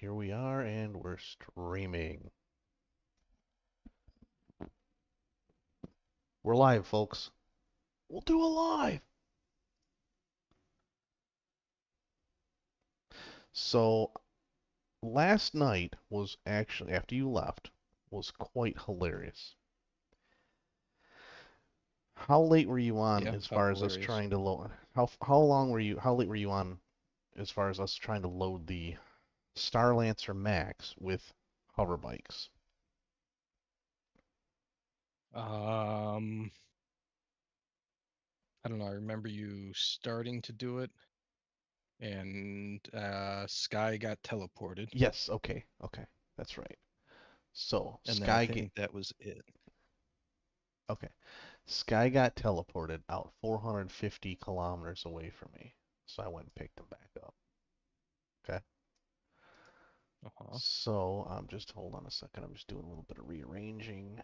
here we are, and we're streaming. We're live, folks. We'll do a live. So, last night was actually, after you left, was quite hilarious. How late were you on Yeah, as how far as us hilarious. trying to load? How late were you on as far as us trying to load the Starlancer Max with hover bikes? Um, I don't know. I remember you starting to do it, and Sky got teleported, Yes, okay, that's right. So, and then I think that was it. Okay. Sky got teleported out 450 kilometers away from me. So I went and picked him back up. Okay. Uh-huh. So just hold on a second. I'm just doing a little bit of rearranging.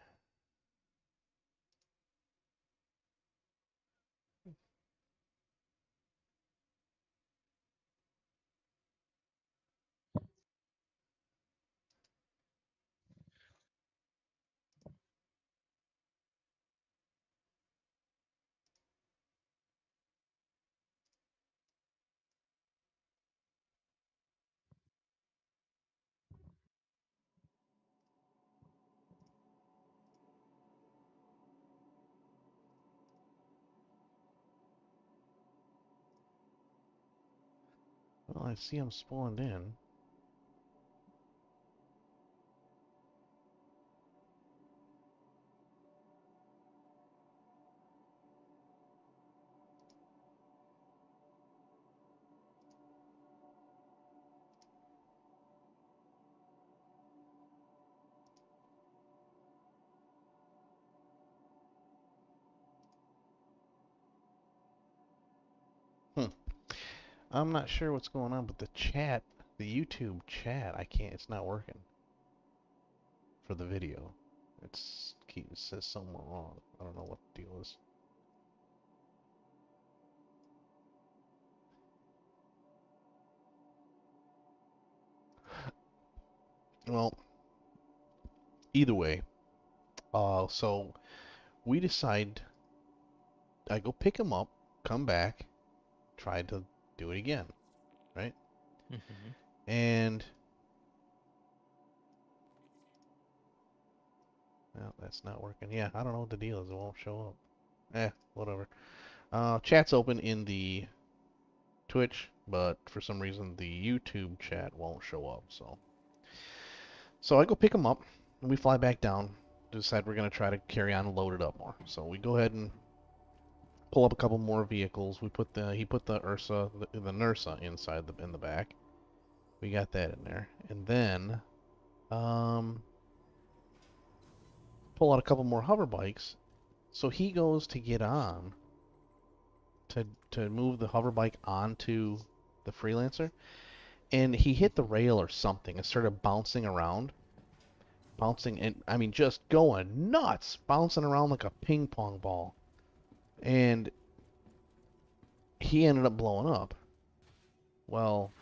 Well, I see I'm spawned in. Hmm. I'm not sure what's going on, but the chat, the YouTube chat, I can't. It's not working for the video. It says somewhere wrong. I don't know what the deal is. Well, either way, so we decide I go pick him up, come back, try to do it again, right? Hmm. And well, that's not working. Yeah, I don't know what the deal is. It won't show up. Whatever. Chat's open in the Twitch, but for some reason the YouTube chat won't show up. So I go pick him up, and we fly back down. Decide we're gonna try to carry on and load it up more. So we go ahead and pull up a couple more vehicles. He put the the Nursa inside in the back. We got that in there, and then um pull out a couple more hover bikes. So he goes to get on to move the hover bike onto the freelancer, and he hit the Hmm. rail or something and started bouncing around, bouncing and I mean just going nuts, bouncing around like a ping pong ball, and he ended up blowing up. Well,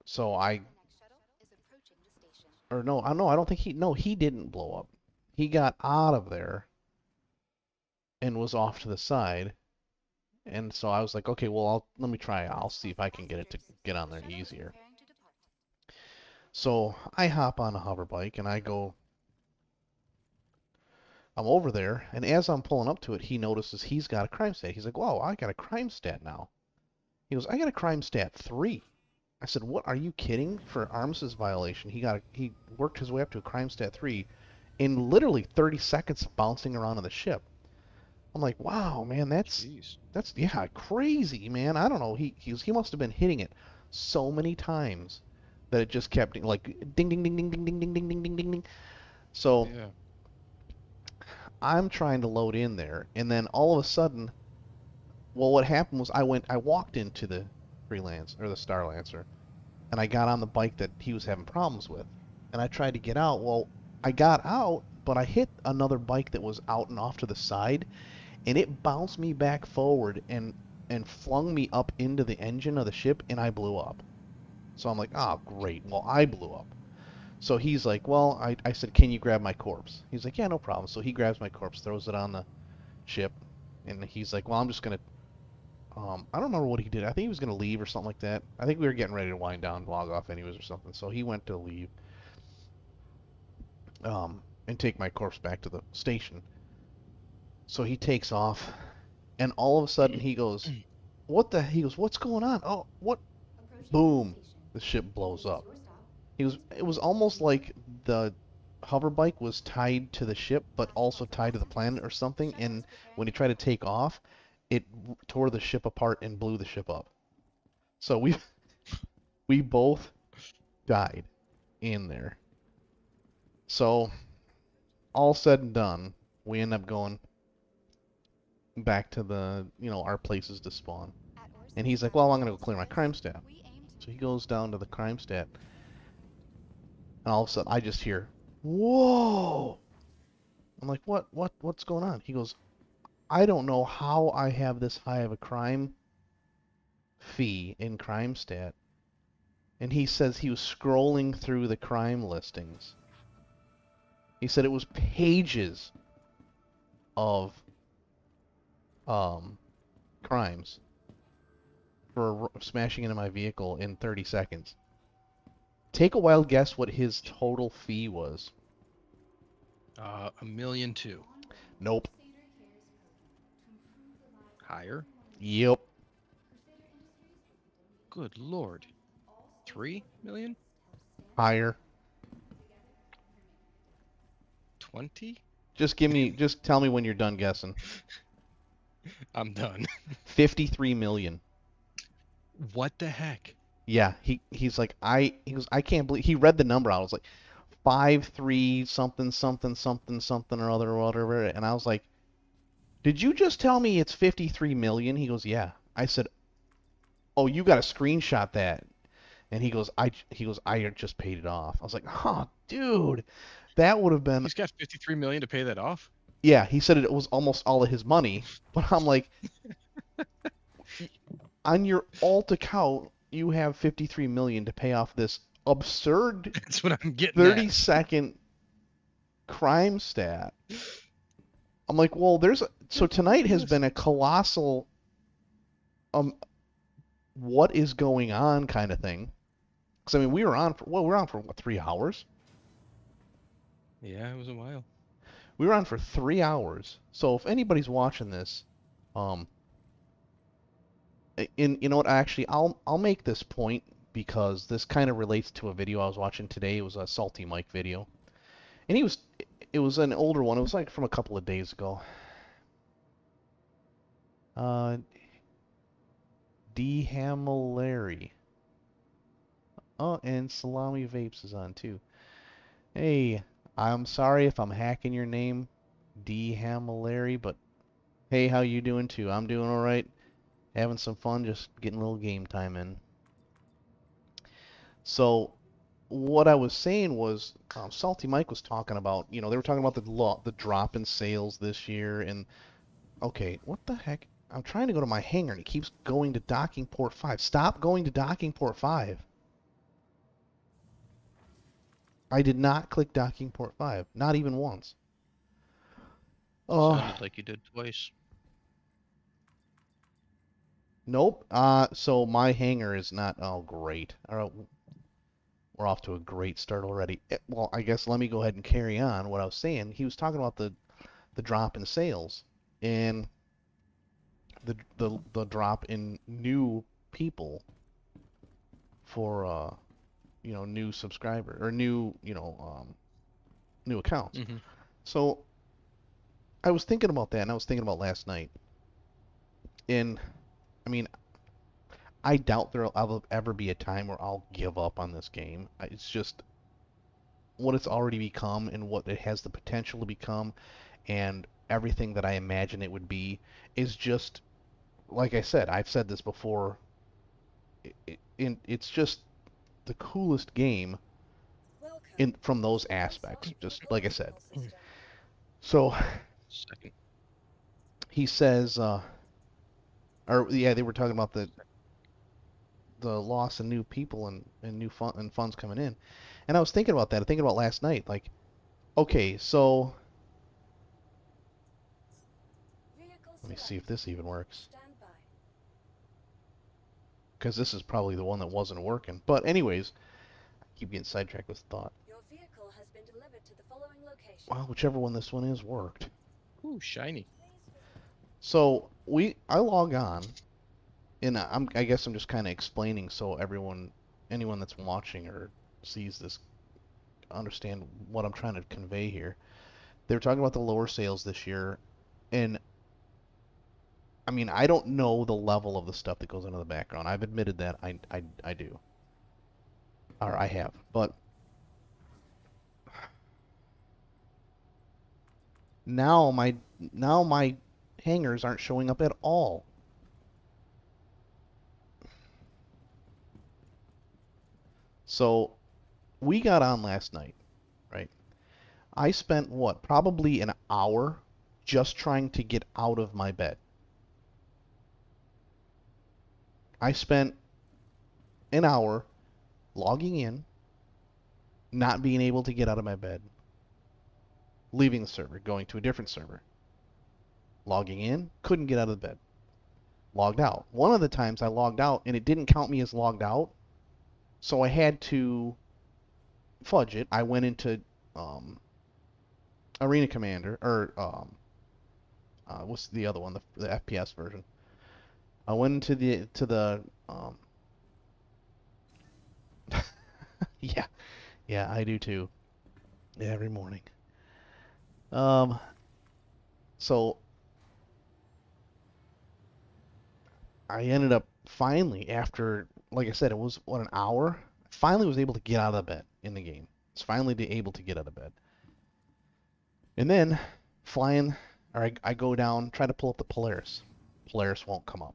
so I or no, I don't think he didn't blow up. He got out of there and was off to the side, and so I was like, okay, well, let me try. I'll see if I can get it to get on there easier. So I hop on a hover bike and I'm over there, and as I'm pulling up to it, he notices he's got a crime stat. He's like, "Whoa, I got a crime stat now." He goes, "I got a crime stat 3." I said, "What? Are you kidding? For armistice violation, he worked his way up to a crime stat 3 in literally 30 seconds bouncing around on the ship." I'm like, "Wow, man, Jeez. that's yeah, crazy, man. I don't know. He must have been hitting it so many times that it just kept like ding ding ding ding ding ding ding ding ding ding ding ding. So Yeah. I'm trying to load in there, and then all of a sudden, well, what happened was I walked into the freelance or the Starlancer, and I got on the bike that he was having problems with, and I tried to get out. Well, I got out, but I hit another bike that was out and off to the side, and it bounced me back forward and flung me up into the engine of the ship, and I blew up. So I'm like, oh, great. Well, I blew up. So he's like, well, I said, can you grab my corpse? He's like, yeah, no problem. So he grabs my corpse, throws it on the ship, and he's like, well, I'm just gonna. I don't remember what he did. I think he was gonna leave or something like that. I think we were getting ready to wind down, log off anyways or something. So he went to leave, and take my corpse back to the station. So he takes off, and all of a sudden he goes, what the? He goes, what's going on? Oh, what? Boom! The ship blows up. It was almost like the hover bike was tied to the ship, but also tied to the planet or something. And when he tried to take off, it tore the ship apart and blew the ship up. So we both died in there. So all said and done, we end up going back to the our places to spawn. And he's like, well, I'm gonna go clear my crime stat. So he goes down to the crime stat, and all of a sudden I just hear, whoa! I'm like, what's going on? He goes, I don't know how I have this high of a crime fee in crime stat. And he says he was scrolling through the crime listings. He said it was pages of um, crimes for smashing into my vehicle in 30 seconds. Take a wild guess what his total fee was. 1,000,002. Nope. Higher? Yep. Good lord. 3,000,000? Higher. 20? Just tell me when you're done guessing. I'm done. 53 million. What the heck? Yeah, he's like he goes, I can't believe he read the number out. I was like 5 3 something something something something or other or whatever, and I was like, did you just tell me it's 53 million? He goes, yeah. I said, oh, you got to screenshot that. And he goes, I just paid it off. I was like, oh, dude, that would have been. He's got 53 million to pay that off? Yeah, he said it was almost all of his money, but I'm like, on your alt account, you have 53 million to pay off this absurd That's what I'm getting 30-second crime stat. I'm like, well, so tonight has been a colossal um what is going on kind of thing. Because I mean, we were on for what, 3 hours? Yeah, it was a while. We were on for 3 hours. So if anybody's watching this, um, you know what? Actually, I'll make this point because this kind of relates to a video I was watching today. It was a Salty Mike video, and it was an older one. It was like from a couple of days ago. Uh, D Hamilary. Oh, and Salami Vapes is on too. Hey, I'm sorry if I'm hacking your name, D Hamilary, but hey, how you doing too? I'm doing all right. Having some fun, just getting a little game time in. So, what I was saying was, Salty Mike was talking about, they were talking about the drop in sales this year, and okay, what the heck? I'm trying to go to my hangar, and it keeps going to docking port 5. Stop going to docking port 5. I did not click docking port 5, not even once. Sounded like you did twice. Nope. So my hangar is not. Oh, great. All right, we're off to a great start already. Well, I guess let me go ahead and carry on what I was saying. He was talking about the drop in sales and the drop in new people for new subscriber or new accounts. Mm-hmm. So I was thinking about that, and I was thinking about last night. And I mean, I doubt there'll ever be a time where I'll give up on this game. It's just what it's already become and what it has the potential to become, and everything that I imagine it would be is just like I said. I've said this before. It's just the coolest game in from those aspects. Just like I said. So Second. he says, or yeah, they were talking about the the loss of new people and funds coming in. And I was thinking about that. I thinking about last night. Like, okay, so let me see if this even works. Because this is probably the one that wasn't working. But anyways, I keep getting sidetracked with thought. Your vehicle has been delivered to the following location. Well, whichever one this one is worked. Ooh, shiny. So I log on, and I guess I'm just kind of explaining so anyone that's watching or sees this, understand what I'm trying to convey here. They were talking about the lower sales this year, and I mean, I don't know the level of the stuff that goes into the background. I've admitted that I do, or I have, but now my hangers aren't showing up at all. So we got on last night, right? I spent what, probably an hour just trying to get out of my bed. I spent an hour logging in, not being able to get out of my bed, leaving the server, going to a different server. Logging in, couldn't get out of the bed. Logged out. One of the times I logged out and it didn't count me as logged out, so I had to fudge it. I went into Arena Commander, or what's the other one, the FPS version. I went into the yeah, yeah, I do too. Every morning. Um, so I ended up finally, after, like I said, it was what, an hour. Finally was able to get out of bed in the game. It's finally able to get out of bed. And then flying, or I go down, try to pull up the Polaris. Polaris won't come up.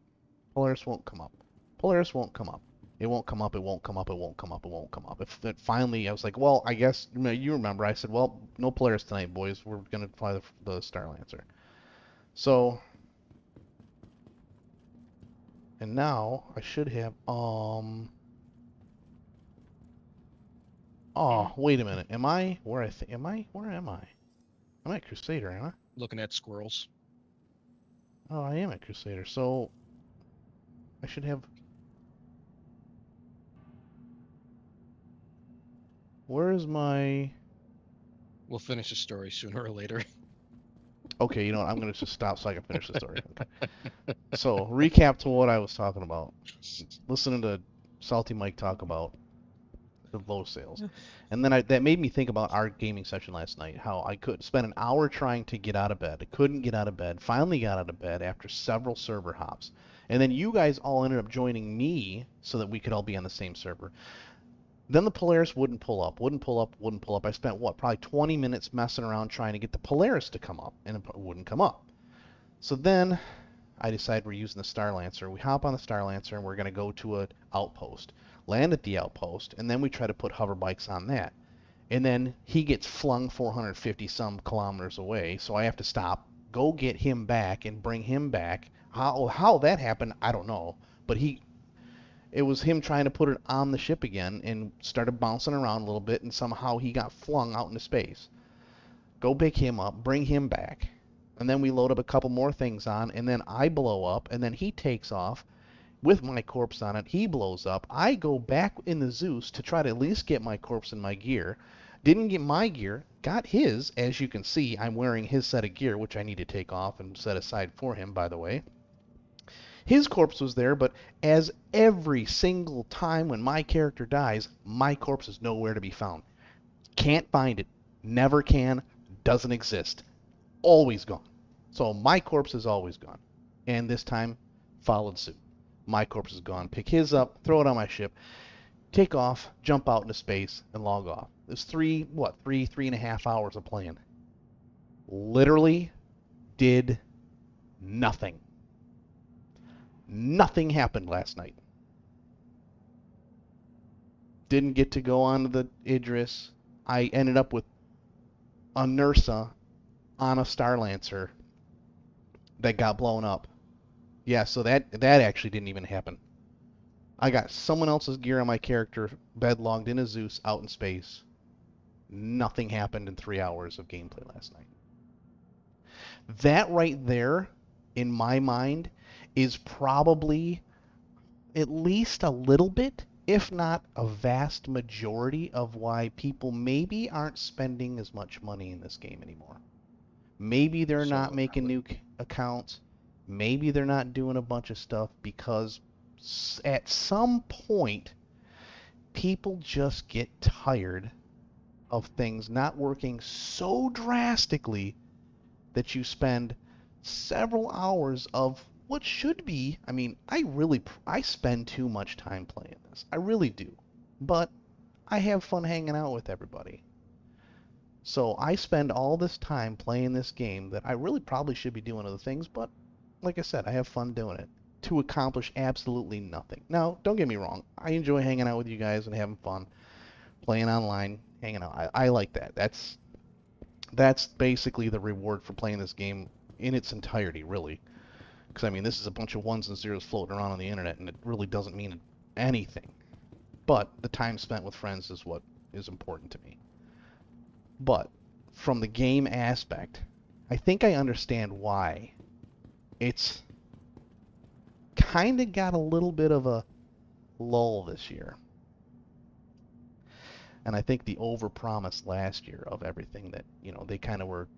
Polaris won't come up. Polaris won't come up. It won't come up. It won't come up. It won't come up. It won't come up. Finally, I was like, well, I guess you remember. I said, well, no Polaris tonight, boys. We're gonna fly the Starlancer. So, and now I should have Oh, wait a minute. Am I where I think? Am I? Where am I? I'm at Crusader, am I? Looking at squirrels. Oh, I am at Crusader. So I should have. Where is my? We'll finish the story sooner or later. Okay, you know what? I'm gonna just stop so I can finish the story. Okay. So recap to what I was talking about. Listening to Salty Mike talk about the low sales, and then that made me think about our gaming session last night. How I could spend an hour trying to get out of bed. I couldn't get out of bed. Finally got out of bed after several server hops, and then you guys all ended up joining me so that we could all be on the same server. Then the Polaris wouldn't pull up, wouldn't pull up, wouldn't pull up. I spent what, probably 20 minutes messing around trying to get the Polaris to come up, and it wouldn't come up. So then I decided we're using the Starlancer. We hop on the Starlancer and we're going to go to an outpost, land at the outpost, and then we try to put hover bikes on that. And then he gets flung 450 some kilometers away, so I have to stop, go get him back, and bring him back. How that happened, I don't know, but it was him trying to put it on the ship again and started bouncing around a little bit, and somehow he got flung out into space. Go pick him up, bring him back, and then we load up a couple more things on, and then I blow up, and then he takes off with my corpse on it. He blows up. I go back in the Zeus to try to at least get my corpse and my gear. Didn't get my gear, got his. As you can see, I'm wearing his set of gear, which I need to take off and set aside for him, by the way. His corpse was there, but as every single time when my character dies, my corpse is nowhere to be found. Can't find it. Never can. Doesn't exist. Always gone. So my corpse is always gone. And this time, followed suit. My corpse is gone. Pick his up, throw it on my ship, take off, jump out into space, and log off. There's three and a half hours of playing. Literally did nothing. Nothing happened last night. Didn't get to go on to the Idris. I ended up with a Nursa on a Starlancer that got blown up. Yeah, so that actually didn't even happen. I got someone else's gear on my character, bed logged in a Zeus out in space. Nothing happened in 3 hours of gameplay last night. That right there, in my mind, is probably at least a little bit, if not a vast majority, of why people maybe aren't spending as much money in this game anymore. Maybe they're not So making new accounts. Maybe they're not doing a bunch of stuff because at some point, people just get tired of things not working so drastically that you spend several hours of what should be, I mean, I spend too much time playing this. I really do. But I have fun hanging out with everybody. So I spend all this time playing this game that I really probably should be doing other things, but like I said, I have fun doing it to accomplish absolutely nothing. Now, don't get me wrong. I enjoy hanging out with you guys and having fun, playing online, hanging out. I like that. That's basically the reward for playing this game in its entirety, really. Because, I mean, this is a bunch of ones and zeros floating around on the internet, and it really doesn't mean anything. But the time spent with friends is what is important to me. But from the game aspect, I think I understand why it's kind of got a little bit of a lull this year. And I think the overpromise last year of everything that, they kind of were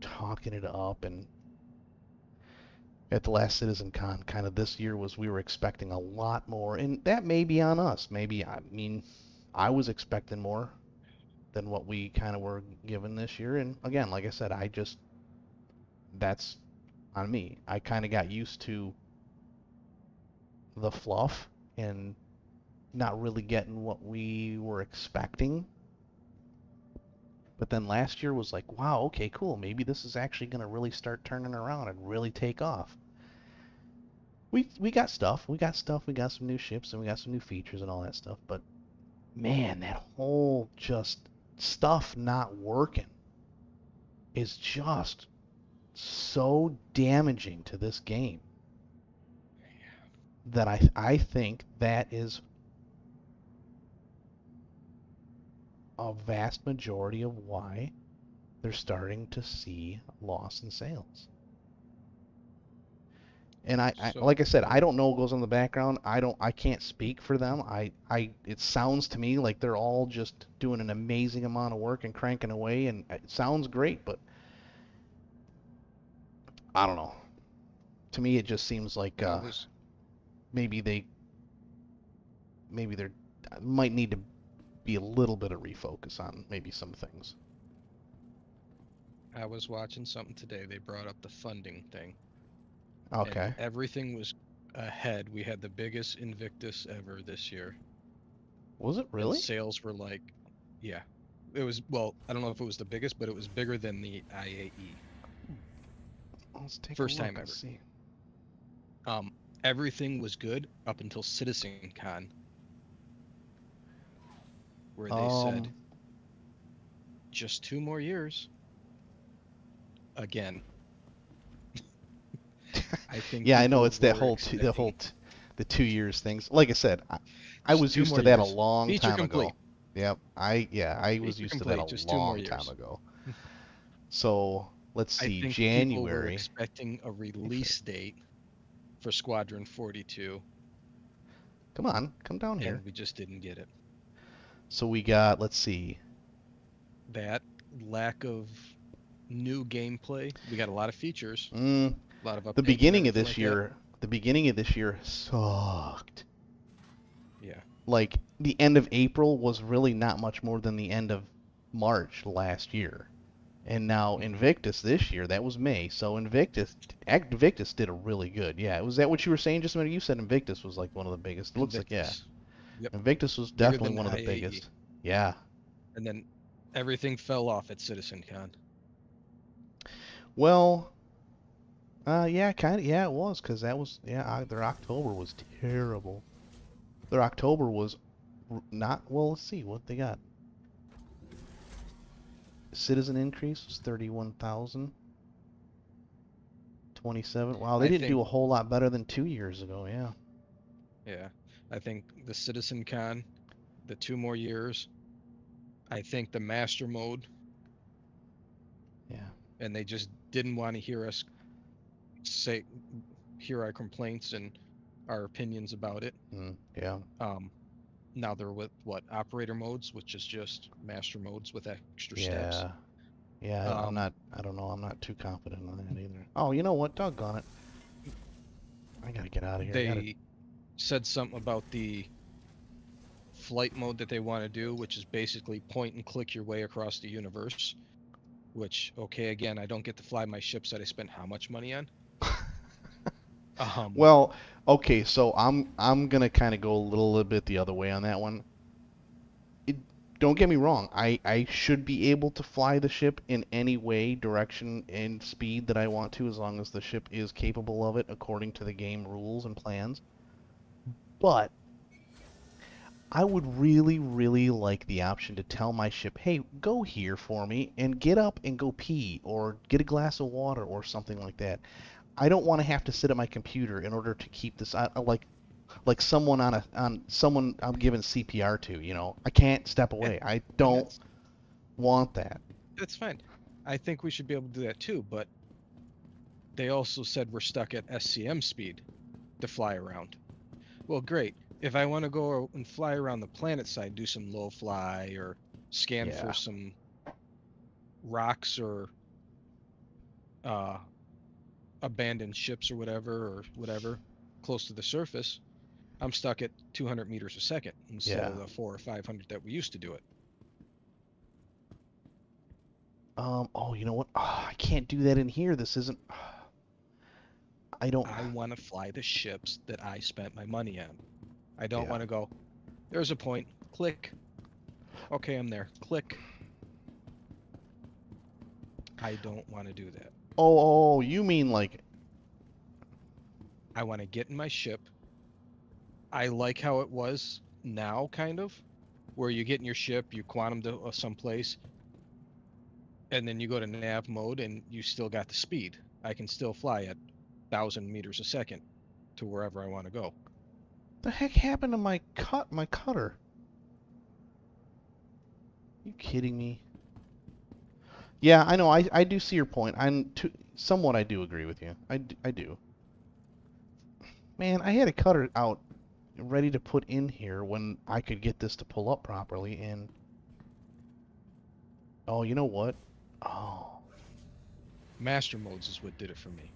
talking it up, and at the last CitizenCon, kind of this year we were expecting a lot more, and that may be on us. Maybe, I mean, I was expecting more than what we kind of were given this year, and again, like I said, that's on me. I kind of got used to the fluff and not really getting what we were expecting. But then last year was like, wow, okay, cool. Maybe this is actually going to really start turning around and really take off. We got stuff. We got some new ships and we got some new features and all that stuff. But man, that whole just stuff not working is just so damaging to this game that I think that is a vast majority of why they're starting to see loss in sales. And like I said, I don't know what goes on in the background. I can't speak for them. It sounds to me like they're all just doing an amazing amount of work and cranking away, and it sounds great, but I don't know. To me, it just seems like maybe they might need to be a little bit of refocus on maybe some things. I was watching something today. They brought up the funding thing. Okay. And everything was ahead. We had the biggest Invictus ever this year. Was it really? And sales were like, yeah. It was, well, I don't know if it was the biggest, but it was bigger than the IAE. Let's take First a look time and ever. see. Everything was good up until CitizenCon, where they said, just 2 more years. Again. I think yeah, I know it's that were whole the 2 years things. Like I said, I was 2 used more to that a years. long Feature time complete. ago. Yep. I was Feature used to complete, that a just 2 more long time years. ago. So, let's I see, think people were January. expecting a release date for Squadron 42, Come on, come down here. and we just didn't get it. So we got, let's see. That lack of new gameplay. We got a lot of features, a lot of updates. The beginning of and this everything like year, the beginning of this year sucked. that. Yeah. Like the end of April was really not much more than the end of March last year. And now Invictus this year, that was May. So Invictus did a really good. Yeah, was that what you were saying just a minute? You said Invictus was like one of the biggest. It looks like, yeah. Yep. Invictus was Bigger definitely than one of the IAE. biggest. Yeah. And then everything fell off at CitizenCon. Well, yeah, kind of. Yeah, it was because that was their October was terrible. Their October was not well. Let's see what they got. Citizen increase was 31,000. 27. Wow, they didn't do a whole lot better than 2 years ago. Yeah. Yeah. I think the Citizen Con, the 2 more years. I think the Master Mode, Yeah. and they just didn't want to hear us hear our complaints and our opinions about it. Yeah. Now they're with what, operator modes, which is just master modes with extra steps. Yeah. Yeah. Um, I don't know. I'm not too confident on that either. Oh, you know what? Doggone it. I gotta get out of here. they said something about the flight mode that they want to do, which is basically point and click your way across the universe. Which, okay, again, I don't get to fly my ships that I spent how much money on. Um, Well, okay, so I'm gonna kind of go a little bit the other way on that one. It, don't get me wrong. I should be able to fly the ship in any way, direction, and speed that I want to, as long as the ship is capable of it according to the game rules and plans. But I would really, really like the option to tell my ship, hey, go here for me and get up and go pee or get a glass of water or something like that. I don't want to have to sit at my computer in order to keep this like someone on someone I'm giving CPR to, you know. I can't step yeah, away. I and don't want that. that's fine. I think we should be able to do that too, but they also said we're stuck at SCM speed to fly around. Well, great. If I want to go and fly around the planet side, do some low fly or scan for Yeah. some rocks or uh, abandoned ships or whatever close to the surface, I'm stuck at 200 meters a second instead Yeah. of the 400 or 500 that we used to do it. Oh, you know what? Oh, I can't do that in here. This isn't I don't I want to fly the ships that I spent my money on. I don't Yeah. want to go, there's a point, click. Okay, I'm there. Click. I don't want to do that. Oh, you mean like I want to get in my ship. I like how it was now, kind of, where you get in your ship, you quantum to someplace, and then you go to nav mode and you still got the speed. I can still fly at 1,000 meters a second to wherever I want to go. the heck happened to my cutter? You kidding me? Yeah, I know. I do see your point. Somewhat I do agree with you. I do. Man, I had a cutter out ready to put in here when I could get this to pull up properly and oh, you know what? Oh. Master modes is what did it for me.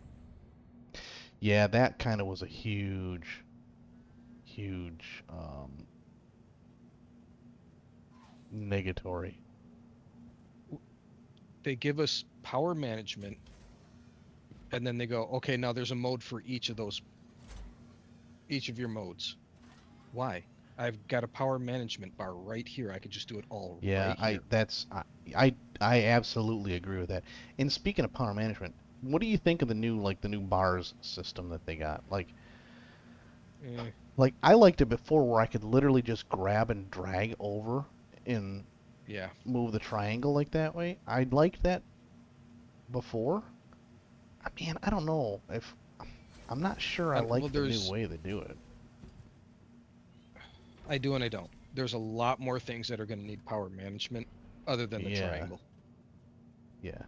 Yeah, that kind of was a huge negatory. They give us power management, and then they go, okay, now there's a mode for each of your modes. Why? I've got a power management bar right here. I could just do it all Yeah, right here. I absolutely agree with that. And speaking of power management, what do you think of the new bars system that they got? Eh, Like I liked it before where I could literally just grab and drag over and yeah. move the triangle like that way. I liked that before. Man, I don't know if I'm not sure I Well, like the new way they do it. I do and I don't. There's a lot more things that are going to need power management other than the Yeah, triangle. yeah.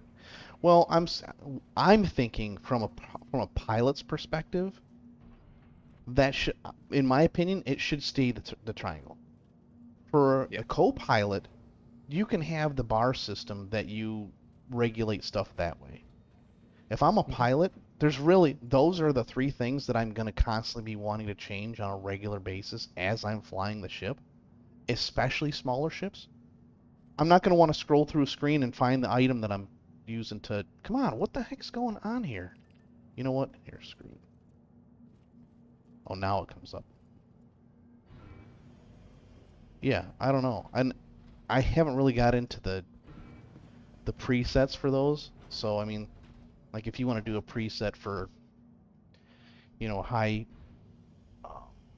Well, I'm thinking from a pilot's perspective that should, in my opinion, it should stay the triangle. For Yeah. a co-pilot, you can have the bar system that you regulate stuff that way. If I'm a hmm pilot, those are the three things that I'm going to constantly be wanting to change on a regular basis as I'm flying the ship, especially smaller ships. I'm not going to want to scroll through a screen and find the item that I'm using to. Come on, what the heck's going on here? You know what? Here, screw it. Oh, now it comes up. Yeah, I don't know. And I haven't really got into the presets for those. So I mean, like if you want to do a preset for, you know, uh,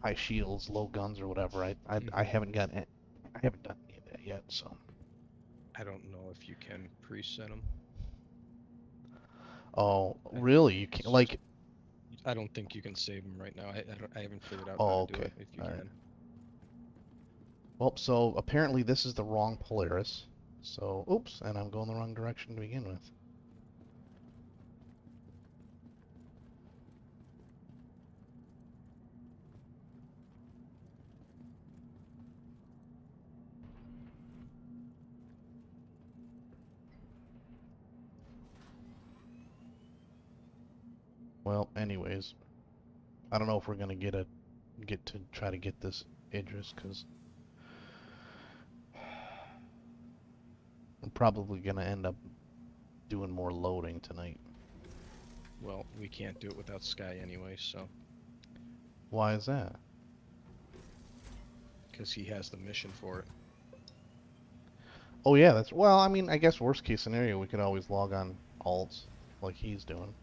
high shields, low guns, or whatever, I hmm I haven't done any of that yet. So. I don't know if you can preset them. Oh, I really? think You can it's just like you I don't think you can save them right now. I haven't figured out how Oh, to do okay. it. If you All right. can. Well, so apparently this is the wrong Polaris. So, oops, and I'm going the wrong direction to begin with. Well, anyways, I don't know if we're gonna get to try to get this Idris, because I'm probably gonna end up doing more loading tonight. Well, we can't do it without Sky anyway, so Why is that? because he has the mission for it. Oh yeah, that's well. I mean, I guess worst case scenario, we could always log on alts like he's doing.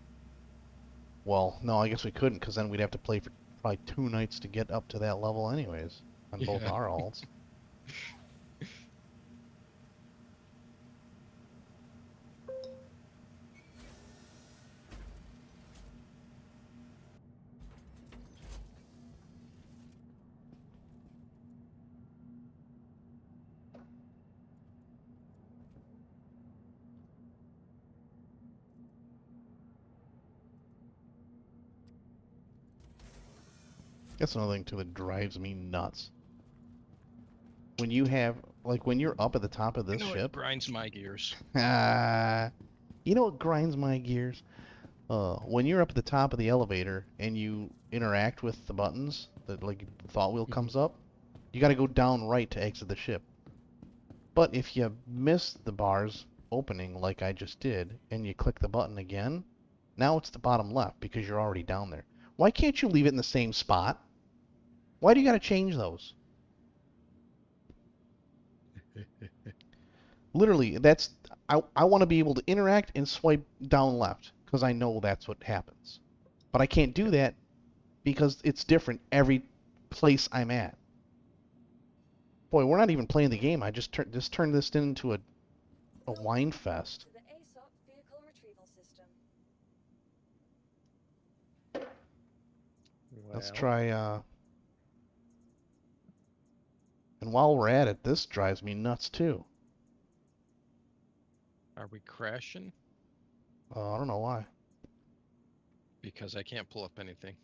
Well, no, I guess we couldn't, because then we'd have to play for probably 2 nights to get up to that level, anyways, on both Yeah. our alts. That's another thing too that drives me nuts. When you have, like, when you're up at the top of You this know, it ship, grinds my gears. you know what grinds my gears? When you're up at the top of the elevator and you interact with the buttons, that like the thought wheel Mhm. comes up, you got to go down right to exit the ship. But if you miss the bars opening like I just did, and you click the button again, now it's the bottom left because you're already down there. Why can't you leave it in the same spot? Why do you got to change those? Literally, that's I want to be able to interact and swipe down left because I know that's what happens. But I can't do that because it's different every place I'm at. Boy, we're not even playing the game. I just turned this into a wine Welcome fest. to the ASOP vehicle retrieval system. Let's Well, try and while we're at it, this drives me nuts too. are we crashing? I don't know why. Because I can't pull up anything.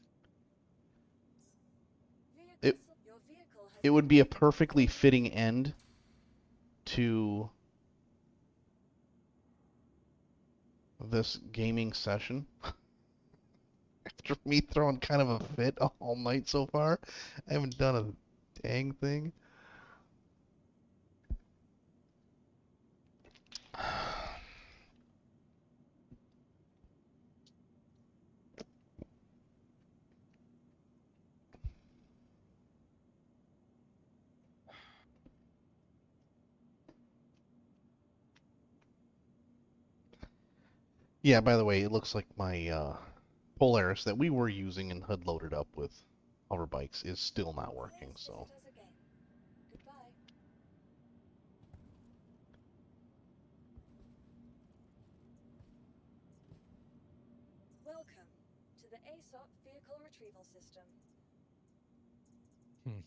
It Your vehicle has it been would be a delivered to the perfectly following fitting location. end to this gaming session. After me throwing kind of a fit all night so far, I haven't done a dang thing. Yeah, by the way, it looks like my Polaris that we were using and had loaded up with hover bikes is still not working, Please so. visit us again. Goodbye. Welcome to the ASOP vehicle retrieval system. Hmm.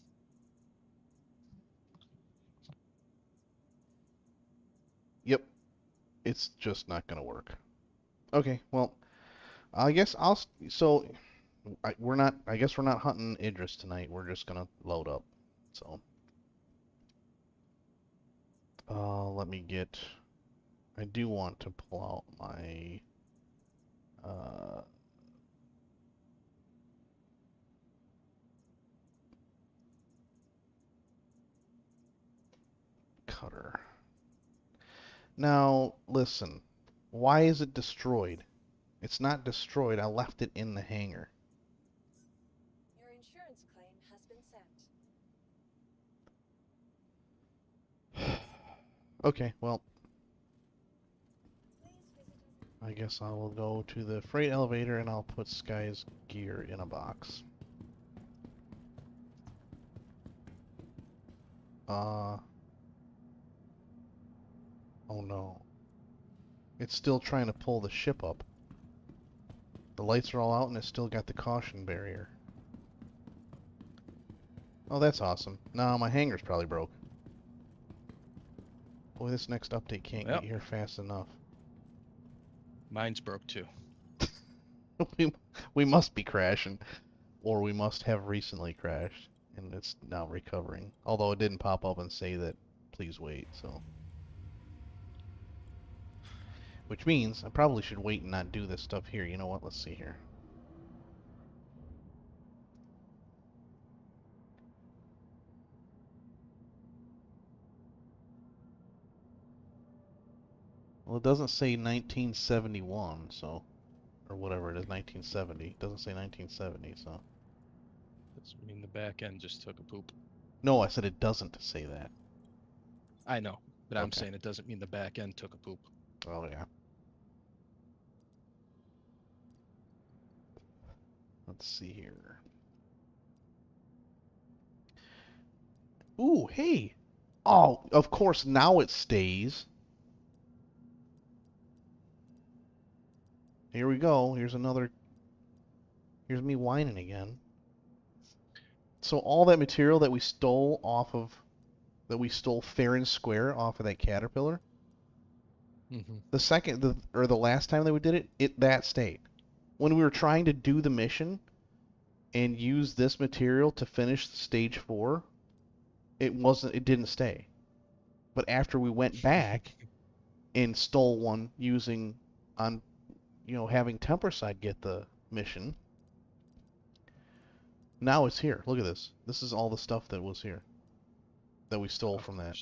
Yep, it's just not gonna work. Okay, well, I guess so we're not, I guess we're not hunting Idris tonight. We're just gonna load up. So, let me get, I do want to pull out my, uh, cutter. Now, listen, why is it destroyed? It's not destroyed. I left it in the hangar. Your insurance claim has been sent. Okay, well, Please visit us. I guess I will go to the freight elevator and I'll put Sky's gear in a box. Uh, oh no. It's still trying to pull the ship up. The lights are all out and it's still got the caution barrier. Oh, that's awesome. No, my hanger's probably broke. Boy, this next update can't Yep. get here fast enough. Mine's broke too. we must be crashing, or we must have recently crashed, and it's now recovering. Although it didn't pop up and say that, please wait, so. Which means I probably should wait and not do this stuff here. You know what? Let's see here. Well, it doesn't say 1971, so, or whatever it is, 1970. It doesn't say 1970, so. Doesn't mean the back end just took a poop. No, I said it doesn't say that. I know, but I'm Okay. saying it doesn't mean the back end took a poop. Oh, yeah. Let's see here. Ooh, hey! Oh, of course, now it stays. Here we go. Here's me whining again. So all that material that we stole fair and square off of that caterpillar, the last time that we did it that stayed. When we were trying to do the mission and use this material to finish stage 4, it didn't stay. But after we went back and stole one using having Temperside get the mission, now it's here. Look at this. This is all the stuff that was here that we stole from that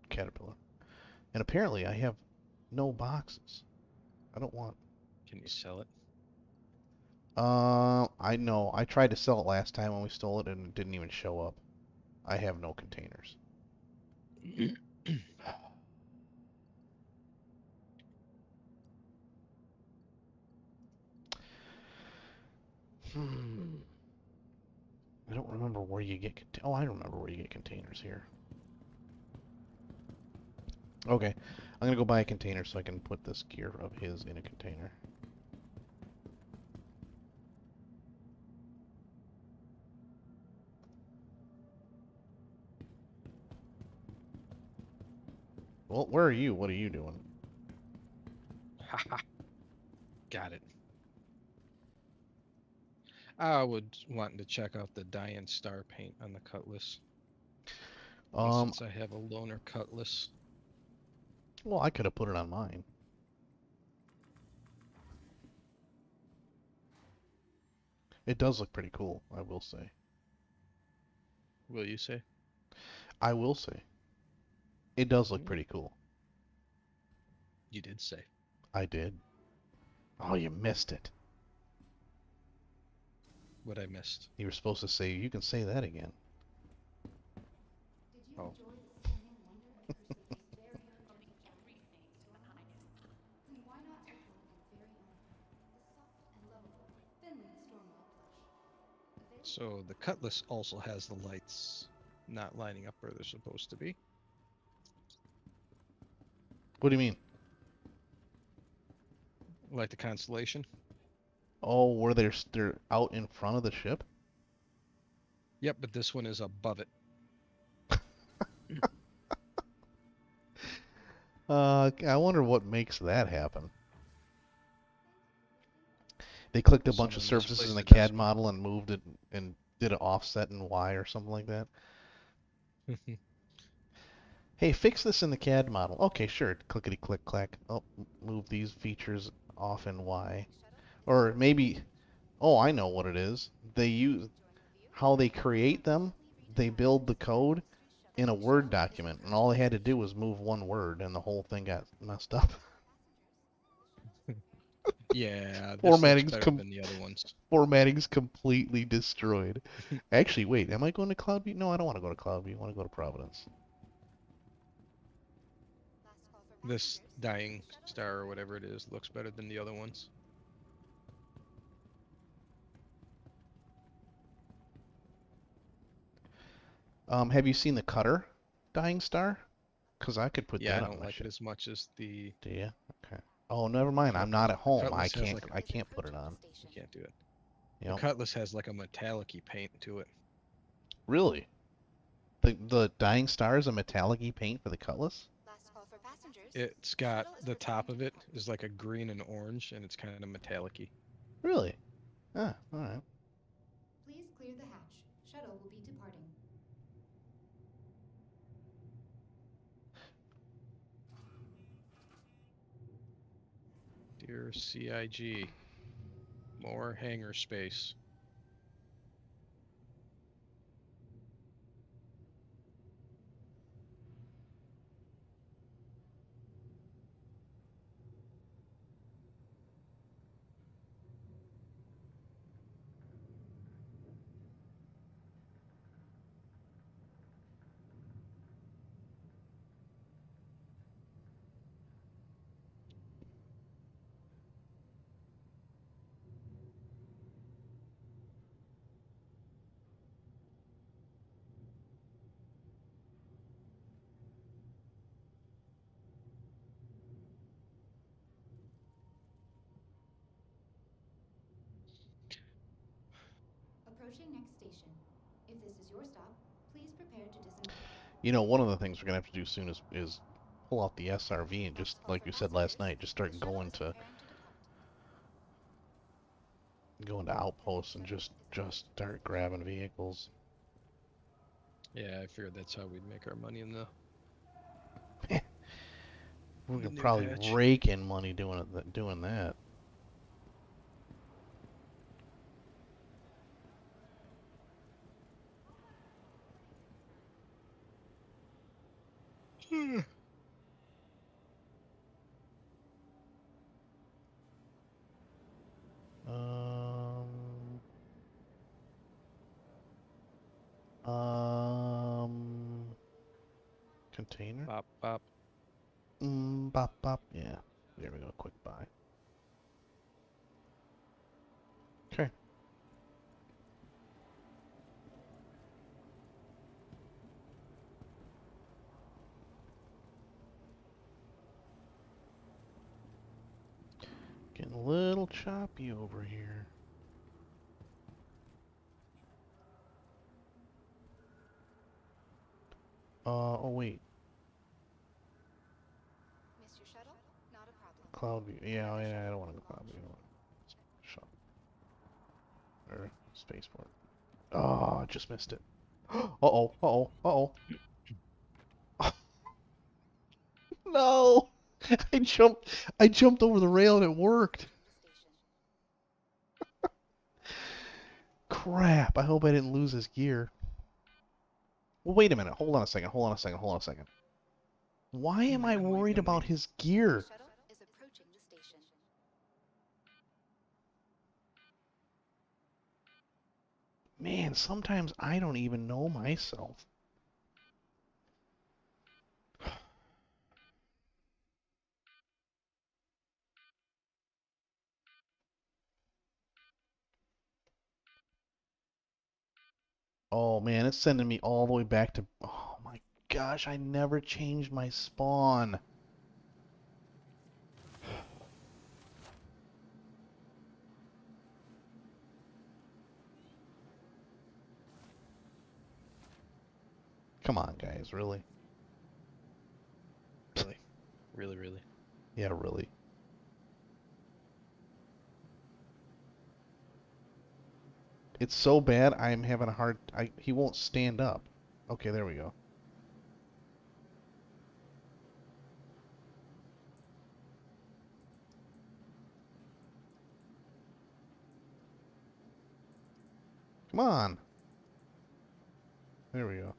caterpillar. And apparently I have no boxes. I don't want. Can you sell it? I know. I tried to sell it last time when we stole it and it didn't even show up. I have no containers. I don't remember where you get oh, I remember where you get containers here. Okay, I'm gonna go buy a container so I can put this gear of his in a container. Well, where are you? What are you doing? Haha. Got it. I would want to check out the Diane Star paint on the Cutlass. Since I have a loaner Cutlass. Well, I could have put it on mine. It does look pretty cool, I will say. Will you say? I will say. It does look pretty cool. You did say. I did. Oh, you missed it. What I missed. You were supposed to say, you can say that again. Oh. So the Cutlass also has the lights not lining up where they're supposed to be. What do you mean? Like the Constellation? Oh, where they're out in front of the ship? Yep, but this one is above it. I wonder what makes that happen. They clicked a bunch of Someone surfaces in the misplaced CAD decimal. model and moved it and did an offset in Y or something like that. Hey, fix this in the CAD model. Okay, sure. Clickety click clack. Oh, move these features off in Y. Or maybe, oh, I know what it is. They use how they create them. They build the code in a Word document, and all they had to do was move one word, and the whole thing got messed up. Yeah, this Formatting's looks better than the other ones. Formatting's completely destroyed. Actually, wait, am I going to CloudView? No, I don't want to go to CloudView. I want to go to Providence. This Dying Star or whatever it is looks better than the other ones. Have you seen the Cutter Dying Star? Because I could put Yeah, that I on don't my like ship. it as much as the Do you? Okay. Oh, never mind. I'm not at home. I Cutlass has can't. like I can't put it on. you can't do it. The Yep. Cutlass has like a metallic-y paint to it. Really? The Dying Star is a metallic-y paint for the Cutlass? Last call for passengers. It's The got shuttle is the top preparing of to it depart. is like a green and orange, and it's kind of metallic-y. Really? Ah, all right. Please clear the hatch. Shuttle will be departing. Dear CIG, more hangar space. Approaching next station. If this is your stop, please prepare to disembark. You know, one of the things we're gonna have to do soon is pull out the SRV and just Last call like for you said last passengers. night, just The start shuttle is preparing to depart. going to outposts and just start grabbing vehicles. Yeah, I figured that's how we'd make our money in the We the could new probably patch. rake in money doing that. Um, um, container. Bop bop. Bop bop. Yeah. There we go. Quick buy. Okay. Getting a little choppy over here. Oh wait. Miss your shuttle? Not a problem. Cloud view. Yeah, yeah, I don't want to go cloud view. Shop. Or spaceport. Oh, I just missed it. Uh-oh, uh-oh, uh-oh. No! I jumped over the rail and it worked. Crap, I hope I didn't lose his gear. Well, wait a minute. Hold on a second. Hold on a second. Hold on a second. Why am I worried about his The gear? shuttle is approaching the station. Man, sometimes I don't even know myself. Oh man, it's sending me all the way back to... Oh my gosh, I never changed my spawn. Come on, guys, really? Really, really, really. Yeah, really. It's so bad, I'm having a hard... he won't stand up. Okay, there we go. Come on. There we go.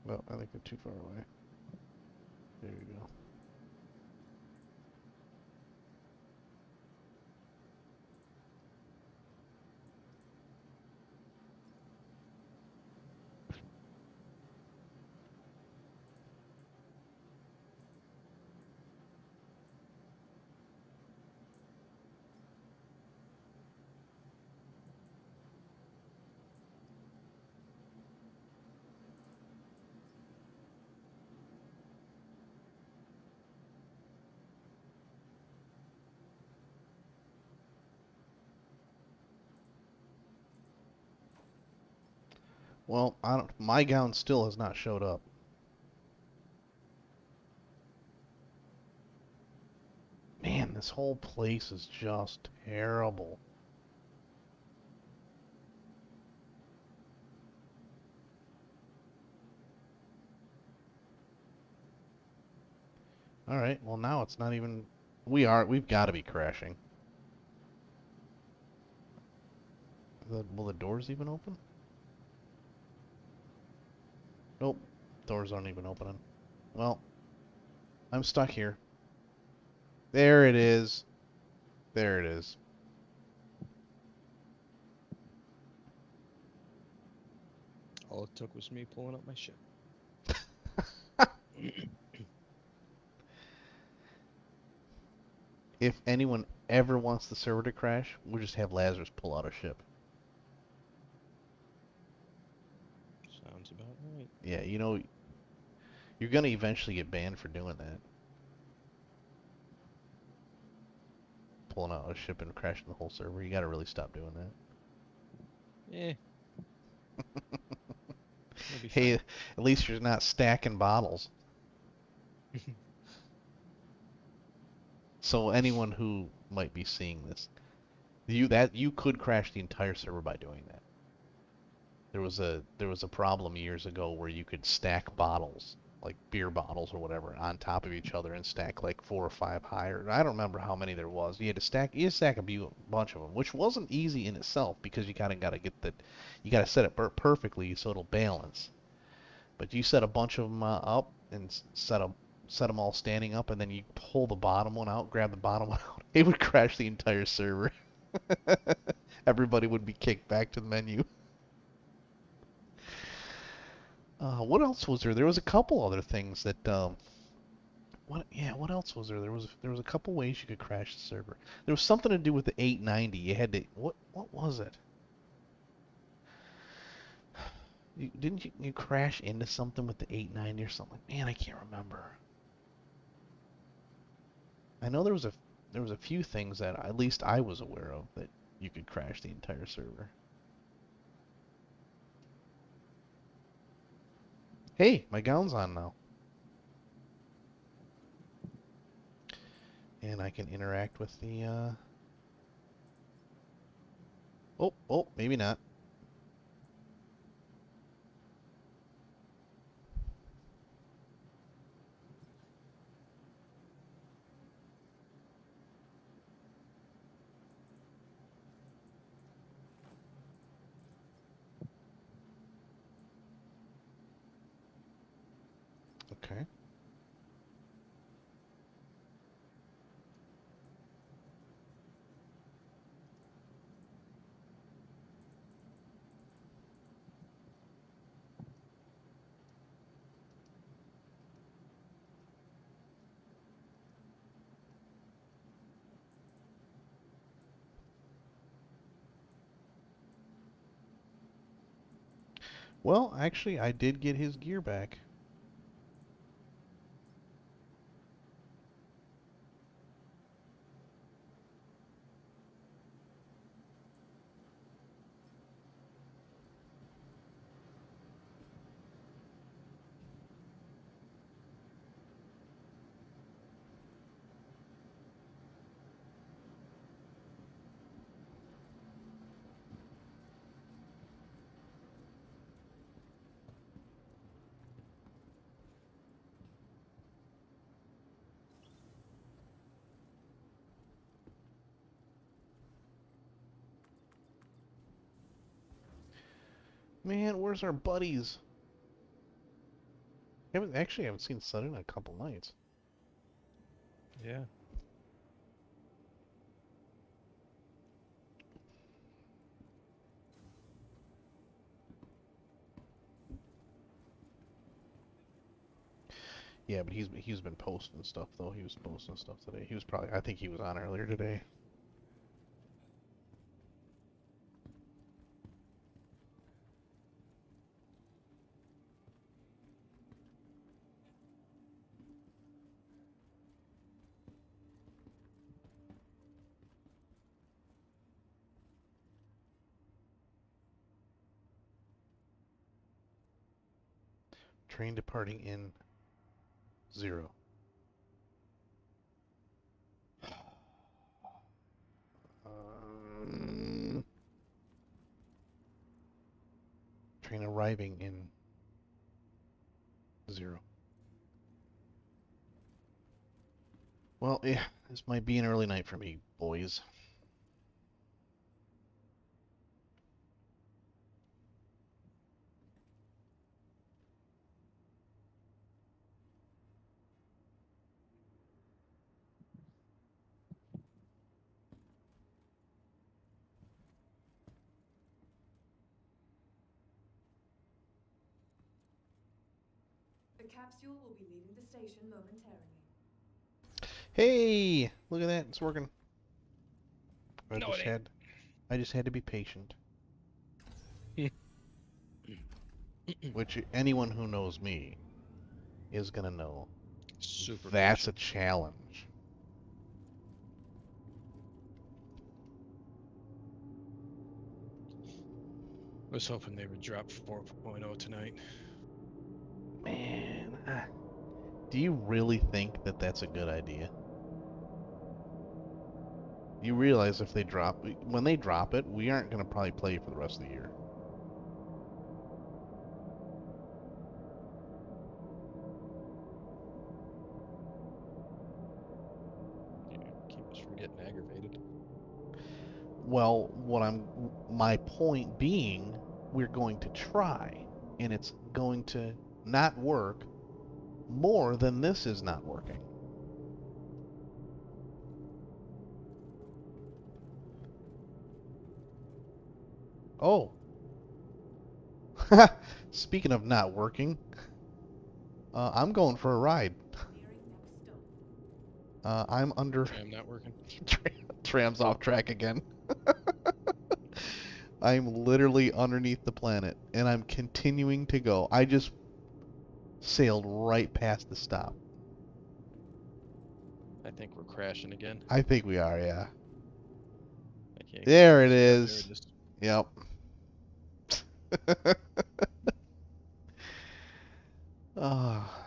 Well, I think they're too far away. There you go. Well, I don't. My gown still has not showed up. Man, this whole place is just terrible. All right. Well, now it's not even. We've got to be crashing. Will the doors even open? Nope. Doors aren't even opening. Well, I'm stuck here. There it is. There it is. All it took was me pulling up my ship. If anyone ever wants the server to crash, we'll just have Lazarus pull out a ship. Sounds about right. Yeah, you know, you're gonna eventually get banned for doing that. Pulling out a ship and crashing the whole server. You gotta really stop doing that. Eh. It'll be Hey, fine. at least you're not stacking bottles. So anyone who might be seeing this, you could crash the entire server by doing that. There was a problem years ago where you could stack bottles, like beer bottles or whatever, on top of each other and stack like 4 or 5 higher. I don't remember how many there was. You had to stack bunch of them, which wasn't easy in itself because you kind of got to you got to set it perfectly so it'll balance. But you set a bunch of them up and set them all standing up, and then you pull the bottom one out, grab the bottom one out. It would crash the entire server. Everybody would be kicked back to the menu. What else was there? There was a couple other things that what else was there? There was a couple ways you could crash the server. There was something to do with the 890. You had to what was it? Didn't you crash into something with the 890 or something? Man, I can't remember. I know there was a few things that at least I was aware of that you could crash the entire server. Hey, my gown's on now. And I can interact with the oh, maybe not. Okay. Well, actually, I did get his gear back. Man, where's our buddies? Haven't seen Sun in a couple nights. Yeah. Yeah, but he's been posting stuff though. He was posting stuff today. I think he was on earlier today. Train departing in 0. Um, train arriving in 0. Well, yeah, this might be an early night for me, boys. The capsule will be leaving the station momentarily. Hey, look at that, it's working. No, it ain't. I just had to be patient. Which anyone who knows me is gonna know. Super That's a patient. challenge. I was hoping they would drop 4.0 tonight. Man, do you really think that that's a good idea? You realize if they drop, when they drop it, we aren't gonna probably play for the rest of the year. Yeah, keep us from getting aggravated. Well, my point being, we're going to try, and it's going to not work more than this is not working. Oh. Speaking of not working, I'm going for a ride. Nearing next stop. I'm under Tram not working. trams off track again. I'm literally underneath the planet, and I'm continuing to go. I just sailed right past the stop. I think we're crashing again. I think we are, yeah. I can't There it get there is. it is. Yep. Ah.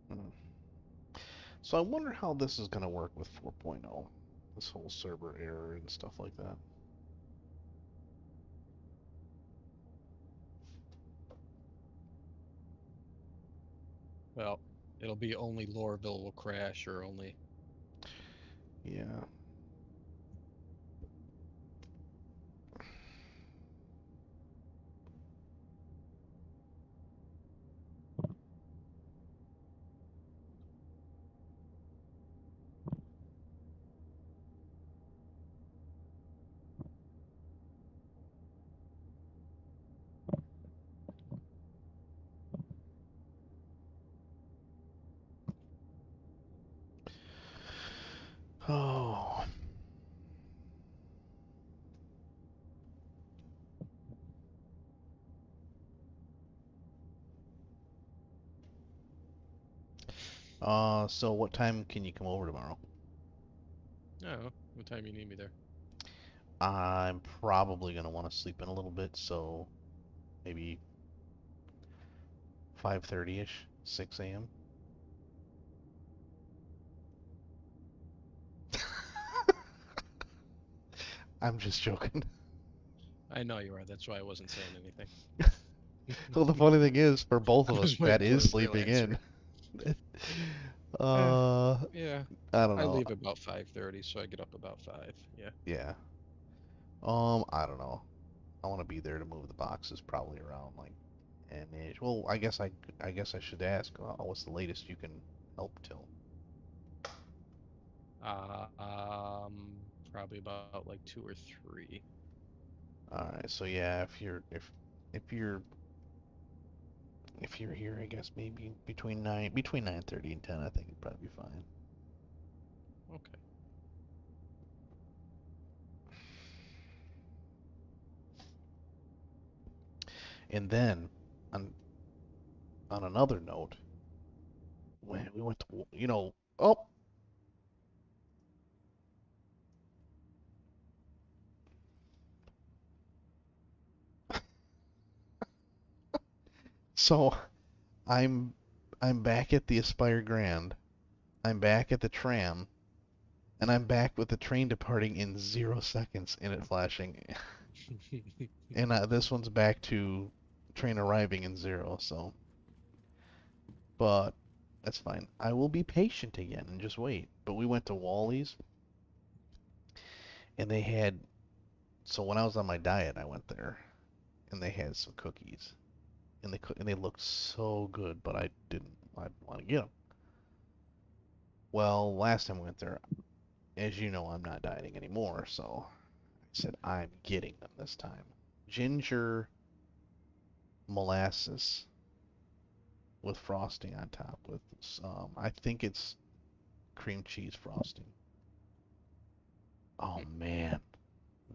Hmm. So I wonder how this is going to work with 4.0. This whole server error and stuff like that. Well, it'll be only Lorville will crash or only. Yeah. Oh. So what time can you come over tomorrow? No, what time you need me there? I'm probably going to want to sleep in a little bit, so maybe 5:30ish, 6 a.m. I'm just joking. I know you are. That's why I wasn't saying anything. Well, the funny thing is, for both I of us, was that waiting for is a real sleeping answer. in. Eh, uh, yeah, I don't I know. leave about 5:30, so I get up about 5. Yeah. Yeah. I don't know. I want to be there to move the boxes probably around like well, I guess I should ask. What's the latest you can help till? Probably about like 2 or 3. All right. So yeah, if you're if you're here, I guess maybe between 9:30 and 10, I think it'd probably be fine. Okay. And then on on another note, when we went to oh, so I'm I'm back at the Aspire Grand. I'm back at the tram, and I'm back with the train departing in 0 seconds in it flashing. And this one's back to train arriving in 0, so. But that's fine. I will be patient again and just wait. But we went to Wally's, and they had. So when I was on my diet, I went there, and they had some cookies, and they looked so good, but I didn't. I want to get them. Well, last time we went there, as you know, I'm not dieting anymore, so I said I'm getting them this time. Ginger molasses with frosting on top with some, I think it's cream cheese frosting. Oh man,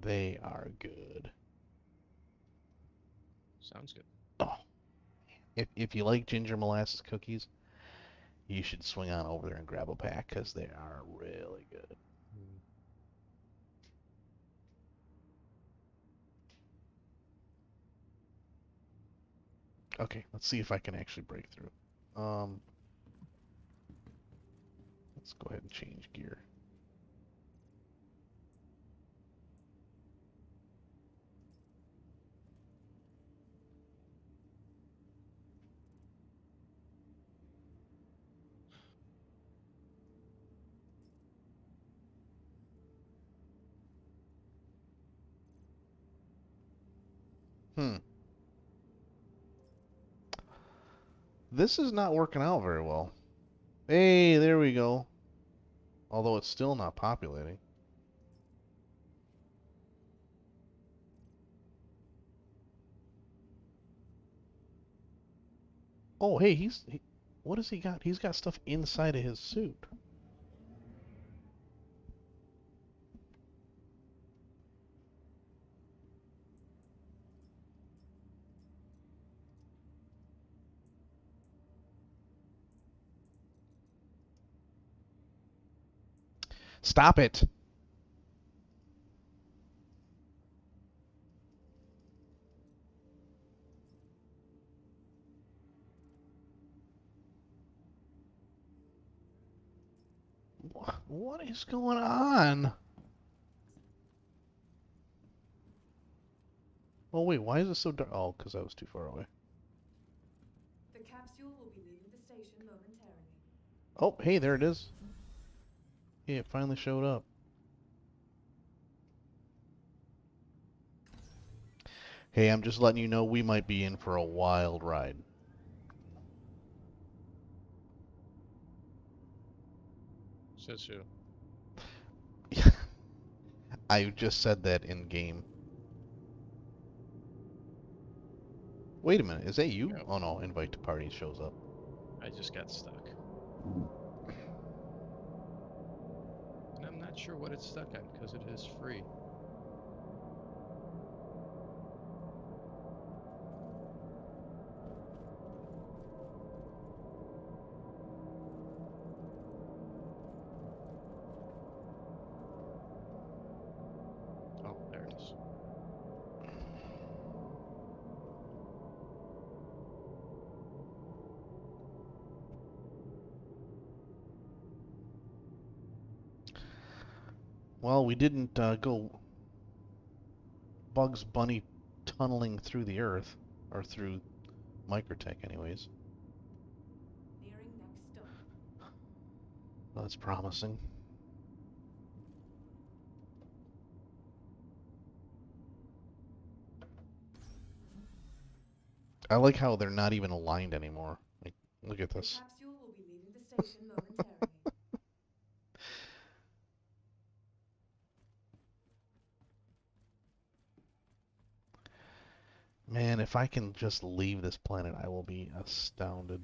they are good. Sounds good. Oh, if you like ginger molasses cookies, you should swing on over there and grab a pack because they are really good. Mm. Okay, let's see if I can actually break through. Um, let's go ahead and change gear. Hmm. This is not working out very well. Hey, there we go. Although it's still not populating. Oh, hey, what has he got? He's got stuff inside of his suit. Stop it. What is going on? Oh, wait, why is it so dark? Oh, because I was too far away. The capsule will be leaving the station momentarily. Oh, hey, there it is. Hey, it finally showed up. Hey, I'm just letting you know we might be in for a wild ride. Says who? I just said that in game. Wait a minute, is that you? Yep. Oh no, invite to party shows up. I just got stuck. And I'm not sure what it's stuck on because it is free. Oh, there it is. Well, we didn't go Bugs Bunny tunneling through the earth, or through Microtech anyways. Nearing next stop. Well, that's promising. I like how they're not even aligned anymore. Like, look at The this. capsule will be leaving the station momentarily. Man, if I can just leave this planet, I will be astounded.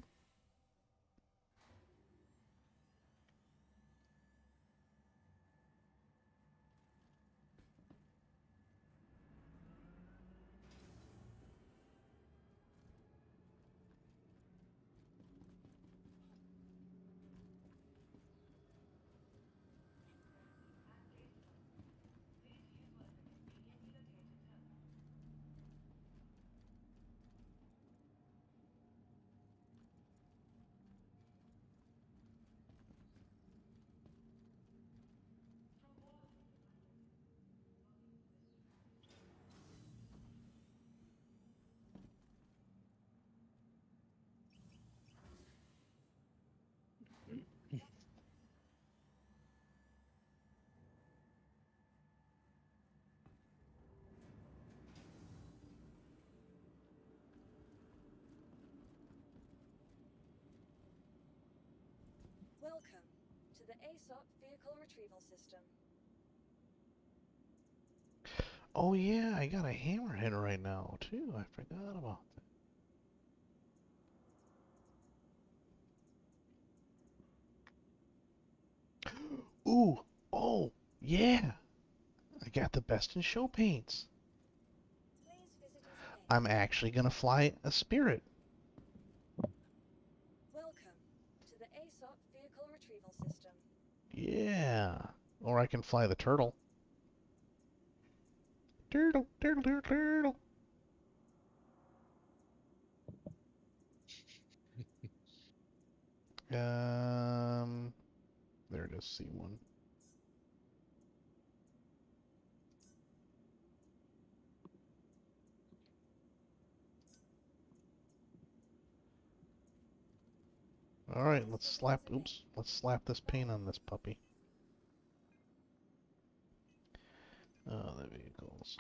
Welcome to the ASOP Vehicle Retrieval System. Oh yeah, I got a hammerhead right now too. I forgot about that. Ooh, oh yeah, I got the best in show paints. Please visit us again. I'm actually gonna fly a Spirit. Welcome to the ASOP Vehicle Retrieval System. Yeah, or I can fly the Turtle. Turtle, turtle, turtle, turtle. There it is, C1. All right, let's slap. Oops, let's slap this paint on this puppy. The vehicles.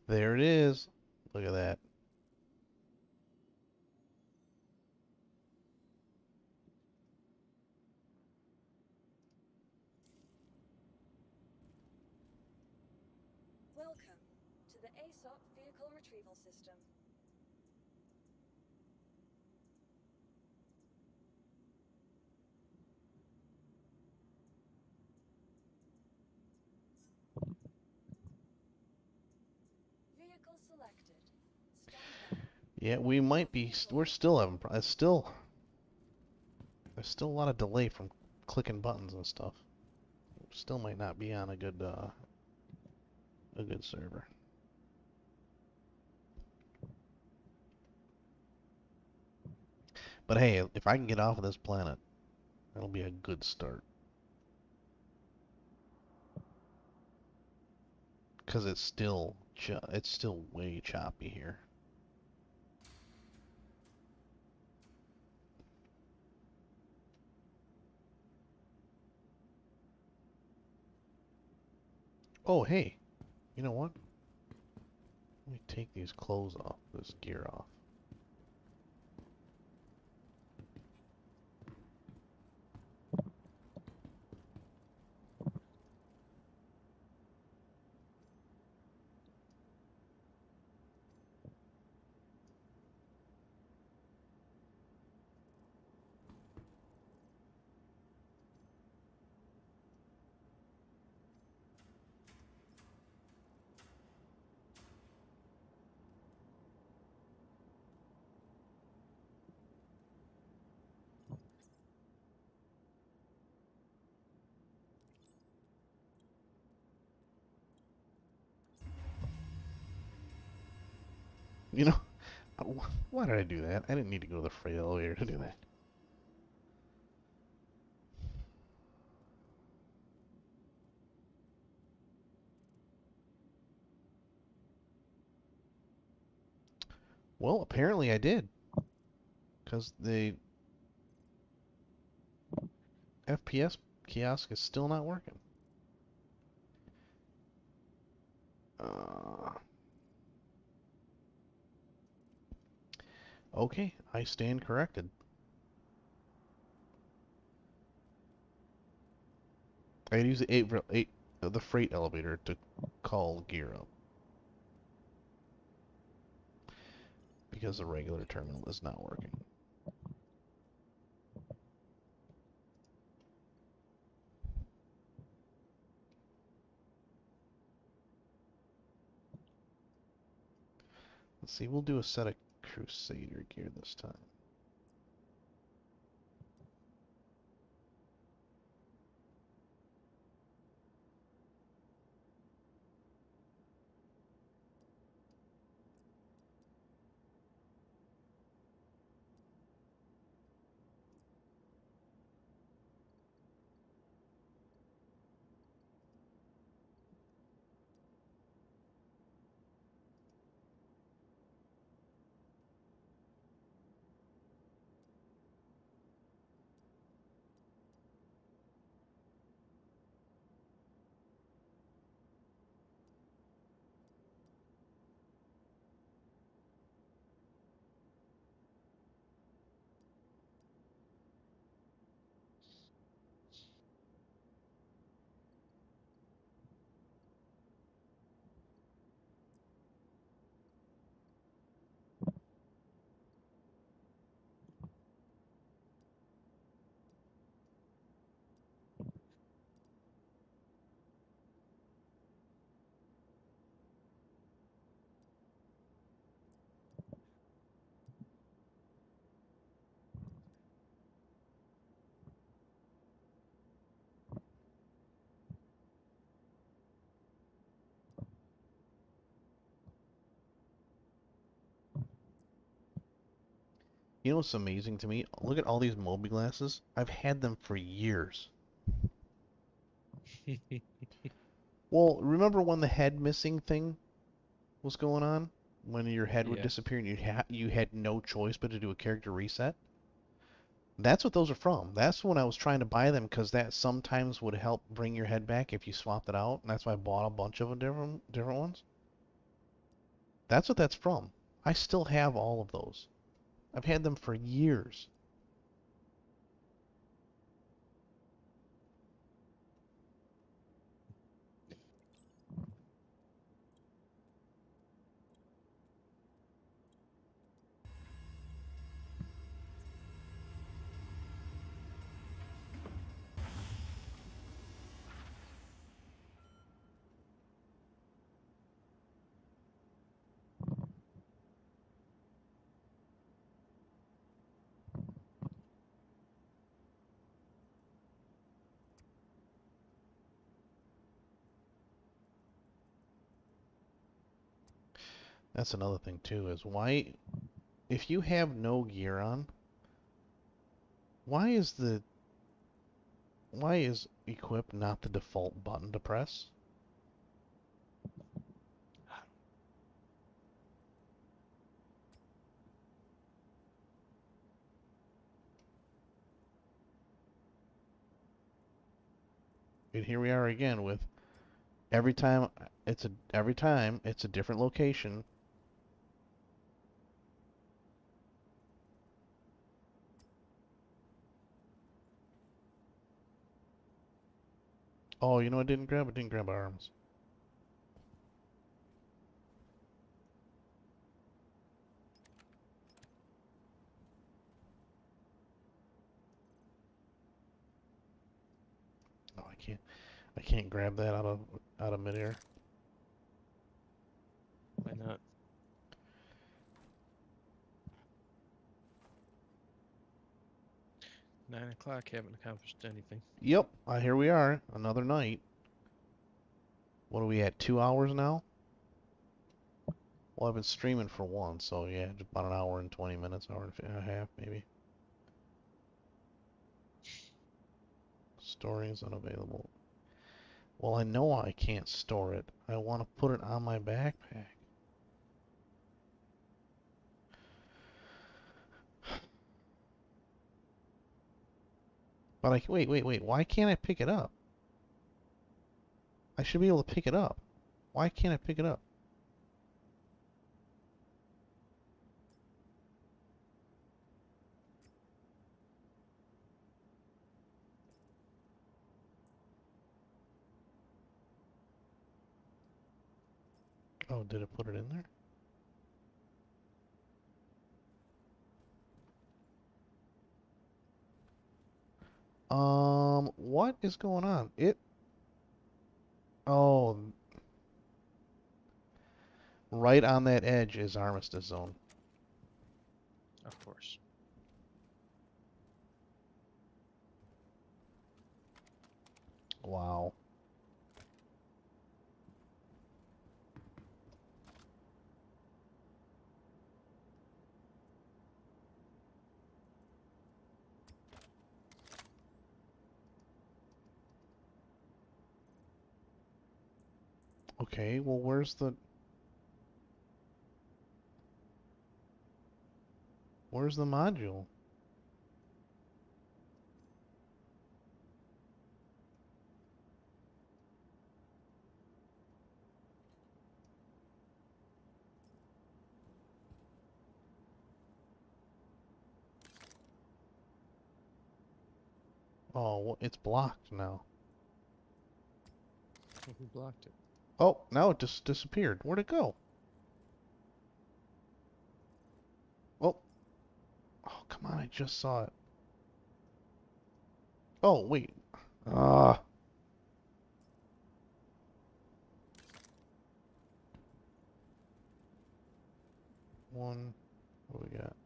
There it is. Look at that. Welcome to the ASOP Vehicle Retrieval System. Vehicle selected. Stand by. Yeah, we might be. We're still having. It's still. There's still a lot of delay from clicking buttons and stuff. Still might not be on a good server. But hey, if I can get off of this planet, that'll be a good start. Cause it's still way choppy here. Oh hey, you know what? Let me take these clothes off, this gear off. You know, why did I do that? I didn't need to go to the freight elevator to do that. Well, apparently I did, because the FPS kiosk is still not working. Uh, okay, I stand corrected. I use the freight elevator to call gear up because the regular terminal is not working. Let's see, we'll do a set of Crusader gear this time. You know what's amazing to me? Look at all these Moby glasses. I've had them for years. Well, remember when the head missing thing was going on? When your head would Yeah. disappear and you had no choice but to do a character reset? That's what those are from. That's when I was trying to buy them because that sometimes would help bring your head back if you swapped it out, and that's why I bought a bunch of them, different ones. That's what that's from. I still have all of those. I've had them for years. That's another thing too, is why, if you have no gear on, why is the why is equip not the default button to press? And here we are again with every time it's a different location. Oh, you know what I didn't grab? I didn't grab arms. Oh, I can't grab that out of midair. Why not? Nine o'clock, haven't accomplished anything. Yep, here we are, another night. What are we at? 2 hours now? Well, I've been streaming for one, so yeah, about an hour and 20 minutes, hour and a half maybe. Storing is unavailable. Well, I know I can't store it. I want to put it on my backpack. But wait. Why can't I pick it up? I should be able to pick it up. Why can't I pick it up? Oh, did it put it in there? What is going on? Oh, right on that edge is Armistice Zone. Of course. Wow. Okay, well, where's the module? Oh, it's blocked now. Who blocked it? Oh, now it just disappeared. Where'd it go? Oh, oh, come on, I just saw it. Oh, wait. Ah. One, what we got?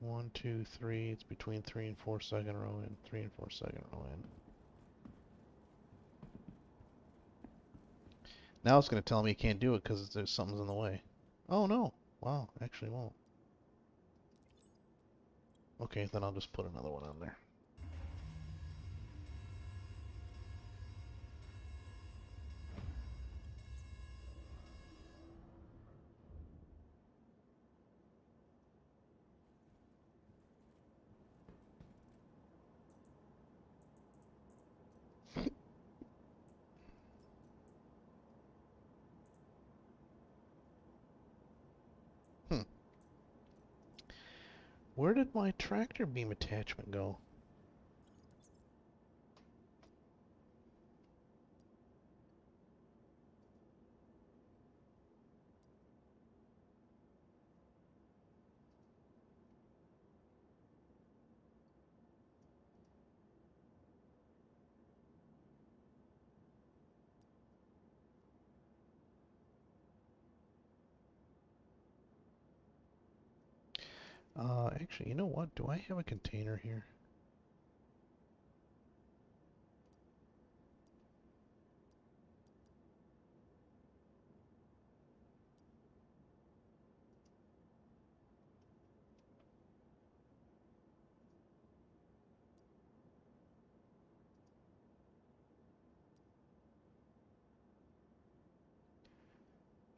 1, 2, 3. It's between 3 and 4 second row in. 3 and 4 second row in. Now it's going to tell me it can't do it because there's something's in the way. Oh no. Wow, actually won't. Okay, then I'll just put another one on there. Hmm. Where did my tractor beam attachment go? Actually, you know what? Do I have a container here?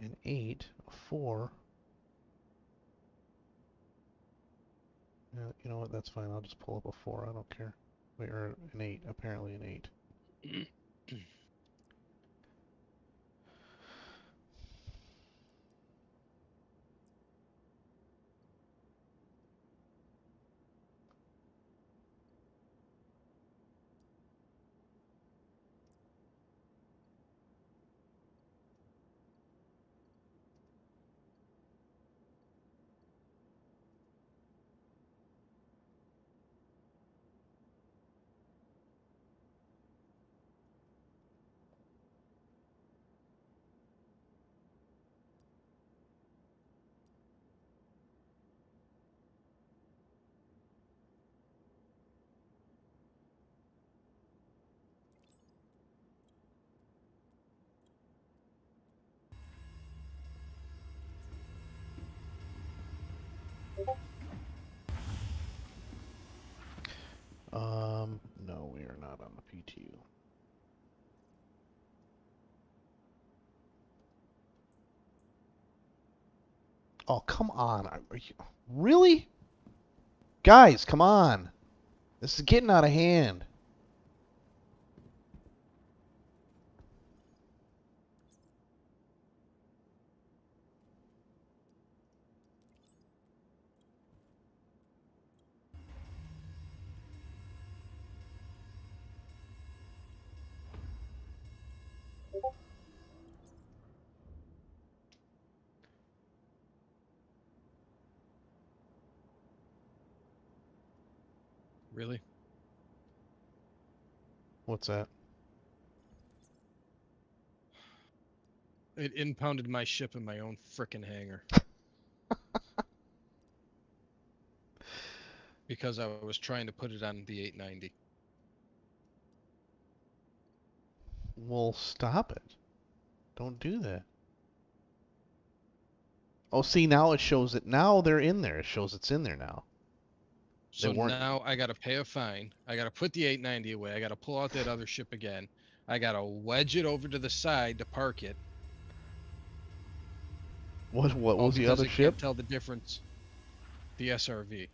An 8, a 4. You know what? That's fine. I'll just pull up a 4. I don't care. Wait, or an 8. Apparently an 8. No, we are not on the PTU. Oh, come on. Are you... Really? Guys, come on. This is getting out of hand. Really? What's that? It impounded my ship in my own frickin' hangar. Because I was trying to put it on the 890. Well, stop it. Don't do that. Oh, see, now it shows it. Now they're in there. It shows it's in there now. They So weren't. now I gotta pay a fine. I gotta put the 890 away. I gotta pull out that other ship again. I gotta wedge it over to the side to park it. What All was the because other it can't ship? tell the difference. The SRV.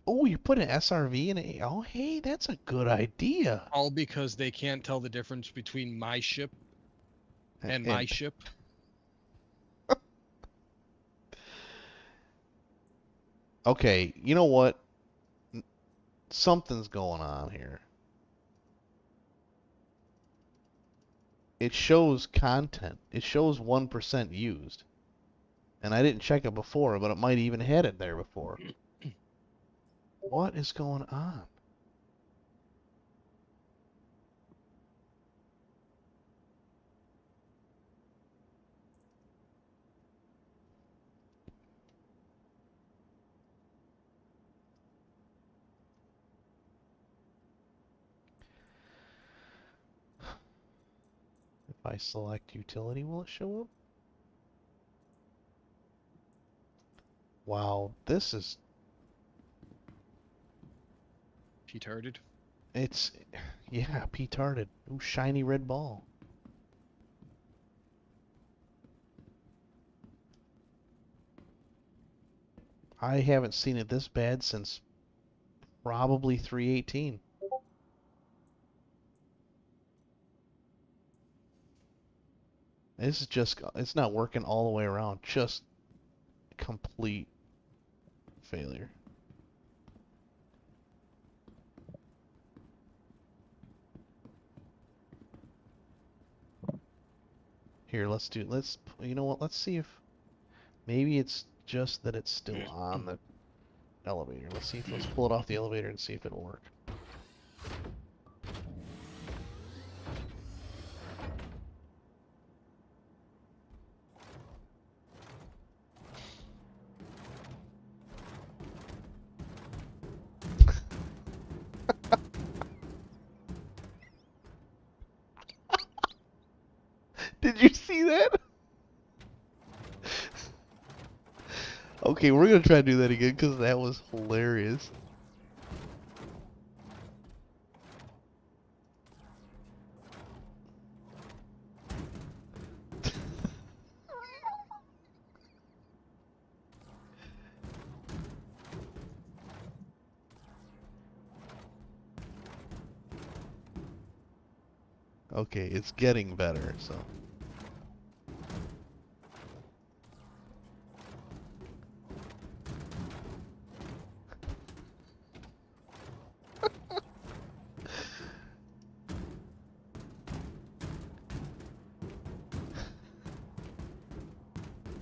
Oh, you put an SRV in it. Oh, hey, that's a good idea. All because they can't tell the difference between my ship and my ship. Okay, you know what? Something's going on here. It shows content. It shows 1% used. And I didn't check it before, but it might even had it there before. What is going on? If I select utility, will it show up? Wow, this is... Petarded. It's... Yeah, petarded. Ooh, shiny red ball. I haven't seen it this bad since probably 318. This is just... It's not working all the way around. Just complete failure. Here, you know what, let's see if, maybe it's just that it's still on the elevator. Let's pull it off the elevator and see if it'll work. Did you see that? Okay, we're gonna try to do that again because that was hilarious. Okay, it's getting better, so.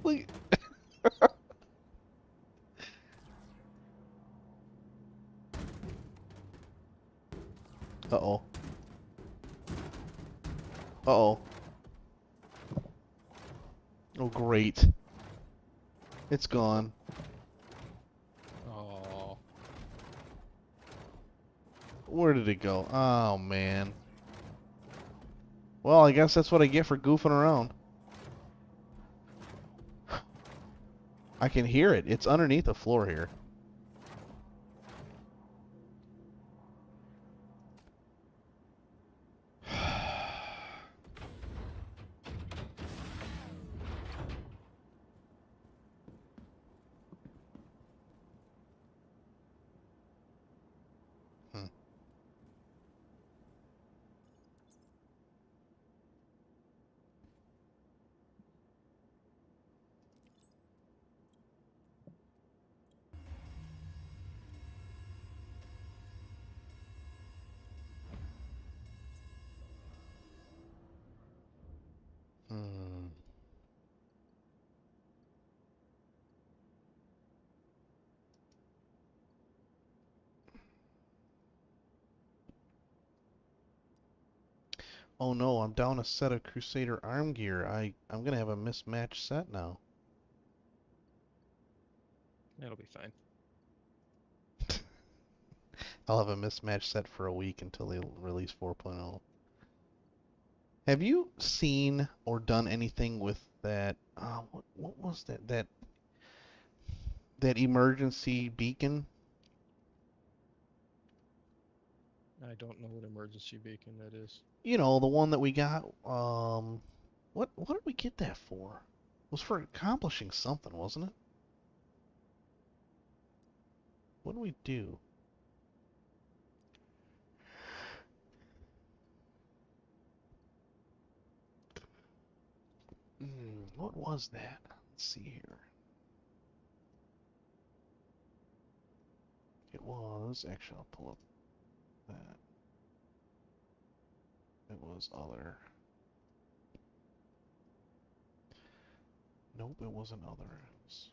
Look. Uh-oh. Uh-oh. Oh, great. It's gone. Oh. Where did it go? Oh, man. Well, I guess that's what I get for goofing around. I can hear it. It's underneath the floor here. Oh no, I'm down a set of Crusader arm gear. I'm gonna have a mismatched set now. That'll be fine. I'll have a mismatched set for a week until they release 4.0. Have you seen or done anything with that? What was that emergency beacon? I don't know what emergency beacon that is. You know, the one that we got. What did we get that for? It was for accomplishing something, wasn't it? What did we do? What was that? Let's see here. It was actually. I'll pull up that. It was other. Nope, it wasn't other. It was...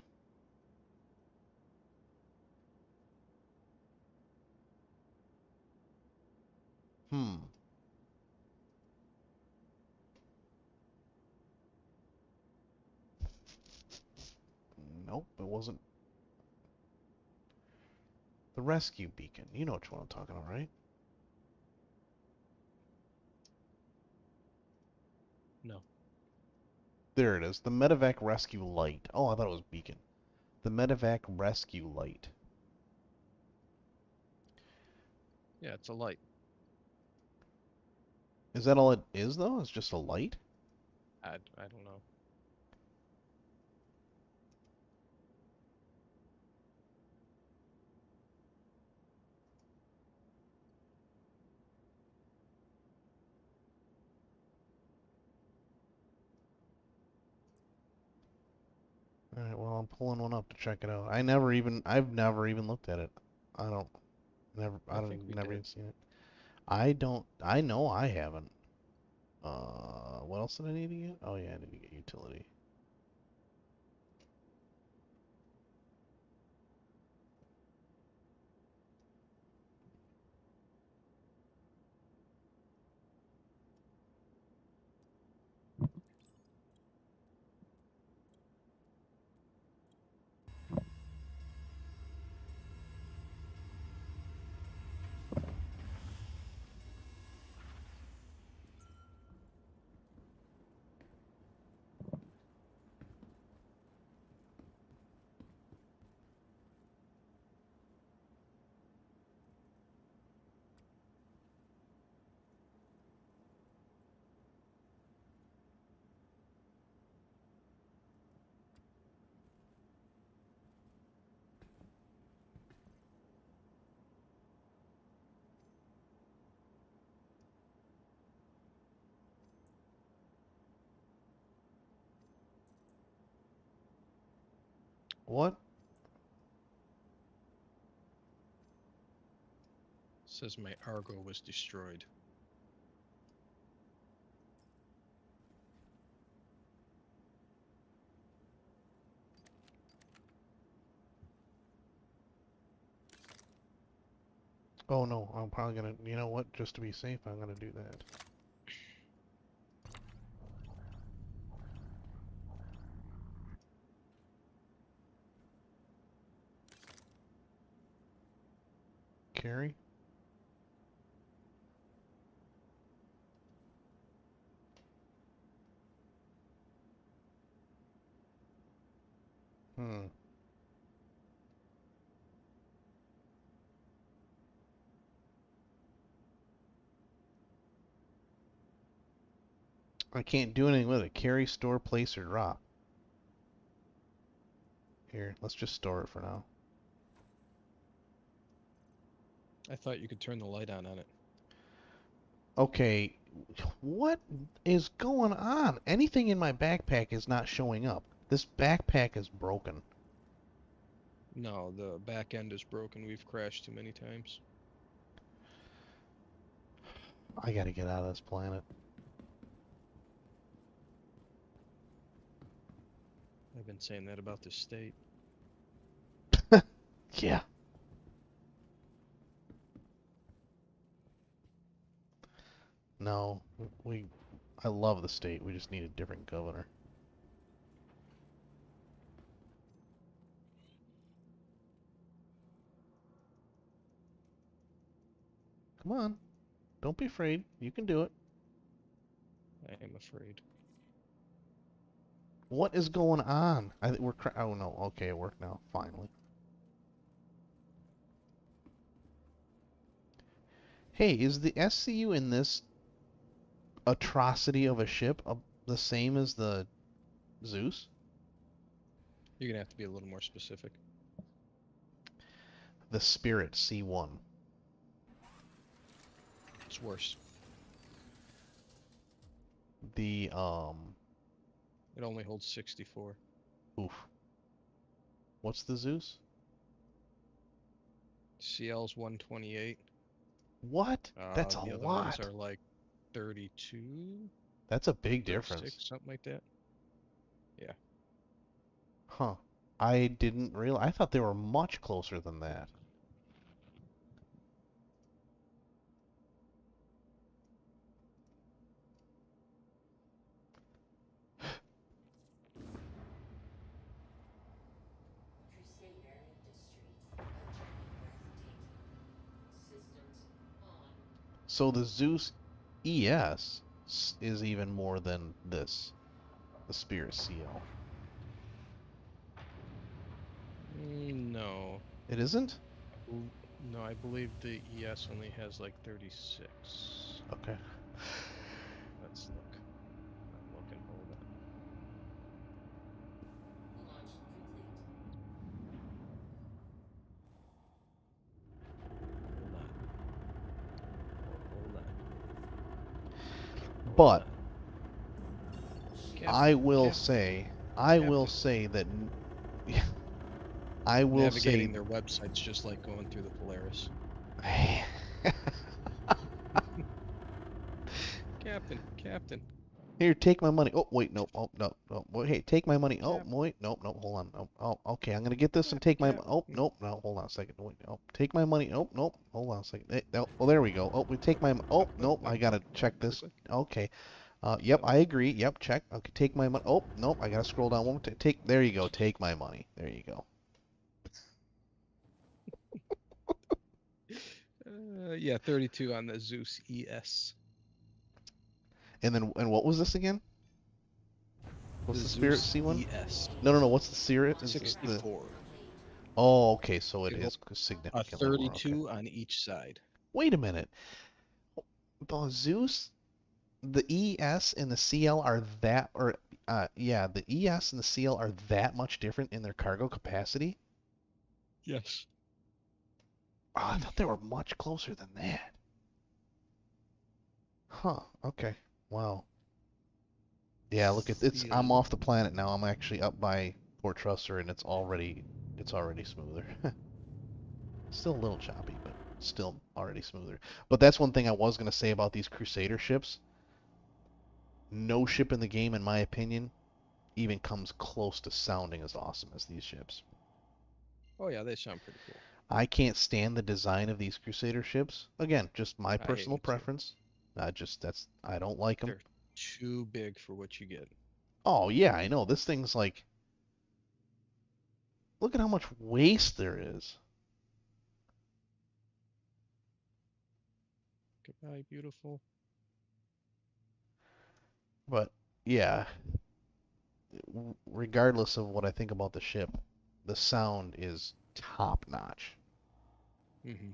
Hmm. Nope, it wasn't. The rescue beacon. You know which one I'm talking about, right? No. There it is. The medevac rescue light. Oh, I thought it was beacon. The medevac rescue light. Yeah, it's a light. Is that all it is, though? It's just a light? I don't know. Alright, well, I'm pulling one up to check it out. I've never even looked at it. I don't, I think we never did. even seen it. I know I haven't. What else did I need to get? Oh yeah, I need to get utility. What? Says my Argo was destroyed. Oh no, I'm probably gonna, you know what, just to be safe, I'm gonna do that. Carry? Hmm. I can't do anything with it. Carry, store, place, or drop. Here, let's just store it for now. I thought you could turn the light on it. Okay, what is going on? Anything in my backpack is not showing up. This backpack is broken. No, the back end is broken. We've crashed too many times. I gotta get out of this planet. I've been saying that about this state. Yeah. No. We, I love the state. We just need a different governor. Come on, don't be afraid. You can do it. I am afraid. What is going on? Oh no. Okay, it worked now. Finally. Hey, is the SCU in this atrocity of a ship the same as the Zeus? You're gonna have to be a little more specific. The Spirit C1. It's worse. The It only holds 64. oof. What's the Zeus? CL's 128. What? That's a The other ones lot. are like 32, That's a big 36, difference. something like that. Yeah. Huh. I didn't realize. I thought they were much closer than that. Crusader Industries. A journey breathtaking. Systems on. So the Zeus ES is even more than this, the Spirit CL. No. It isn't? No, I believe the ES only has like 36. Okay. Let's look. I'm looking. Hold on. Launch complete. Hold on. Hold But on. I will Captain, say, Captain. that I will Navigating say their website's just like going through the Polaris. Captain. Here, take my money. Oh, wait, no. Oh, no, no. Wait, hey, take my money. Oh, Cap, wait, no, no, hold on. Oh, oh, okay, I'm gonna get this and take my. Oh, Captain. nope, no, hold on a second. Wait, oh, take my money. Oh, nope, hold on a second. No, oh, there we go. Oh, we take my. Oh, nope, I gotta check this. Okay. Yep, I agree. Yep, check. Okay, take my money. Oh, nope, I gotta scroll down one more. Take. There you go. Take my money. There you go. Yeah, 32 on the Zeus ES. And what was this again? What's The the Spirit Zeus C1? ES. No, no, no. What's the Spirit? Is the 64. Oh, okay, so it It holds is a significantly more. Okay. 32 on each side. Wait a minute. The Zeus, the ES and the CL are that, or yeah, the ES and the CL are that much different in their cargo capacity? Yes. Oh, I thought they were much closer than that. Huh. Okay. Wow. Yeah, look at it's. I'm Yeah. off the planet now. I'm actually up by Port Trusser, and it's already smoother. Still a little choppy, but still already smoother. But that's one thing I was gonna say about these Crusader ships. No ship in the game, in my opinion, even comes close to sounding as awesome as these ships. Oh yeah, they sound pretty cool. I can't stand the design of these Crusader ships. Again, just my I hate personal them too. preference. I don't like them. They're too big for what you get. Oh yeah, I know. This thing's like, look at how much waste there is. Goodbye, beautiful. But yeah, regardless of what I think about the ship, the sound is top notch. Hmm.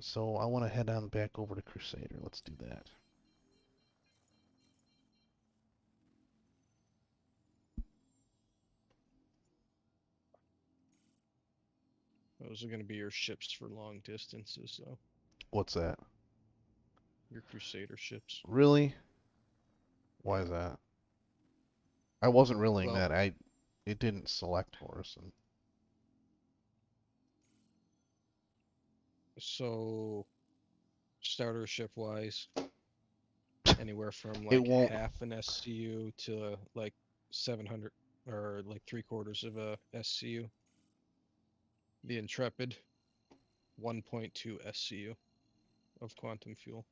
So I want to head on back over to Crusader. Let's do that. Those are going to be your ships for long distances, though. What's that? Your Crusader ships. Really? Why Yeah. is that? I wasn't reeling Well, that. It didn't select for us. And so starter ship wise, anywhere from it like won't. half an SCU to like 700 or like 3/4 of a SCU. The Intrepid, 1.2 SCU of quantum fuel.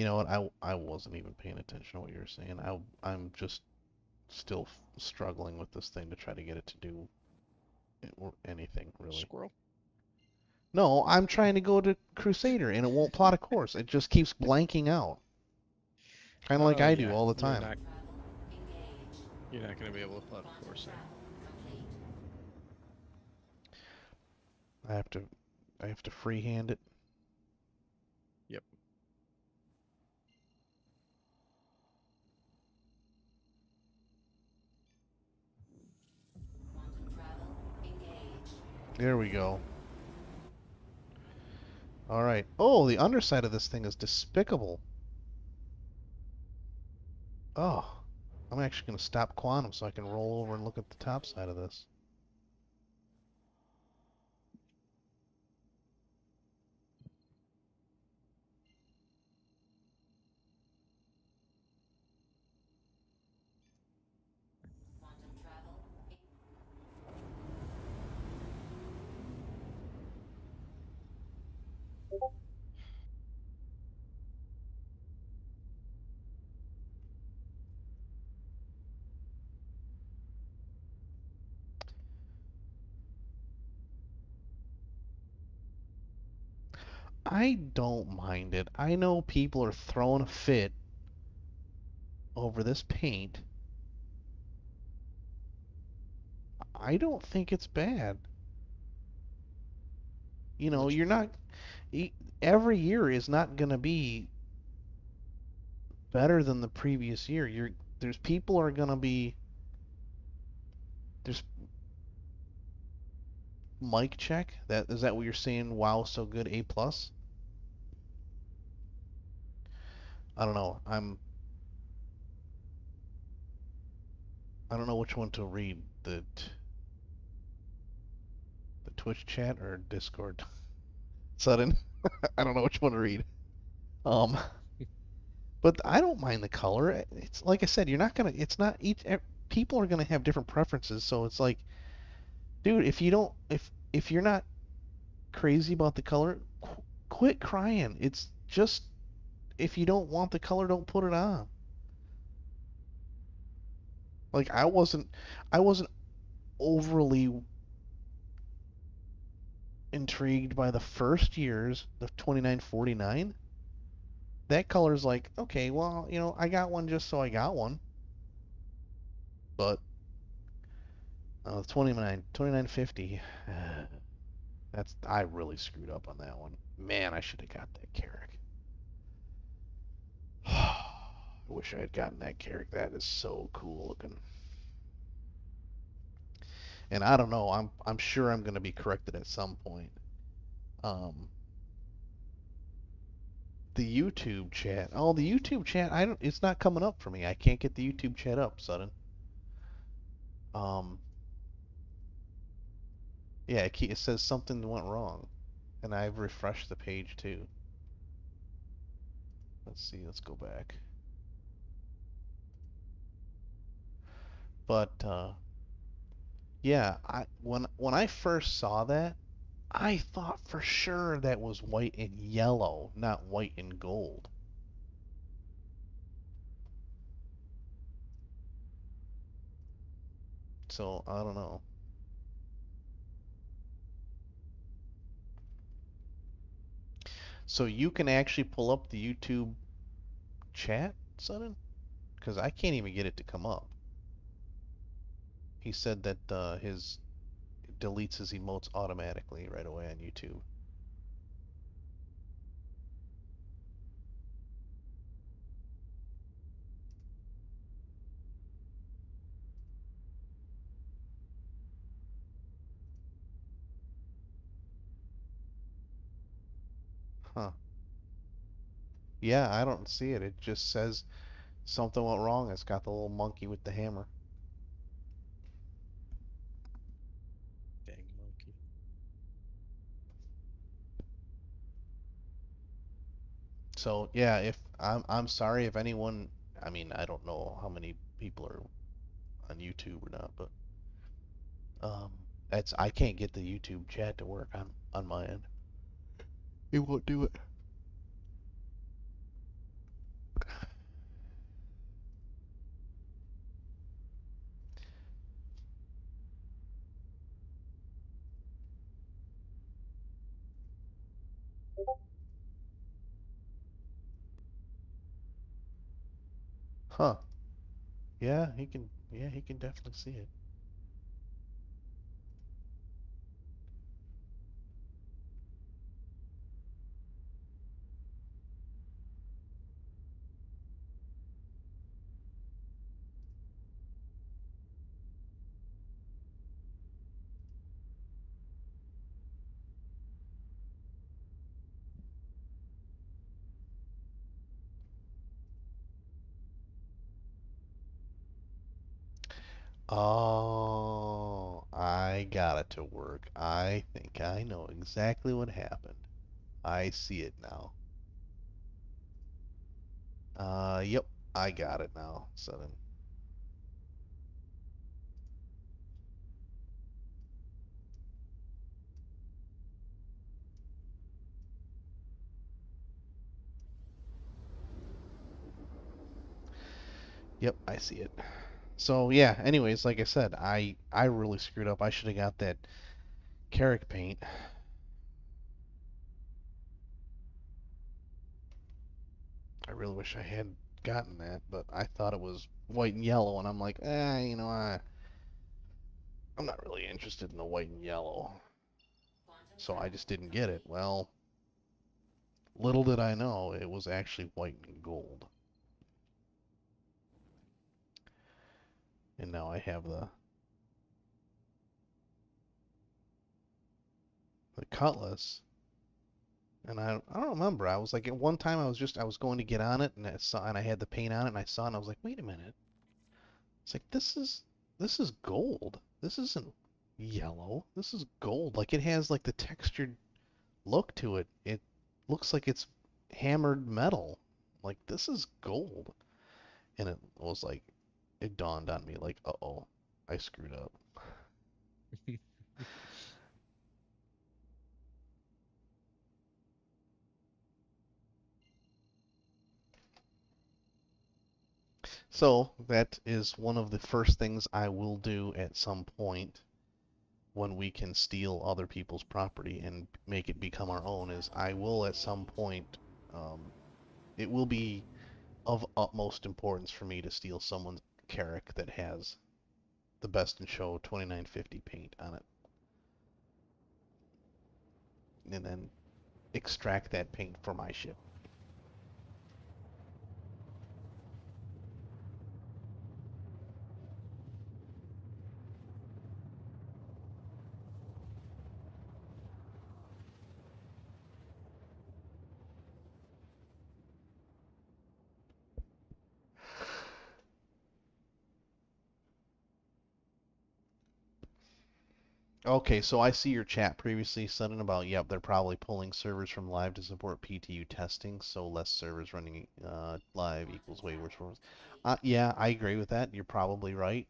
You know what? I wasn't even paying attention to what you were saying. I'm just still struggling with this thing to try to get it to do or anything really. Squirrel. No, I'm trying to go to Crusader and it won't plot a course. It just keeps blanking out. Kind of like Oh I do yeah, all the you're time. not Engaged. you're not gonna be able to plot a course there. Complete. I have to freehand it. Yep. Quantum travel. Engaged. There we go. All right. Oh, the underside of this thing is despicable. Oh, I'm actually going to stop quantum so I can roll over and look at the top side of this. Quantum travel. I don't mind it. I know people are throwing a fit over this paint. I don't think it's bad. You know, Which you're not. Every year is not going to be better than the previous year. There's people are going to be. There's Mike check. Is that what you're saying? Wow, so good. A plus. I don't know. I don't know which one to read. The Twitch chat or Discord. Sudden. I don't know which one to read. Um, but I don't mind the color. It's like I said, you're not gonna. It's not each. People are gonna have different preferences, so it's like, dude, if you don't, if you're not crazy about the color, quit crying. It's just if you don't want the color, don't put it on. Like I wasn't overly intrigued by the first year's, the 2949. That color's like, okay, well, I got one just so I got one. But 2950, I really screwed up on that one. Man, I should have got that Carrick. I wish I had gotten that Carrick. That is so cool looking. And I don't know. I'm sure I'm going to be corrected at some point. Um, the YouTube chat. Oh, the YouTube chat. I don't. It's not coming up for me. I can't get the YouTube chat up, Sudden. Um, yeah, it says something went wrong, and I've refreshed the page too. Let's see. Let's go back. But yeah, when I first saw that, I thought for sure that was white and yellow, not white and gold. So I don't know. So you can actually pull up the YouTube chat, Sudden? Because I can't even get it to come up. He said that his deletes his emotes automatically right away on YouTube. Huh. Yeah, I don't see it. It just says something went wrong. It's got the little monkey with the hammer. dang monkey. So yeah, if I'm sorry if anyone, I mean, I don't know how many people are on YouTube or not, but um that's I can't get the YouTube chat to work on my end. It won't do it. Huh. Yeah, he can. Yeah, he can definitely see it. Oh, I got it to work. I think I know exactly what happened. I see it now. Yep, I got it now. So then, yep, I see it. So yeah, anyways, like I said, I really screwed up. I should have got that Carrick paint. I really wish I had gotten that, but I thought it was white and yellow, and I'm like, I'm not really interested in the white and yellow. Quantum So I travel just didn't get it. complete. Well, little did I know it was actually white and gold. And now I have the cutlass. And I don't remember. I was like at one time I was going to get on it and I had the paint on it and I saw it and I was like, wait a minute. It's like this is gold. This isn't yellow. This is gold. Like it has like the textured look to it. It looks like it's hammered metal. Like this is gold. And it was like it dawned on me like, uh-oh, I screwed up. So that is one of the first things I will do at some point when we can steal other people's property and make it become our Quantum own is travel I will at some engaged. point it will be of utmost importance for me to steal someone's Carrack that has the Best in Show 2950 paint on it and then extract that paint for my ship. Okay, so I see your chat previously said it about, yep, they're probably pulling servers from live to support PTU testing, so less servers running live Quantum equals way worse travel performance. complete. Yeah, I agree with that. You're probably right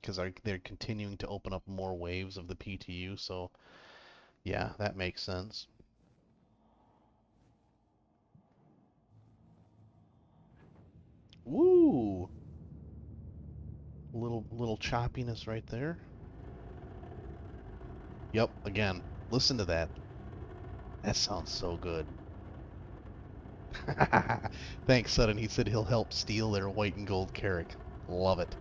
because they're continuing to open up more waves of the PTU, so yeah, that makes sense. Woo! Little choppiness right there. Yep, again, listen to that. That sounds so good. Thanks, Sudden. He said he'll help steal their white and gold Carrack. Love it.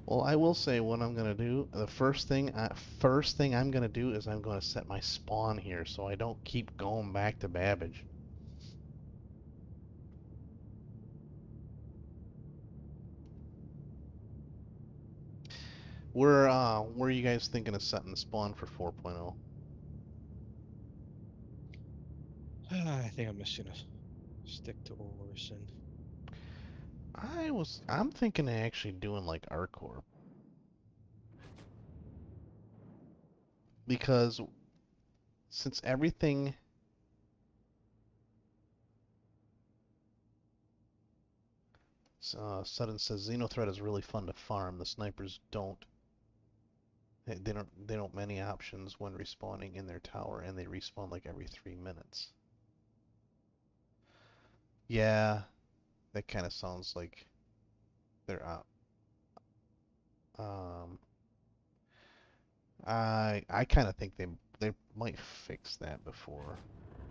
Well, I will say what I'm gonna do. The first thing I'm gonna do is I'm gonna set my spawn here so I don't keep going back to Babbage. Where are you guys thinking of setting the spawn for 4.0? I think I'm just gonna stick to Orison. I'm thinking of actually doing like Arcorp because since everything Sudden says Xenothreat is really fun to farm. The snipers don't. They don't many options when respawning in their tower, and they respawn like every 3 minutes. Yeah, that kind of sounds like they're out. Um, I kind of think they might fix that before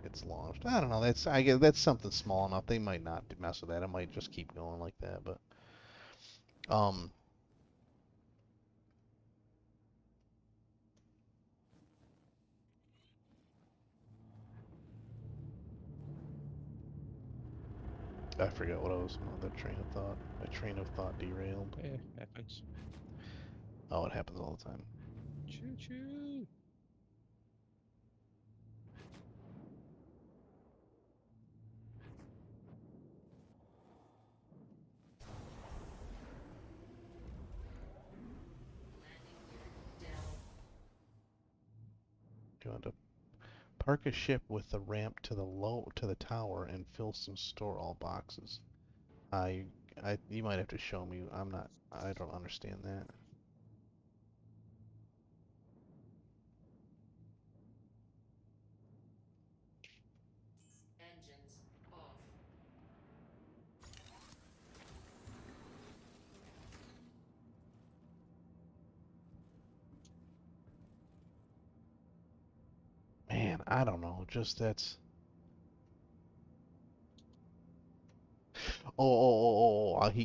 it's launched. I don't know. I guess that's something small enough. They might not mess with that. It might just keep going like that. But um, I forgot what I was. Oh, that train of thought. My train of thought derailed. Yeah, happens. Oh, it happens all the time. Choo choo. Do you want to park a ship with the ramp to the tower and fill some store all boxes? I you might have to show me. I don't understand that. Engines off. Man, I don't know. Just that's.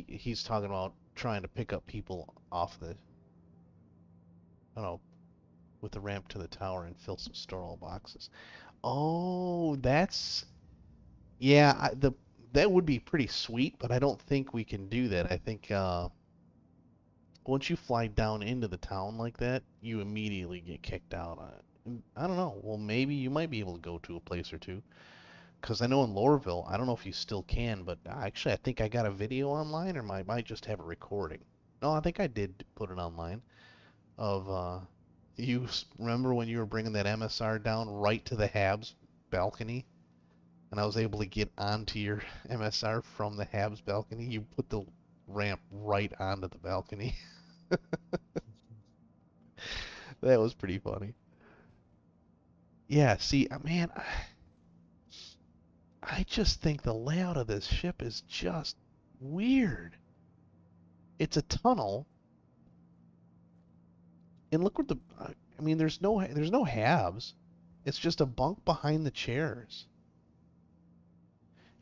He's talking about trying to pick up people off the. I don't know, with the ramp to the tower and fill some store all boxes. Oh, that's yeah. That would be pretty sweet, but I don't think we can do that. I think once you fly down into the town like that, you immediately get kicked out. I don't know. Well, maybe you might be able to go to a place or two. Because I know in Loreville, I don't know if you still can, but actually I think I got a video online, or I might just have a recording. No, I think I did put it online of remember when you were bringing that MSR down right to the Habs balcony, and I was able to get onto your MSR from the Habs balcony? You put the ramp right onto the balcony. That was pretty funny. Yeah, see, man, I just think the layout of this ship is just weird. It's a tunnel, and look what I mean, there's no halves. It's just a bunk behind the chairs.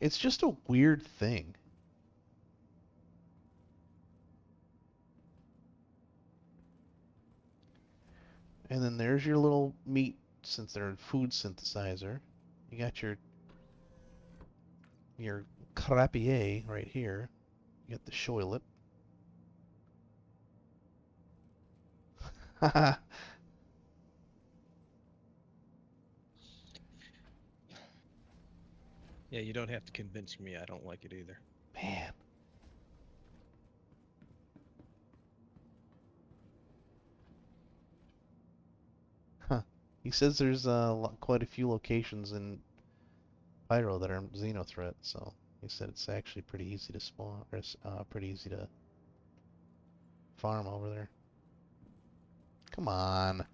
It's just a weird thing. And then there's your little meat, since they're a food synthesizer. You got your crapier right here. You got the shoilet. Yeah, you don't have to convince me. I don't like it either. Man. Huh. He says there's quite a few locations in Pyro that are Xenothreat, so he said it's actually pretty easy to spawn, or pretty easy to farm over there. Come on.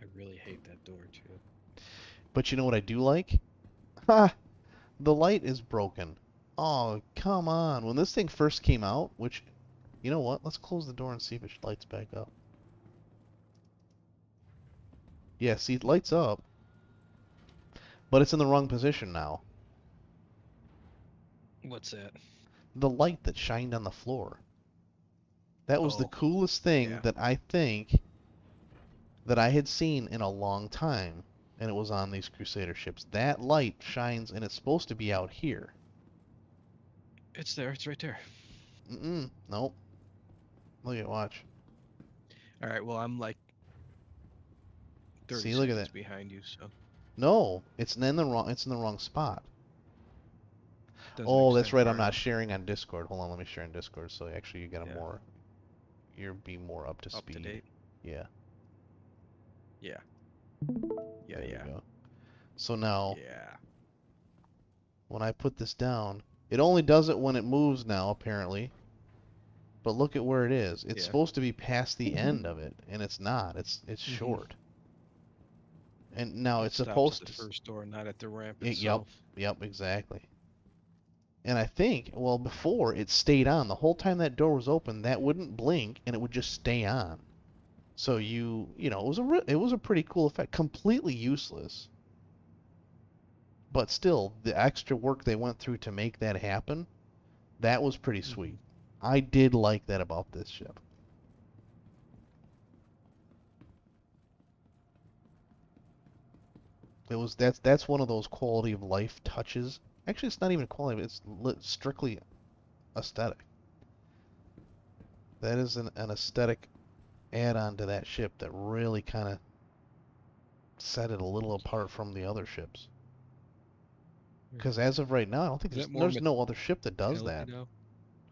I really hate that door too. But you know what I do like? Ha! The light is broken. Oh, come on. When this thing first came out, which, you know what? Let's close the door and see if it lights back up. Yeah, see, it lights up. But it's in the wrong position now. What's that? The light that shined on the floor. That was the Oh, coolest thing yeah. that I think that I had seen in a long time. And it was on these Crusader ships. That light shines, and it's supposed to be out here. It's there. It's right there. Nope. Look at, watch. All right. Well, I'm like 30 See, look at seconds that. behind you, so No, it's in the wrong spot. doesn't Oh, that's extend right. far I'm not enough. sharing on Discord. Hold on, let me share on Discord. So actually, you got a Yeah. more, you're be more up to Up to speed. date. Yeah. Yeah. Yeah, There yeah. we go. So now, Yeah. when I put this down, it only does it when it moves now, apparently. But look at where it is. It's Yeah. supposed to be past the end of it, and it's not. It's Mhm. short. And now It it's stops at supposed the to. first door, not at the ramp Yep, itself. yep, exactly. And I think, well, before it stayed on the whole time that door was open. That wouldn't blink, and it would just stay on. So you know, it was a pretty cool effect. Completely useless, but still, the extra work they went through to make that happen, that was pretty sweet. Mhm. I did like that about this ship. That's one of those quality of life touches. Actually, it's not even quality, it's strictly aesthetic. That is an aesthetic add-on to that ship that really kind of set it a little apart from the other ships. Because as of right now, I don't think Is that more there's no other ship that does metallic that. now?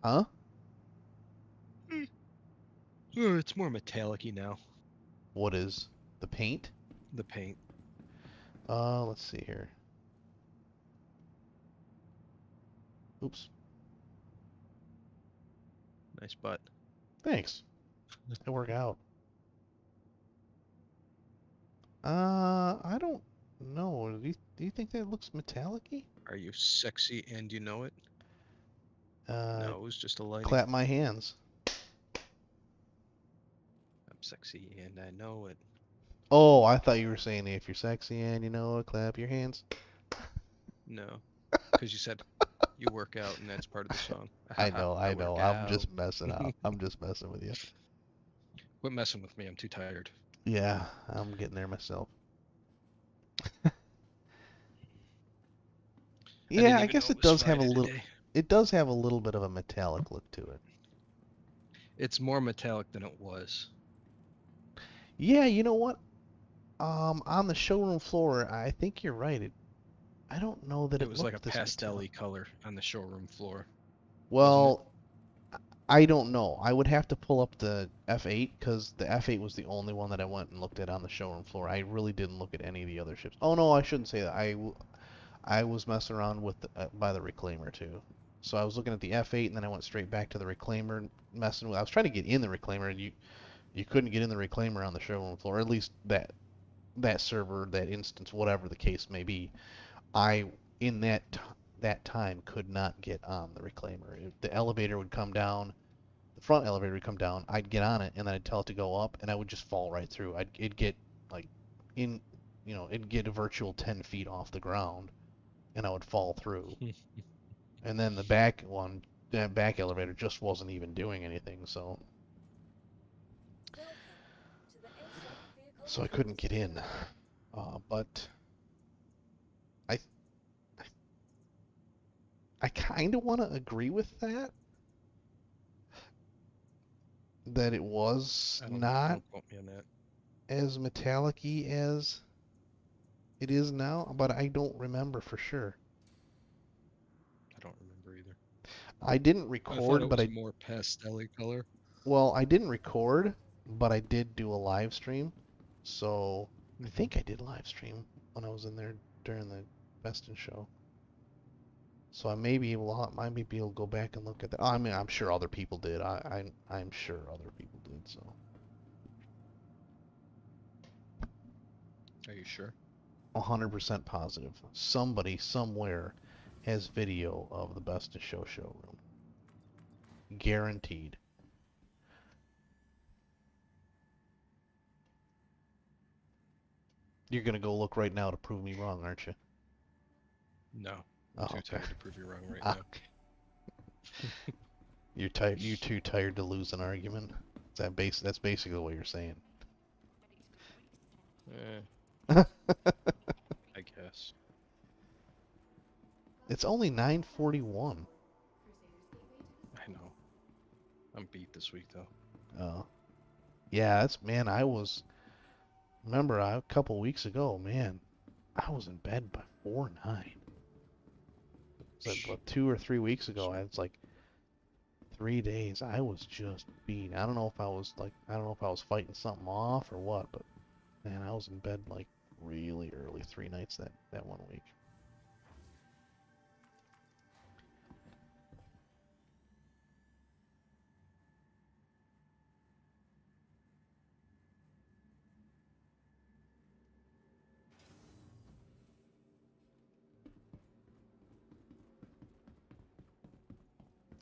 Huh? It's more metallic-y now. What is the paint? The paint. Let's see here. Oops. Nice butt. Thanks. It worked out. I don't know. Do you think that looks metallic-y? Are you sexy and you know it? Uh, No, it was just a lighting. clap my hands. I'm sexy and I know it. Oh, I thought you were saying if you're sexy and you know it, clap your hands. No, because you said you work out and that's part of the song. I know, I I work know. I'm out. just messing out. I'm just messing with you. Quit messing with me. I'm too tired. Yeah, I'm getting there myself. I didn't Yeah, I even know guess it it was does have a Friday little. today. It does have a little bit of a metallic look to it. It's more metallic than it was. Yeah, you know what? On the showroom floor, I think you're right. I don't know that It it was like a looked this metallic. pastel-y color on the showroom floor, wasn't it? Well, I don't know. I would have to pull up the F8 because the F8 was the only one that I went and looked at on the showroom floor. I really didn't look at any of the other ships. Oh no, I shouldn't say that. I was messing around with by the reclaimer too. So I was looking at the F8 and then I went straight back to the reclaimer messing with. I was trying to get in the reclaimer and you couldn't get in the reclaimer on the showroom floor. Or at least that server, that instance, whatever the case may be. I in that time could not get on the reclaimer. The elevator would come down, the front elevator would come down. I'd get on it and then I'd tell it to go up, and I would just fall right through. It'd get like in, it'd get a virtual 10 feet off the ground, and I would fall through. And then the back one, that back elevator just wasn't even doing anything, so Welcome to the ASOP vehicle I couldn't retrieval get in. facility. But I I kind of want to agree with that it was I not don't quote me on that. as metallic-y as it is now, but I don't remember for sure. I don't remember either. I didn't I thought record, it but was a more pastel-y color. I didn't record, but I did do a live stream. So I Hmm. think I did live stream when I was in there during the Best in Show. So I may be able to go back and look at that. I mean, I'm sure other people did. I'm sure other people did. So Are you sure? 100% positive. Somebody somewhere has video of the Best in Show showroom. Guaranteed. You're gonna go look right now to prove me wrong, aren't you? No. I'm Oh, too okay. tired to prove you wrong right Ah, now. you're tired. You too tired to lose an argument. That's basically what you're saying. I guess. It's only 9:41. I know. I'm beat this week though. Oh, yeah. Man. Remember a couple weeks ago, man. I was in bed by 4:09. It's like what, 2 or 3 weeks ago. It's like 3 days. I was just beat. I don't know if I was fighting something off or what, but man, I was in bed like really early, 3 nights that one week.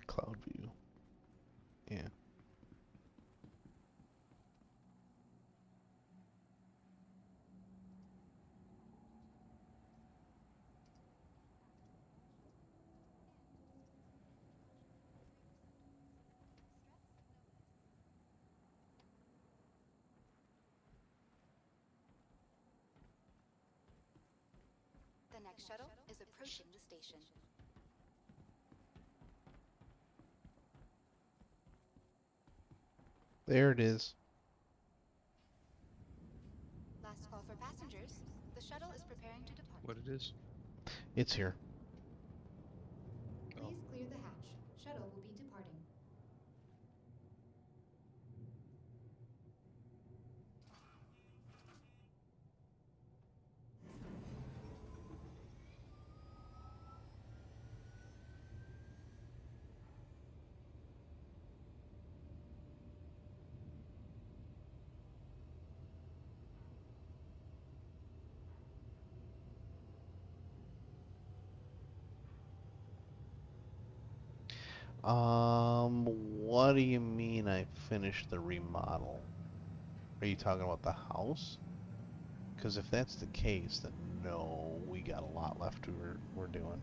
Cloud view. Yeah. The next shuttle is approaching the station. There it is. Last call for passengers. The shuttle is preparing to depart. What it is? It's here. Oh. Please clear the hatch. Shuttle will be departing. What do you mean I finished the remodel? Are you talking about the house? Because if that's the case, then no, we got a lot left we're doing.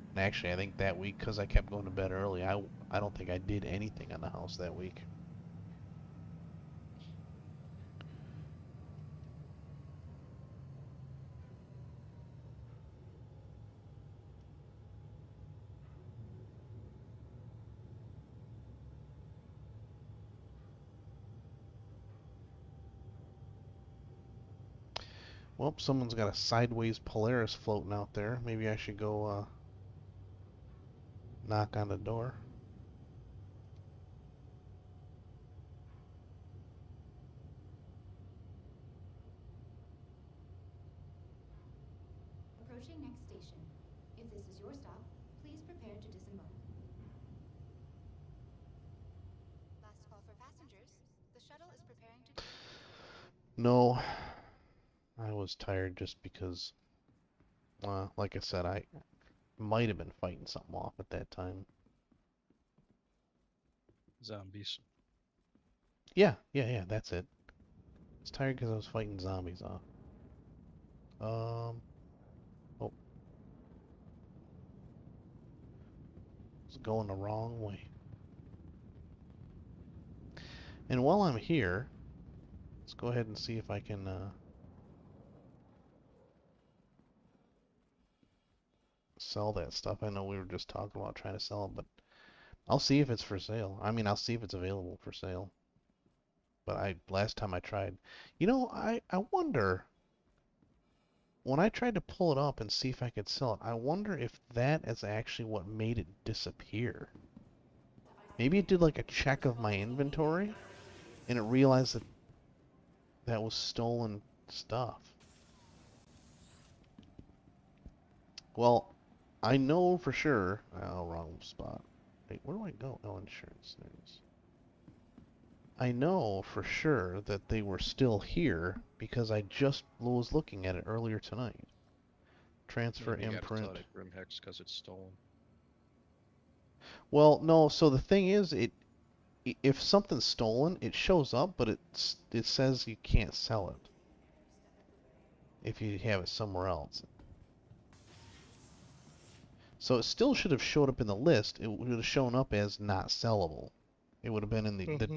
And actually, I think that week, because I kept going to bed early, I don't think I did anything on the house that week. Well, someone's got a sideways Polaris floating out there. Maybe I should go knock on the door. Approaching next station. If this is your stop, please prepare to disembark. Last call for passengers. The shuttle is preparing to depart. No, I was tired just because, like I said, I might have been fighting something off at that time. Zombies. Yeah, that's it. I was tired because I was fighting zombies off. Oh, it's going the wrong way. And while I'm here, let's go ahead and see if I can sell that stuff. I know we were just talking about trying to sell it, but I'll see if it's for sale. I mean, I'll see if it's available for sale. But last time I tried, I wonder when I tried to pull it up and see if I could sell it, I wonder if that is actually what made it disappear. Maybe it did like a check of my inventory and it realized that that was stolen stuff. Well, I know for sure. Oh, wrong spot. Wait, where do I go? Oh, insurance. There it is. I know for sure that they were still here because I just was looking at it earlier tonight. Transfer Maybe you gotta tell imprint. it Grimhex because it's stolen. Well, no, so the thing is, if something's stolen, it shows up, but it says you can't sell it if you have it somewhere else. So it still should have showed up in the list. It would have shown up as not sellable. It would have been in the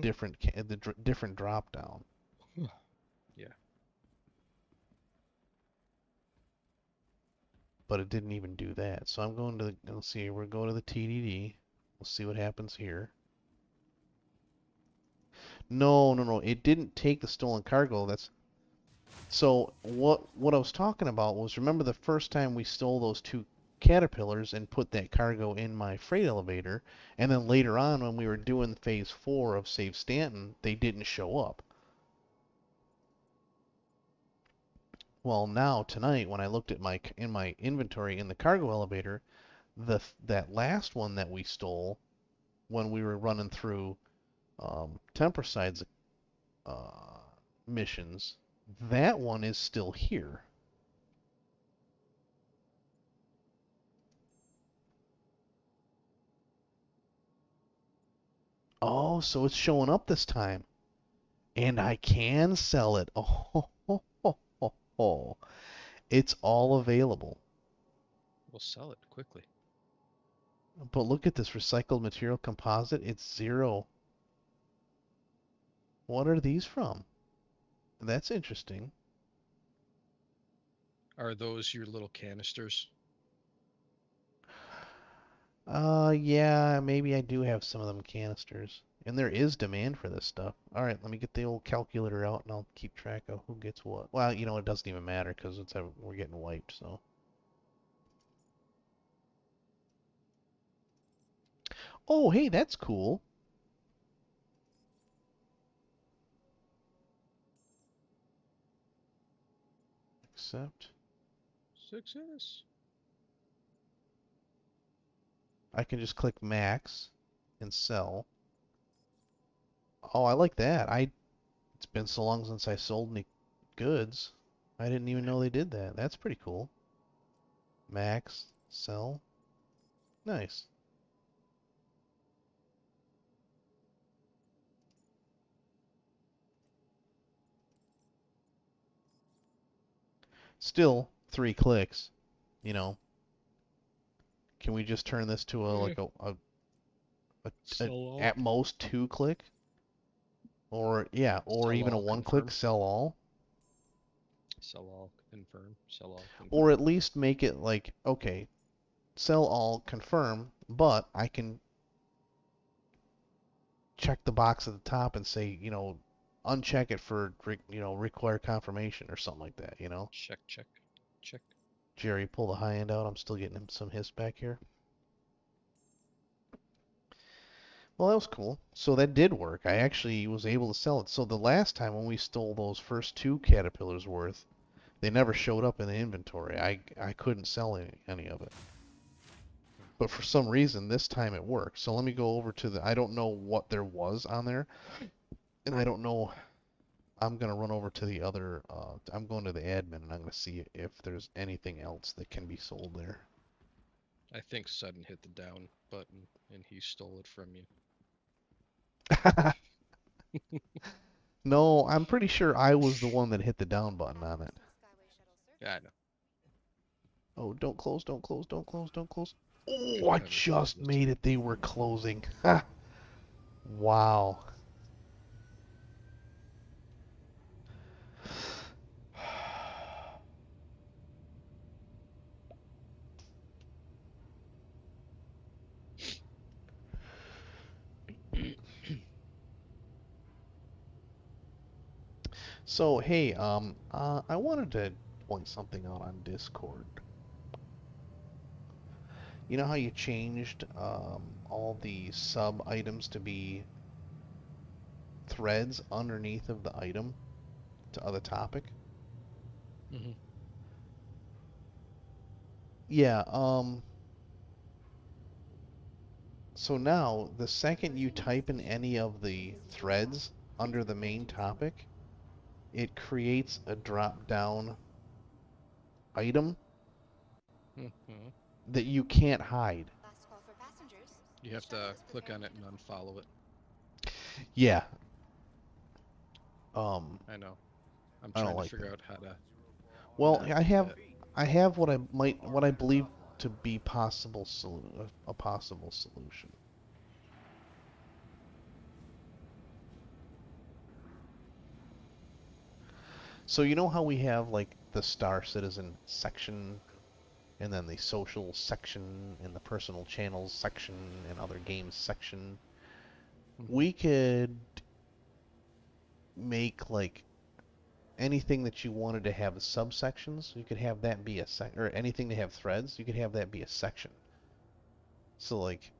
different drop down. Yeah. But it didn't even do that. So I'm going to let's see, we're going to the TDD. We'll see what happens here. No. It didn't take the stolen cargo. So what I was talking about was, remember the first time we stole those two Caterpillars and put that cargo in my freight elevator, and then later on when we were doing phase 4 of Save Stanton, they didn't show up. Well, now tonight when I looked at in my inventory in the cargo elevator, that last one that we stole when we were running through Temperside's uh, missions, that one is still here. Oh, so it's showing up this time. And I can sell it. Oh, it's all available. We'll sell it quickly. But look at this recycled material composite. It's 0. What are these from? That's interesting. Are those your little canisters? Yeah, maybe I do have some of them canisters. And there is demand for this stuff. All right, let me get the old calculator out and I'll keep track of who gets what. Well, it doesn't even matter because we're getting wiped, so. Oh, hey, that's cool. Accept. Success. I can just click max and sell. Oh, I like that. It's been so long since I sold any goods. I didn't even know they did that. That's pretty cool. Max, sell. Nice. Still 3 clicks, you know. Can we just turn this to Yeah. a Sell all. at most 2 click? Or Sell even a all, 1 confirm. click sell all? Sell all, confirm. Sell all, confirm. Or at least make it like, okay, sell all, confirm, but I can check the box at the top and say, uncheck it for, require confirmation or something like that, Check, check, check. Jerry, pull the high end out. I'm still getting some hiss back here. Well, that was cool. So that did work. I actually was able to sell it. So the last time when we stole those first 2 caterpillars worth, they never showed up in the inventory. I couldn't sell any of it. But for some reason, this time it worked. So let me go over to I don't know what there was on there. And I don't know. I'm going to run over to the other. I'm going to the admin and I'm going to see if there's anything else that can be sold there. I think Sudden hit the down button and he stole it from you. No, I'm pretty sure I was the one that hit the down button on it. Yeah, I know. Oh, don't close, don't close, don't close, don't close. Oh, I Haven't just closed it. made it. They were closing. Ha! Wow. So, hey, I wanted to point something out on Discord. You know how you changed all the sub items to be threads underneath of the item to other topic? Mm-hmm. Yeah, so now the second you type in any of the threads under the main topic, it creates a drop down item Mm-hmm. that you can't hide. Last call for passengers. You have to click on it and unfollow it. Yeah. I know. I'm I don't trying to like figure that. out how to Well, not do that. I have what I believe to be a possible solution. So you know how we have like the Star Citizen section and then the social section and the personal channels section and other games section? Mm-hmm. We could make like anything that you wanted to have subsections, you could have that be a or anything to have threads, you could have that be a section. So like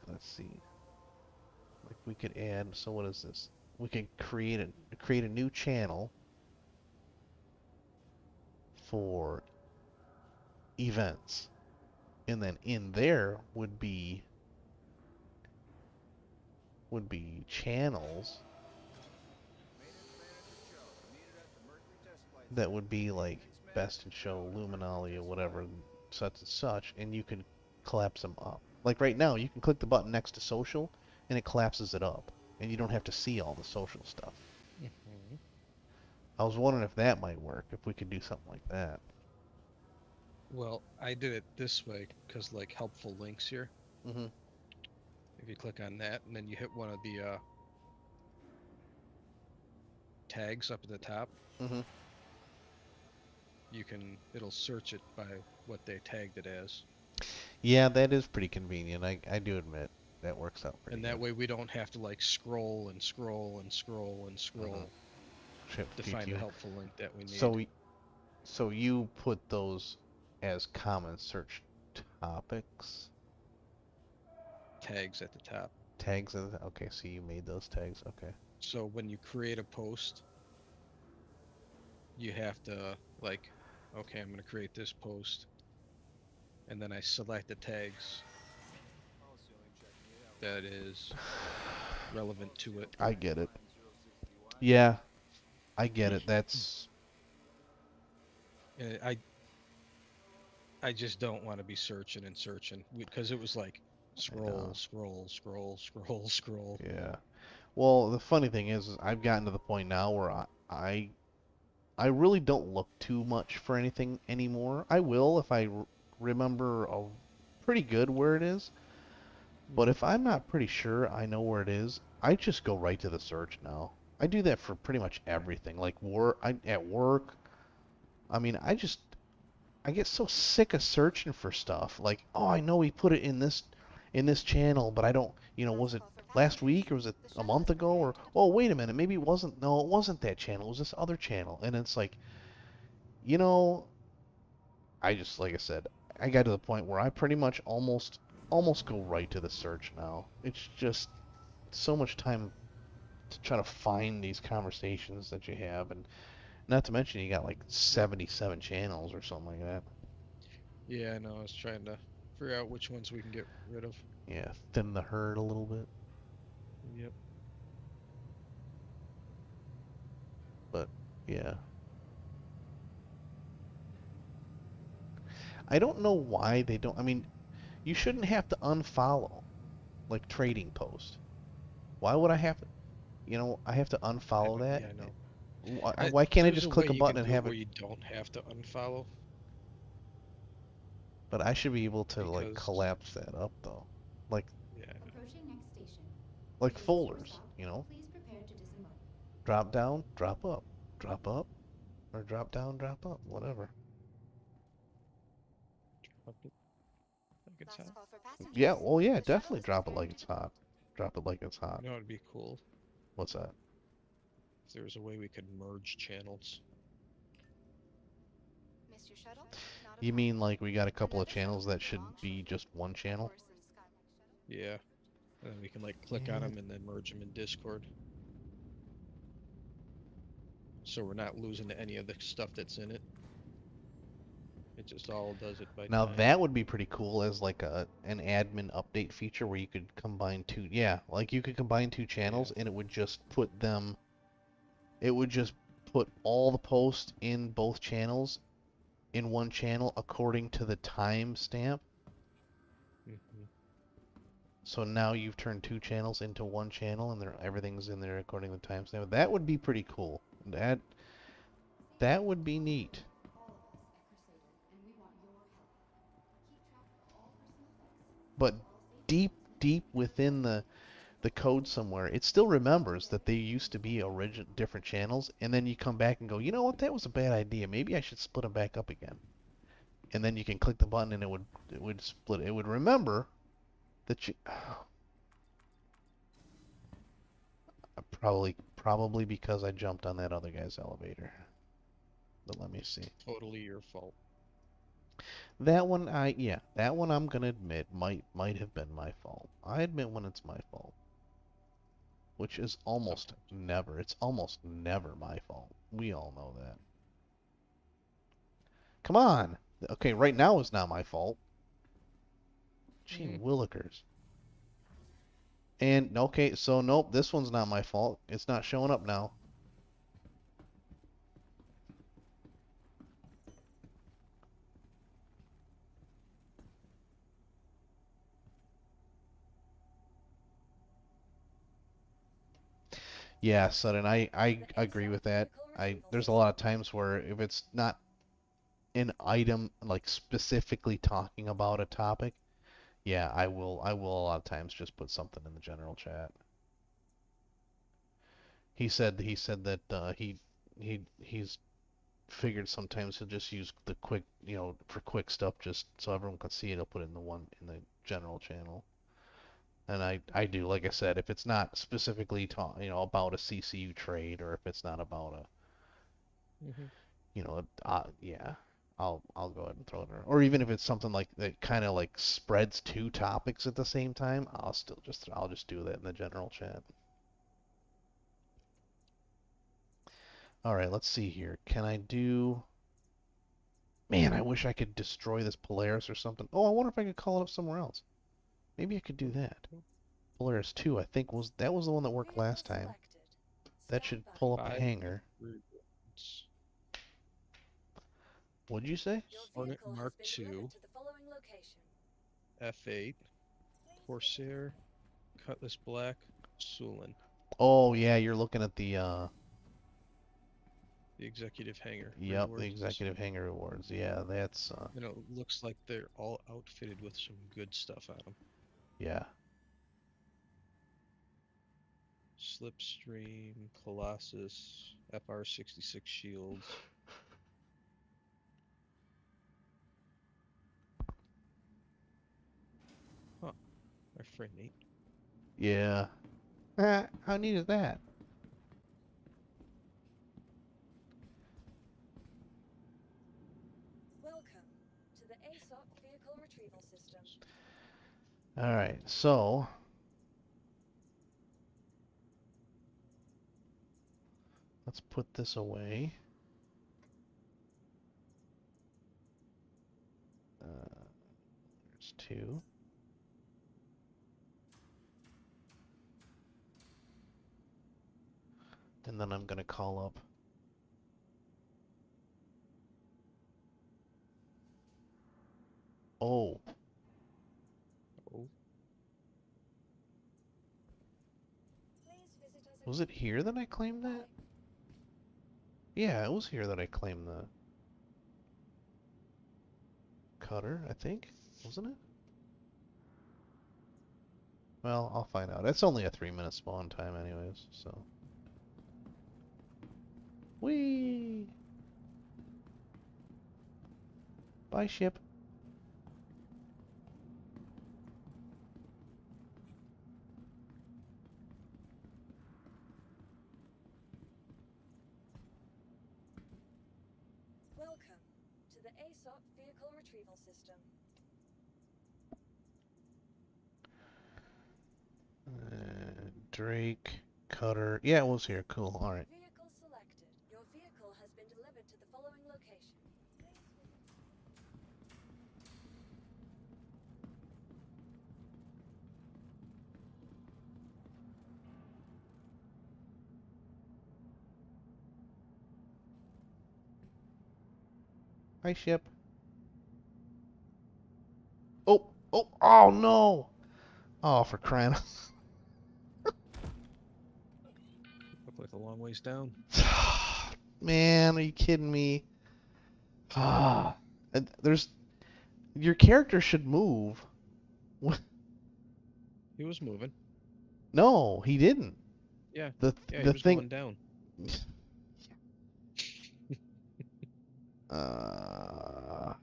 let's see. Like we could add. So what is this? We could create a new channel for events, and then in there would be channels that would be like best in show, Luminalia, whatever, such and such, and you can collapse them up. Like right now, you can click the button next to social, and it collapses it up, and you don't have to see all the social stuff. Mm-hmm. I was wondering if that might work, if we could do something like that. Well, I did it this way because like helpful links here. Mhm. If you click on that and then you hit one of the tags up at the top, Mhm. it'll search it by what they tagged it as. Yeah, that is pretty convenient. I do admit that works out pretty And that good. way we don't have to like scroll and scroll and scroll and scroll Shift to key find the to- helpful link that we need. So you put those as common search topics, Tags at the top. tags. Okay, so you made those tags. Okay. So when you create a post, you have to like, okay, I'm going to create this post, and then I select the tags that is relevant to it. I get it. Yeah, I get it. That's And I just don't want to be searching and searching because it was like know. scroll. Yeah. Well, the funny thing is I've gotten to the point now where I really don't look too much for anything anymore. I will if I remember pretty good where it is. But if I'm not pretty sure I know where it is, I just go right to the search now. I do that for pretty much everything. Like at work, I mean, I get so sick of searching for stuff. Like, oh, I know he put it in this channel, but I don't, was it last week or was it a month ago or oh, wait a minute, maybe it wasn't. No, it wasn't that channel. It was this other channel. And it's like, you know, I just like I said, I got to the point where I pretty much almost go right to the search now. It's just so much time to try to find these conversations that you have, and not to mention you got like 77 channels or something like that. Yeah, I know. I was trying to figure out which ones we can get rid of. Yeah, thin the herd a little bit. Yep. But yeah, I don't know why they don't. I mean, you shouldn't have to unfollow like trading post. Why would I have to? I have to unfollow that. Yeah, I know. Why can't I There's just a click way a you can button and do it have where it? you don't have to unfollow But I should be able to like because collapse that up though, like yeah, Approaching next station. like If this is your folders. stop, please prepare to disembark. Drop down, drop up, or drop down, drop up, whatever. drop it like it's hot. Last call for passengers. Yeah, well, yeah, The shuttle definitely is drop it preparing like to it's depart. hot. Drop it like it's hot. You know, it'd be cool What's that? if there was a way we could merge channels. Missed your shuttle? Not a You problem. mean like we got a couple of Another shuttle channels that will be should along be shortly. just one Of channel? course, in Skynex shuttle. Yeah, and then we can like click on them and then merge them in Discord. So we're not losing any of the stuff that's in it. It just all does it by Now time. that would be pretty cool as like an admin update feature where you could combine two. Yeah, like you could combine two channels and it would just put them. It would just put all the posts in both channels in one channel according to the timestamp. hmm So now you've turned two channels into one channel, and everything's in there according to the timestamp. That would be pretty cool. That would be neat. All of us at Crusader, and we want your help. Keep track of all personal effects. But All safety deep, measures deep within the code somewhere, it still remembers that they used to be different channels, and then you come back and go, you know what, that was a bad idea. Maybe I should split them back up again. And then you can click the button, and it would split. It would remember that you. Probably because I jumped on that other guy's elevator. But let me see. Totally your fault. That one that one I'm gonna admit might have been my fault. I admit when it's my fault. which is almost never. It's almost never my fault. We all know that. Come on. Okay, right now is not my fault. Gee willikers. And okay, so nope, this one's not my fault. It's not showing up now. Yeah, Sudden, I agree with that. There's a lot of times where if it's not an item like specifically talking about a topic, yeah, I will a lot of times just put something in the general chat. He said that he's figured sometimes he'll just use the quick, for quick stuff just so everyone can see it, he'll put it in the general channel. And I do, like I said, if it's not specifically about a CCU trade, or if it's not about Mm-hmm. yeah, I'll go ahead and throw it in. Or even if it's something like that kind of like spreads two topics at the same time, I'll just do that in the general chat. All right, let's see here. Can I do? Man, I wish I could destroy this Polaris or something. Oh, I wonder if I could call it up somewhere else. Maybe I could do that. Polaris 2, I think that was the one that worked last time. That should pull up a hangar. What'd you say? Hornet Mark II, F8, Corsair, Cutlass Black, Sulin. Oh yeah, you're looking at the The executive hangar. yep, the rewards. executive hangar rewards. Yeah, that's And it looks like they're all outfitted with some good stuff on them. yeah. Slipstream, Colossus, FR-66 shields. Huh. My frame rate. Yeah. How neat is that? Welcome to the ASOP vehicle retrieval system. All right, so let's put this away. There's two. And then I'm gonna call up. Oh, Oh, Please visit us was it here that I claimed that? Yeah, it was here that I claimed the cutter, I think. Wasn't it? Well, I'll find out. It's only a 3-minute spawn time anyways, so. Whee! Bye, ship. Welcome to the ASOP vehicle retrieval system. Drake, cutter. Yeah, it was here. Cool. All right. Vehicle selected. Your vehicle has been delivered to the following location. Hi, ship. Oh no! Oh, for crying. look like a long ways down. Man, are you kidding me? Ah, there's your character should move. He was moving. No, he didn't. Yeah, The yeah, he the was thing. going down. Uh,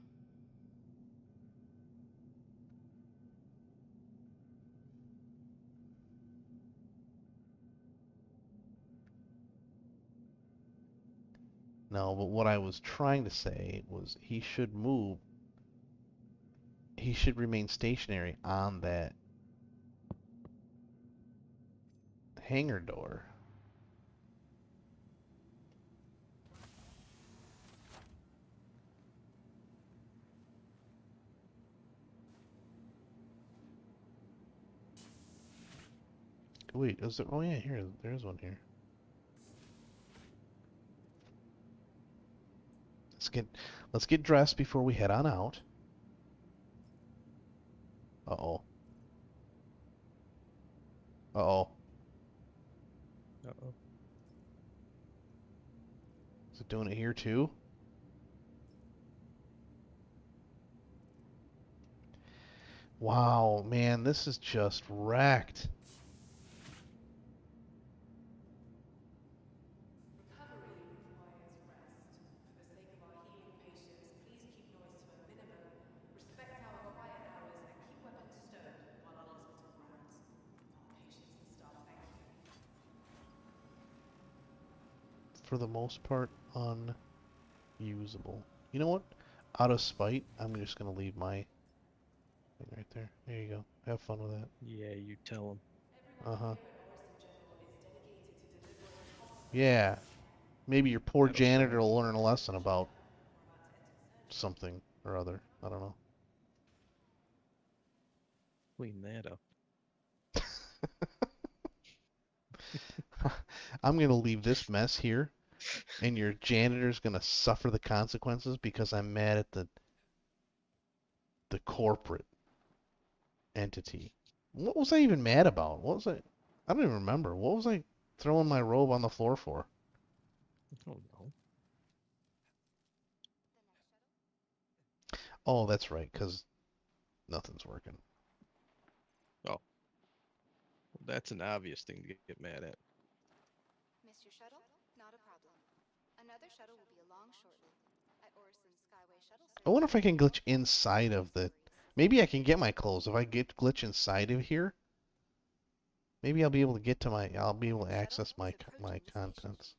no, but what I was trying to say was he should move. He should remain stationary on that hangar door. Wait, is there? Oh yeah, here. There's one here. Let's get dressed before we head on out. Uh-oh. Uh-oh. Uh-oh. Is it doing it here too? Wow, man, this is just wrecked. Recovery requires rest. For the sake of our healing patients, please keep noise to a minimum, respect our quiet hours, and keep weapons stowed while on hospital grounds. Our patients and staff thank you. For the most part, unusable. You know what? Out of spite, I'm just gonna leave my thing right there. There you go. Have fun with that. Yeah, you tell him. Uh-huh. Everyone here at Orison General is dedicated to delivering top Yeah. Maybe your poor That'll show janitor him. will learn a lesson about we're about to enter surgery. something or other. I don't know. Clean that up. I'm gonna leave this mess here, and your janitor's gonna suffer the consequences because I'm mad at the corporate entity. What was I even mad about? What was I? I don't even remember. What was I throwing my robe on the floor for? Oh no. Oh, that's right, 'cause nothing's working. Oh, well, that's an obvious thing to get mad at. Missed your shuttle? Not a problem. Another shuttle will be along shortly. At Orison's Skyway Shuttle I wonder Service, if I can glitch no inside of the. worries. Maybe I can get my clothes. If I get glitch inside of here, maybe I'll be able to get to my. I'll be able to Another shuttle access my is my approaching the station. contents.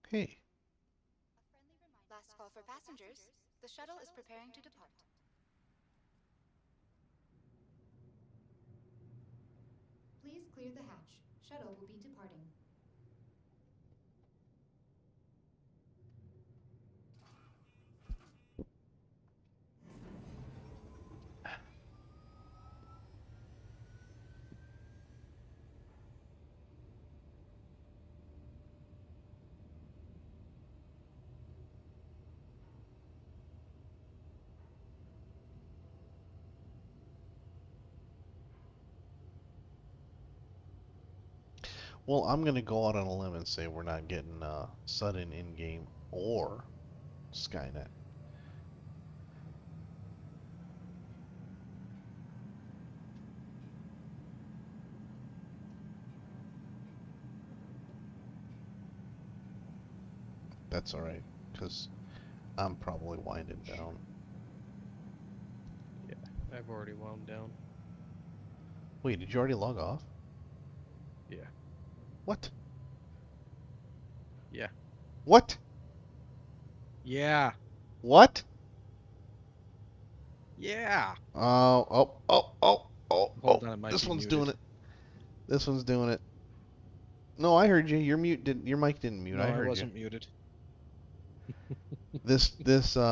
Hey, Last call for passengers. The shuttle is preparing to depart. Please clear the hatch. Shuttle will be departing. well, I'm gonna go out on a limb and say we're not getting sudden in-game or Skynet. That's all right, 'cause I'm probably winding down. Yeah, I've already wound down. Wait, did you already log off? Yeah. What? Yeah. What? Yeah. What? Yeah. Oh, oh, oh, oh, oh, oh. Hold on, it might This be one's muted. doing it. This one's doing it. No, I heard you. Your mic didn't mute. No, I I heard you. wasn't muted. This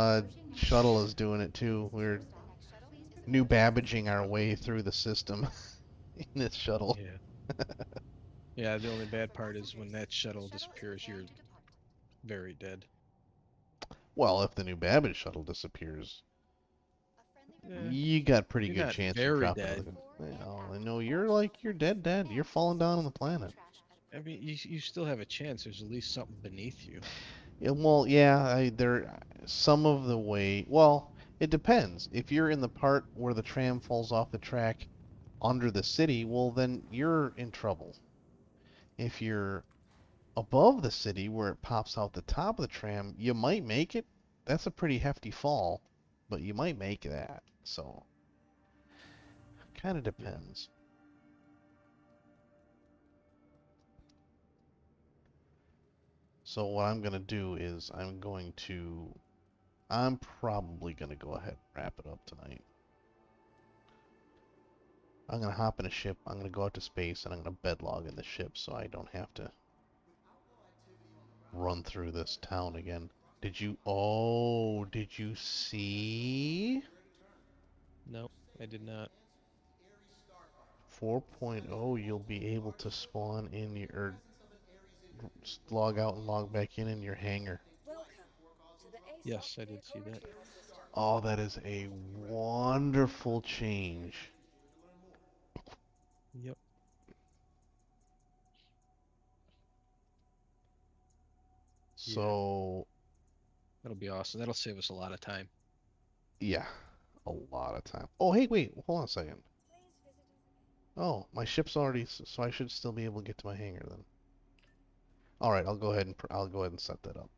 Approaching next shuttle station. is doing it too. We're The next shuttle, please prepare new to board. babbaging our way through the system in this shuttle. Yeah. Yeah, the only bad For part is when passengers, that the shuttle shuttle is disappears, you're preparing to depart. very dead. Well, if the new Babbage shuttle disappears, A friendly Eh, reminder you that got pretty you're good not chance of very dropping dead. out of the. before and Well, I after know all you're shuttle you're flights, dead. You're and falling down on the disposing of any planet. trash at I mean, appropriate you still have a chance. There's at least something beneath you. Yeah, well, yeah, there some of the way. Well, it depends. If you're in the part where the tram falls off the track under the city, well, then you're in trouble. If you're above the city where it pops out the top of the tram, you might make it. That's a pretty hefty fall, but you might make that. So, kind of Yeah. depends. So what I'm going to do is I'm probably gonna go ahead and wrap it up tonight. I'm gonna hop in a ship, I'm gonna go out to space, and I'm gonna bedlog in the ship so I don't have to run through this town again. Did you see? No, I did not. 4.0, you'll be able to spawn in your, or log out and log back in your hangar. Welcome to the ASOP Yes, I did see vehicle that. retrieval system. Oh, that is a wonderful change. Yep. So, That'll be awesome. That'll save us a lot of time. yeah, a lot of time. Oh, hey, wait, hold on a second. Please visit us again. Oh, my ship's already, so I should still be able to get to my hangar then. All right, I'll go ahead and set that up.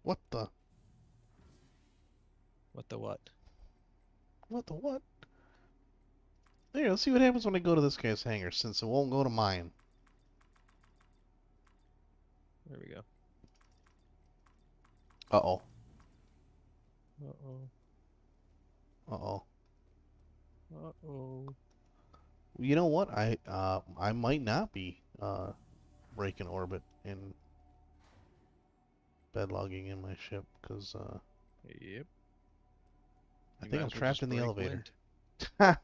What the? What the what? What the what? Here, let's see what happens when I go to this guy's hangar, since it won't go to mine. There we go. Uh-oh. Uh-oh. Uh-oh. Uh-oh. You know what? I might not be breaking orbit and bedlogging in my ship, because Yep. I You think might I'm as well trapped just in the break elevator. wind.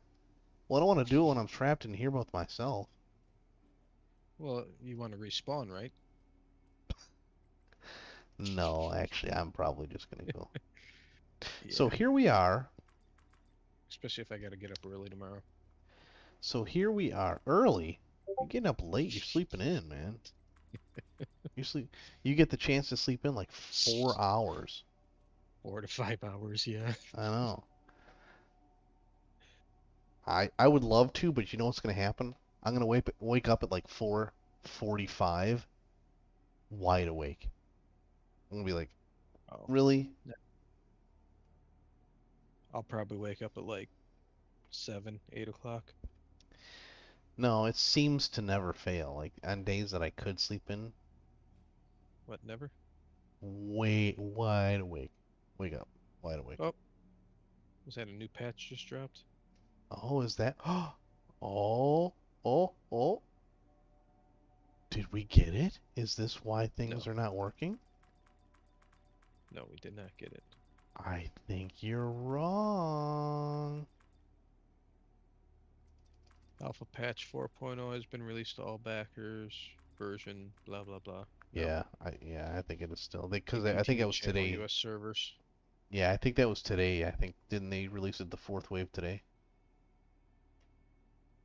Well, I don't want to do it when I'm trapped in here with myself. Well, you want to respawn, right? No, actually, I'm probably just gonna go. Yeah. So here we are. Especially if I got to get up early tomorrow. So here we are. Early. You're getting up late. You're sleeping in, man. You get the chance to sleep in like 4 hours. 4 to 5 hours, yeah. I know. I would love to, but you know what's gonna happen? I'm gonna wake up at like 4:45, wide awake. I'm gonna be like, Oh, really? I'll probably wake up at like 7, 8 o'clock. No, it seems to never fail. Like on days that I could sleep in, What, never? wide awake. Wake up, wide awake. Oh, was that a new patch just dropped? Oh, is that? Oh, oh. Did we get it? Is this why No. things are not working? No, we did not get it. I think you're wrong. Alpha patch 4.0 has been released to all backers. Version blah blah blah. No. I think it is still because I think QTT it was channel today. US servers. Yeah, I think that was today. I think didn't they release it the fourth wave today?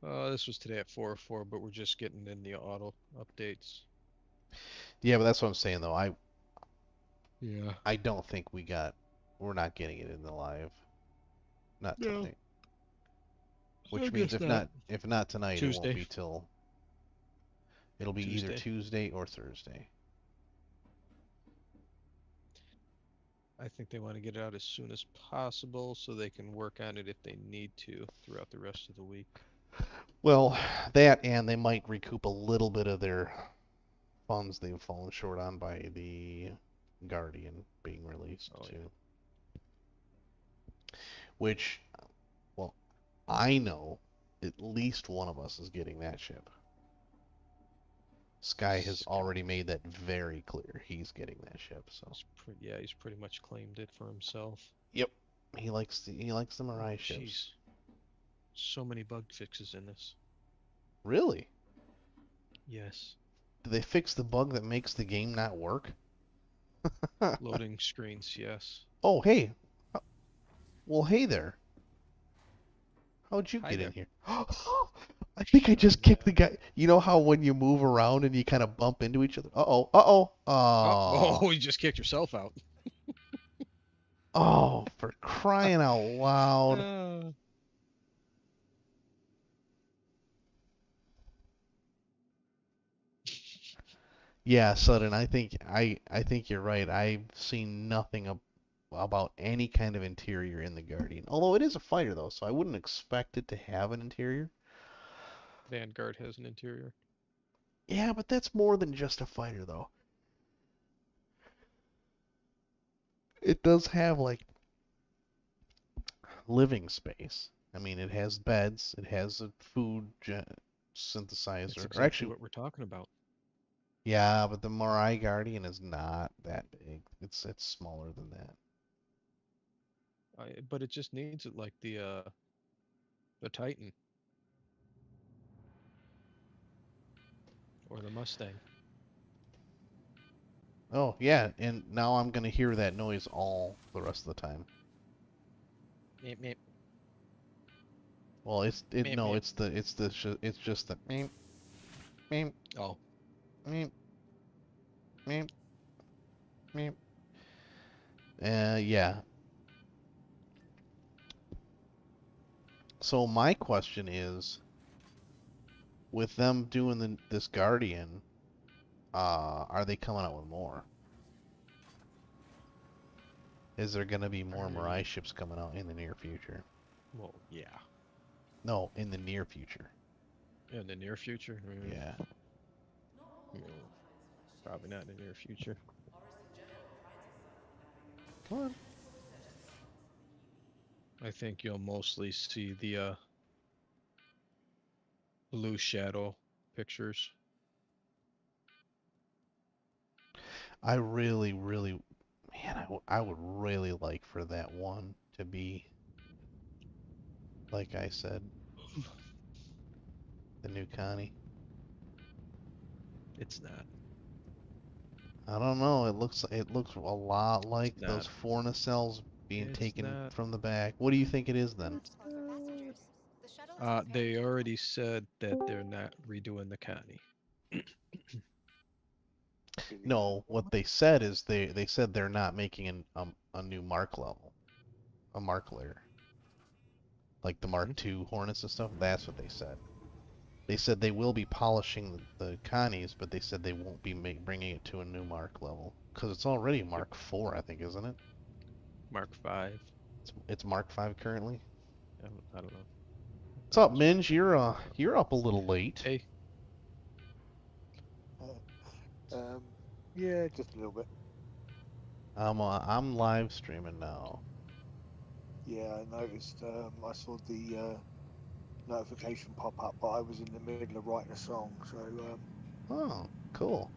This was today at 4:04, but we're just getting in the auto updates. Yeah, but that's what I'm saying though. Yeah. I don't think we're not getting it in the live. Not No. tonight. Which I means guess not. if not tonight, it won't Tuesday. be till it'll be either Tuesday. Tuesday or Thursday. I think they want to get it out as soon as possible so they can work on it if they need to throughout the rest of the week. Well, that and they might recoup a little bit of their funds they've fallen short on by the Guardian being released Oh, too. yeah. Which, well, I know at least one of us is getting that ship. Sky has already made that very clear. He's getting that ship, so. Yeah, he's pretty much claimed it for himself. Yep. He likes the Mirai ships. Jeez. So many bug fixes in this. Really? Yes. Did they fix the bug that makes the game not work? Loading screens, yes. Oh, hey. Well, hey there. How'd you Hi get there. in here? I think I just kicked the guy. You know how when you move around and you kind of bump into each other? Uh-oh. Uh-oh. Oh, you just kicked yourself out. Oh, for crying out loud. Yeah, Sudden, I think you're right. I've seen nothing about any kind of interior in the Guardian. Although it is a fighter though, so I wouldn't expect it to have an interior. Vanguard has an interior. Yeah, but that's more than just a fighter though. It does have like living space. I mean, it has beds, it has a food That's synthesizer. Or exactly actually, what we're talking about. yeah, but the Morai Guardian is not that big. It's smaller than that. But it just needs it like the Titan or the Mustang. Oh, yeah, and now I'm gonna hear that noise all the rest of the time. Meep, meep, Well, meep, no, meep. it's just the meep meep Oh, meep meep meep. Yeah. So my question is, with them doing this Guardian, are they coming out with more? Is there gonna be more Mirai I, ships coming out in the near future? well, yeah. No, in the near future. In the near future, Yeah. mm, probably not in the near future. Come on. I think you'll mostly see the blue shadow pictures. I really, really, man, I would really like for that one to be, like I said, the new Connie. It's not. I don't know. It looks a lot It's like those not. four nacelles being It's taken not. from the back. What do you think it is then? Last call for passengers. The shuttle is preparing They to already said that they're not redoing the Connie. No, what they said is they said they're not making a new Mark level, a Mark layer, like the Mark Hmm? II Hornets and stuff. That's what they said. They said they will be polishing the Connies, but they said they won't be bringing it to a new Mark level because it's already Yep. Mark IV, I think, isn't it? Mark 5. It's Mark V currently. I don't know. What's I up, was Minge? watching. You're up a little late. Hey, Uh, yeah, just a little bit. I'm live streaming now. Yeah, I noticed. I saw the notification pop up, but I was in the middle of writing a song, so Oh, cool.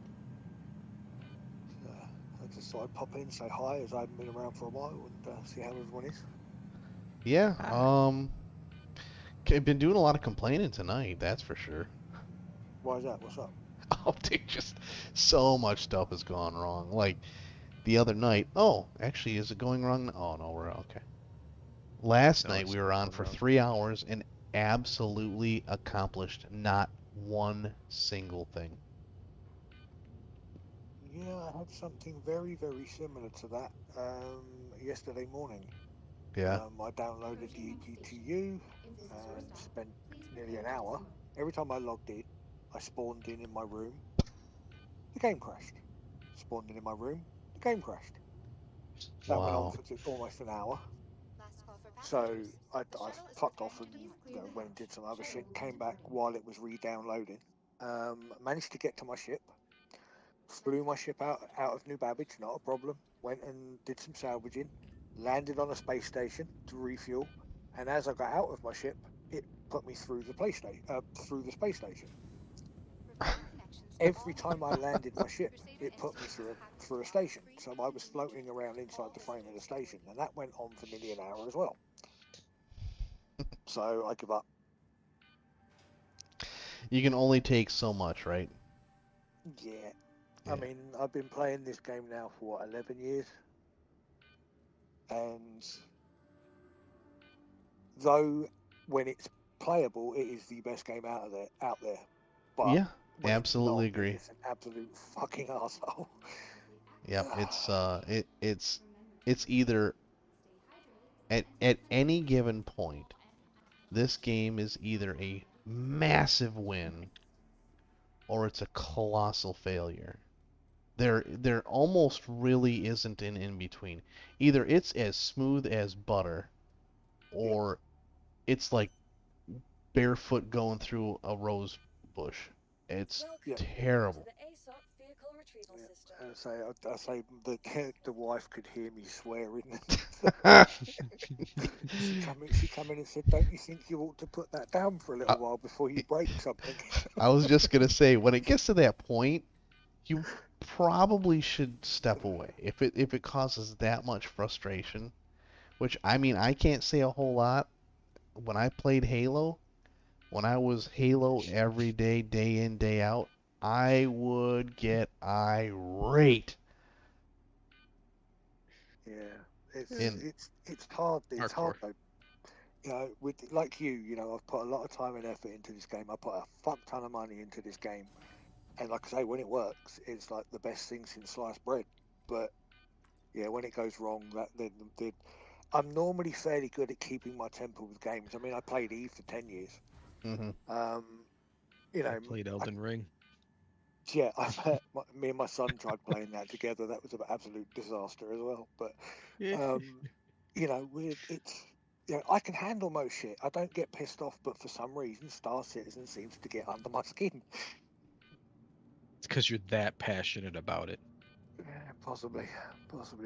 I just thought I'd pop in, say hi, as I haven't been around for a while, and see how everyone is. Yeah. hi. I've been doing a lot of complaining tonight. That's for sure. Why is that? What's up? Oh, dude, just so much stuff has gone wrong. Like the other night. Oh, actually, is it going wrong? Oh no, we're okay. Last No, night it's we were not on going for wrong. 3 hours and absolutely accomplished not one single thing. Yeah, I had something very, very similar to that yesterday morning. Yeah. I downloaded the EPTU and spent nearly an hour. Every time I logged in, I spawned in my room. The game crashed. Spawned in my room. The game crashed. That went on Wow. for almost an hour. Last call for So passengers. The I shuttle is fucked off preparing and to went and did some other shit. Came back while it was re-downloading. Managed to get to my ship. Flew my ship out of New Babbage, not a problem. Went and did some salvaging. Landed on a space station to refuel. And as I got out of my ship, it put me through the through the space station. reporting connections to Every all time I landed my ship, Crusader it put me instruments through have through a responded station. So freely I to was the floating beacon. around inside All the frame of the systems station, green. and that went on for nearly an hour as well. So I give up. You can only take so much, right? Yeah, I Yeah. mean, I've been playing this game now for what, 11 years, and though when it's playable, it is the best game out there. But Yeah. when it's not, Absolutely it agree. is an absolute fucking asshole. Yep. It's either at any given point, this game is either a massive win or it's a colossal failure. there almost really isn't an in between. Either it's as smooth as butter, Yep. or it's like barefoot going through a rose bush. It's Yep. Welcome to terrible. the ASOP vehicle retrieval Yep. system. I say the wife could hear me swearing. I, She come in and said, "Don't you think you ought to put that down for a little while before you break something?" I was just gonna say, when it gets to that point, you probably should step away. If it causes that much frustration, which I mean, I can't say a whole lot. When I played Halo, when I was Halo every day, day in, day out, I would get irate. Yeah, And it's hard. It's hard Hardcore. though. With like I've put a lot of time and effort into this game. I put a fuck ton of money into this game, and like I say, when it works, it's like the best thing since sliced bread. But yeah, when it goes wrong, then I'm normally fairly good at keeping my temper with games. I mean, I played Eve for 10 years. hmm Um, you I know, played I, Elden Ring. yeah, me and my son tried playing that together. That was an absolute disaster as well. But Yeah. um, it's I can handle most shit. I don't get pissed off, but for some reason, Star Citizen seems to get under my skin. It's because you're that passionate about it. Yeah, possibly.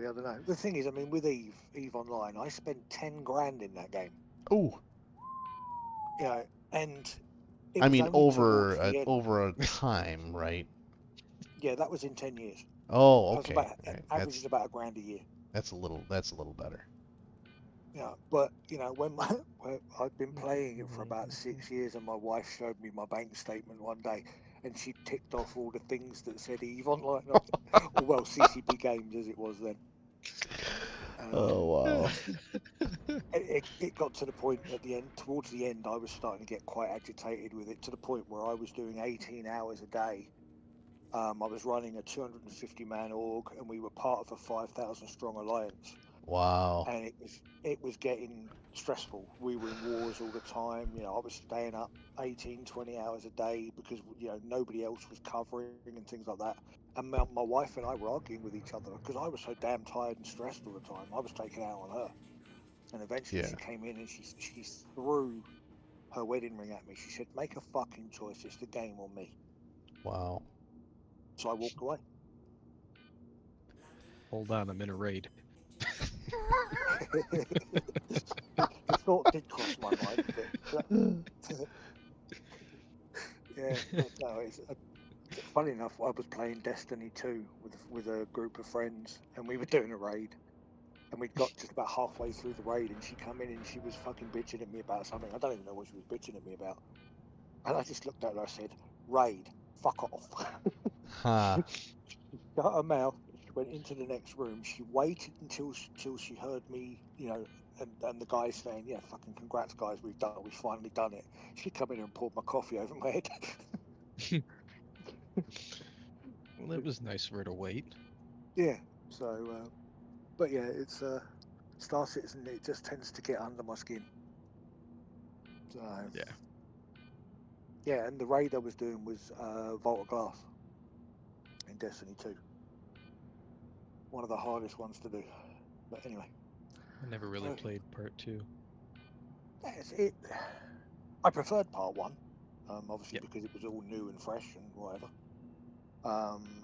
I don't know. The thing is, I mean, with Eve Online, I spent 10 grand in that game. oh, You know, and it I was mean only towards the end. over a time, right? Yeah, that was in 10 years. Oh, I was okay. about All right. averaging about a grand a year. That's a little better. Yeah, but when I'd been playing it for about 6 years, and my wife showed me my bank statement one day, and she ticked off all the things that said Eve Online on it, or well, CCP Games as it was then. Oh wow. It got to the point at the end, towards the end, I was starting to get quite agitated with it to the point where I was doing 18 hours a day. I was running a 250 man org, and we were part of a 5,000 strong alliance. Wow. And it was getting stressful. We were in wars all the time. I was staying up 18, 20 hours a day because nobody else was covering and things like that. And my wife and I were arguing with each other because I was so damn tired and stressed all the time. I was taking out on her, and eventually Yeah. she came in and she threw her wedding ring at me. She said, "Make a fucking choice. It's the game or me." Wow. So I walked away. Hold on, I'm in a raid. The thought did cross my mind, but yeah, but no, funny enough, I was playing Destiny 2 with a group of friends, and we were doing a raid, and we'd got just about halfway through the raid, and she come in and she was fucking bitching at me about something. I don't even know what she was bitching at me about, and I just looked at her. I said, "Raid, fuck off." Huh. Shut her mouth. She went into the next room. She waited till she heard me, and the guy saying, "Yeah, fucking congrats, guys, we've finally done it." She come in and poured my coffee over my head. Well, that was nice of her to wait. Yeah. So, but yeah, it's Star Citizen. It just tends to get under my skin. So Yeah. yeah, and the raid I was doing was Vault of Glass in Destiny 2. One of the hardest ones to do. But anyway, I never really so played part two. that's it. I preferred part one, obviously Yep. because it was all new and fresh and whatever.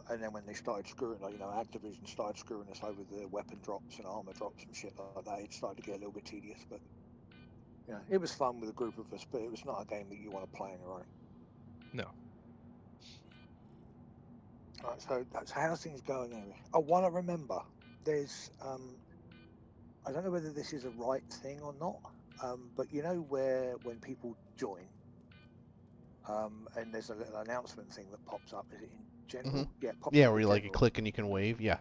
And then when they started screwing, Activision started screwing us over the weapon drops and armor drops and shit like that, it started to get a little bit tedious. But yeah, it was fun with a group of us, but it was not a game that you want to play on your own. No. Right, so that's how things going anyway. I want to remember there's I don't know whether this is a right thing or not, but where when people join, and there's a little announcement thing that pops up. Is it in hmm general? Yeah, it pops Yeah, up where in you general. click and you can wave. Yeah.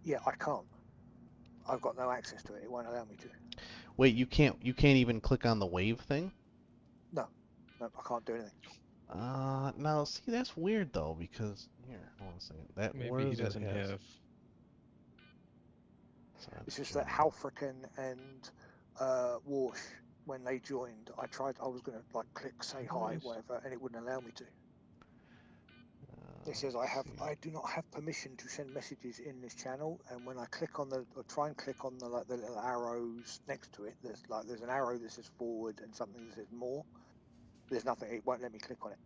Yeah, I can't. I've got no access to it. It won't allow me to. Wait, you can't even click on the wave thing? No, no, I can't do anything. Now see that's weird though because here, hold on a second. Where Maybe he does that doesn't have? have. It's So that's just that general. Halfrican and Warsh, when they joined, I was going to like click say There it hi, is. whatever, and it wouldn't allow me to. It says I do not have permission to send messages in this channel, and when I click on the or try and click on the the little arrows next to it, there's an arrow that says forward and something that says more. There's nothing. It won't let me click on it.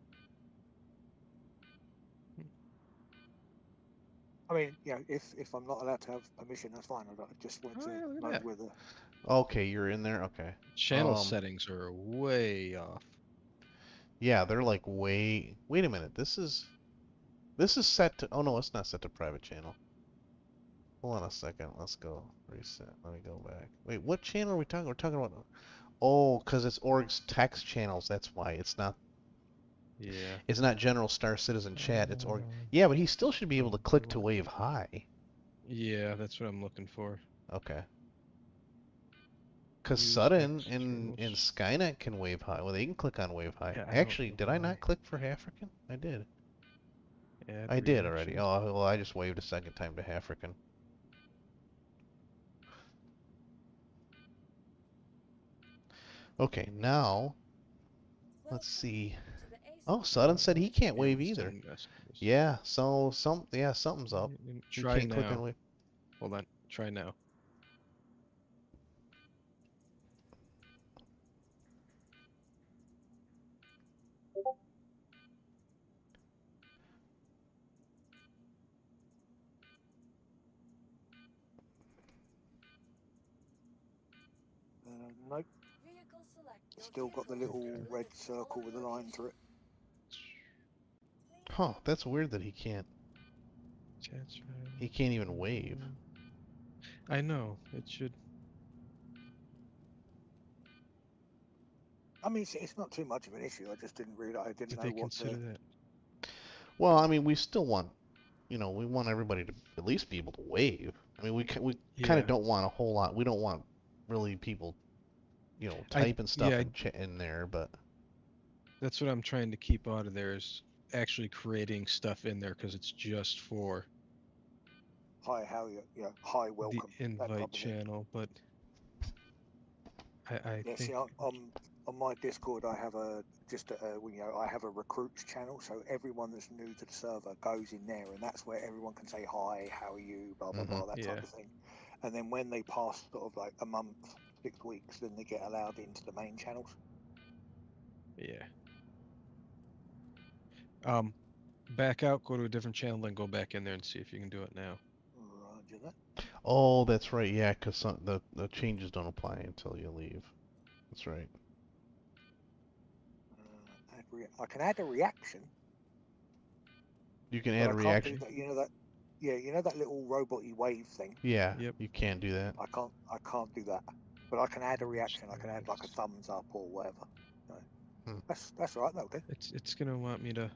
I mean, if I'm not allowed to have permission, that's fine. I just wanted Oh, to yeah, look at know that. whether. Okay, you're in there. Okay. Channel settings are way off. Yeah, they're like way. Wait a minute. This is set to. Oh no, it's not set to private channel. Hold on a second. Let's go reset. Let me go back. Wait, what channel are we talking? We're talking about. Oh, because it's org's text channels. That's why it's not. Yeah. It's not general Star Citizen chat. It's org. Yeah, but he still should be able to click to wave hi. Yeah, that's what I'm looking for. Okay. Because Use Sudden text and channels. Skynet can wave hi. Well, they can click on wave hi. Yeah, I don't Actually, know did I why. not click for African? I did. Add I did already. reactions. Oh, well, I just waved a second time to African. Okay, now let's see. To the Oh, ASOP Sudden said he can't wave Failed either. send messages. Yeah, so something's up. He Try can't click on now. wave. Hold on. Try now. Nope. vehicle select. Your Still got the vehicle will little be red delivered to the circle with a following line through it. Huh, that's weird that he can't even wave. I know. It should. I mean, it's not too much of an issue. I just didn't read. I didn't Did know they what consider the. that? Well, I mean, we still want, we want everybody to at least be able to wave. I mean, we kind Yeah. of don't want a whole lot. We don't want really people, typing stuff yeah, in there, but that's what I'm trying to keep out of there is actually creating stuff in there because it's just for Hi, how are you? Yeah, hi, the welcome. That invite type of thing. channel, but I Yeah, think see, on my Discord, I have I have a recruits channel, so everyone that's new to the server goes in there, and that's where everyone can say hi, how are you, blah blah blah, that yeah. type of thing. And then when they pass sort of like a month, 6 weeks, then they get allowed into the main channels. Yeah. Back out, go to a different channel, then go back in there and see if you can do it now. Roger that. oh, that's right, yeah, because the changes don't apply until you leave. That's right. I can add a reaction. You can But add I a can't do reaction. that. You know that little robot-y wave thing. Yeah, Yep. you can do that. I can't do that. But I can add a reaction. I can add like a thumbs up or whatever. No. That's all right. Okay. It's gonna want me to.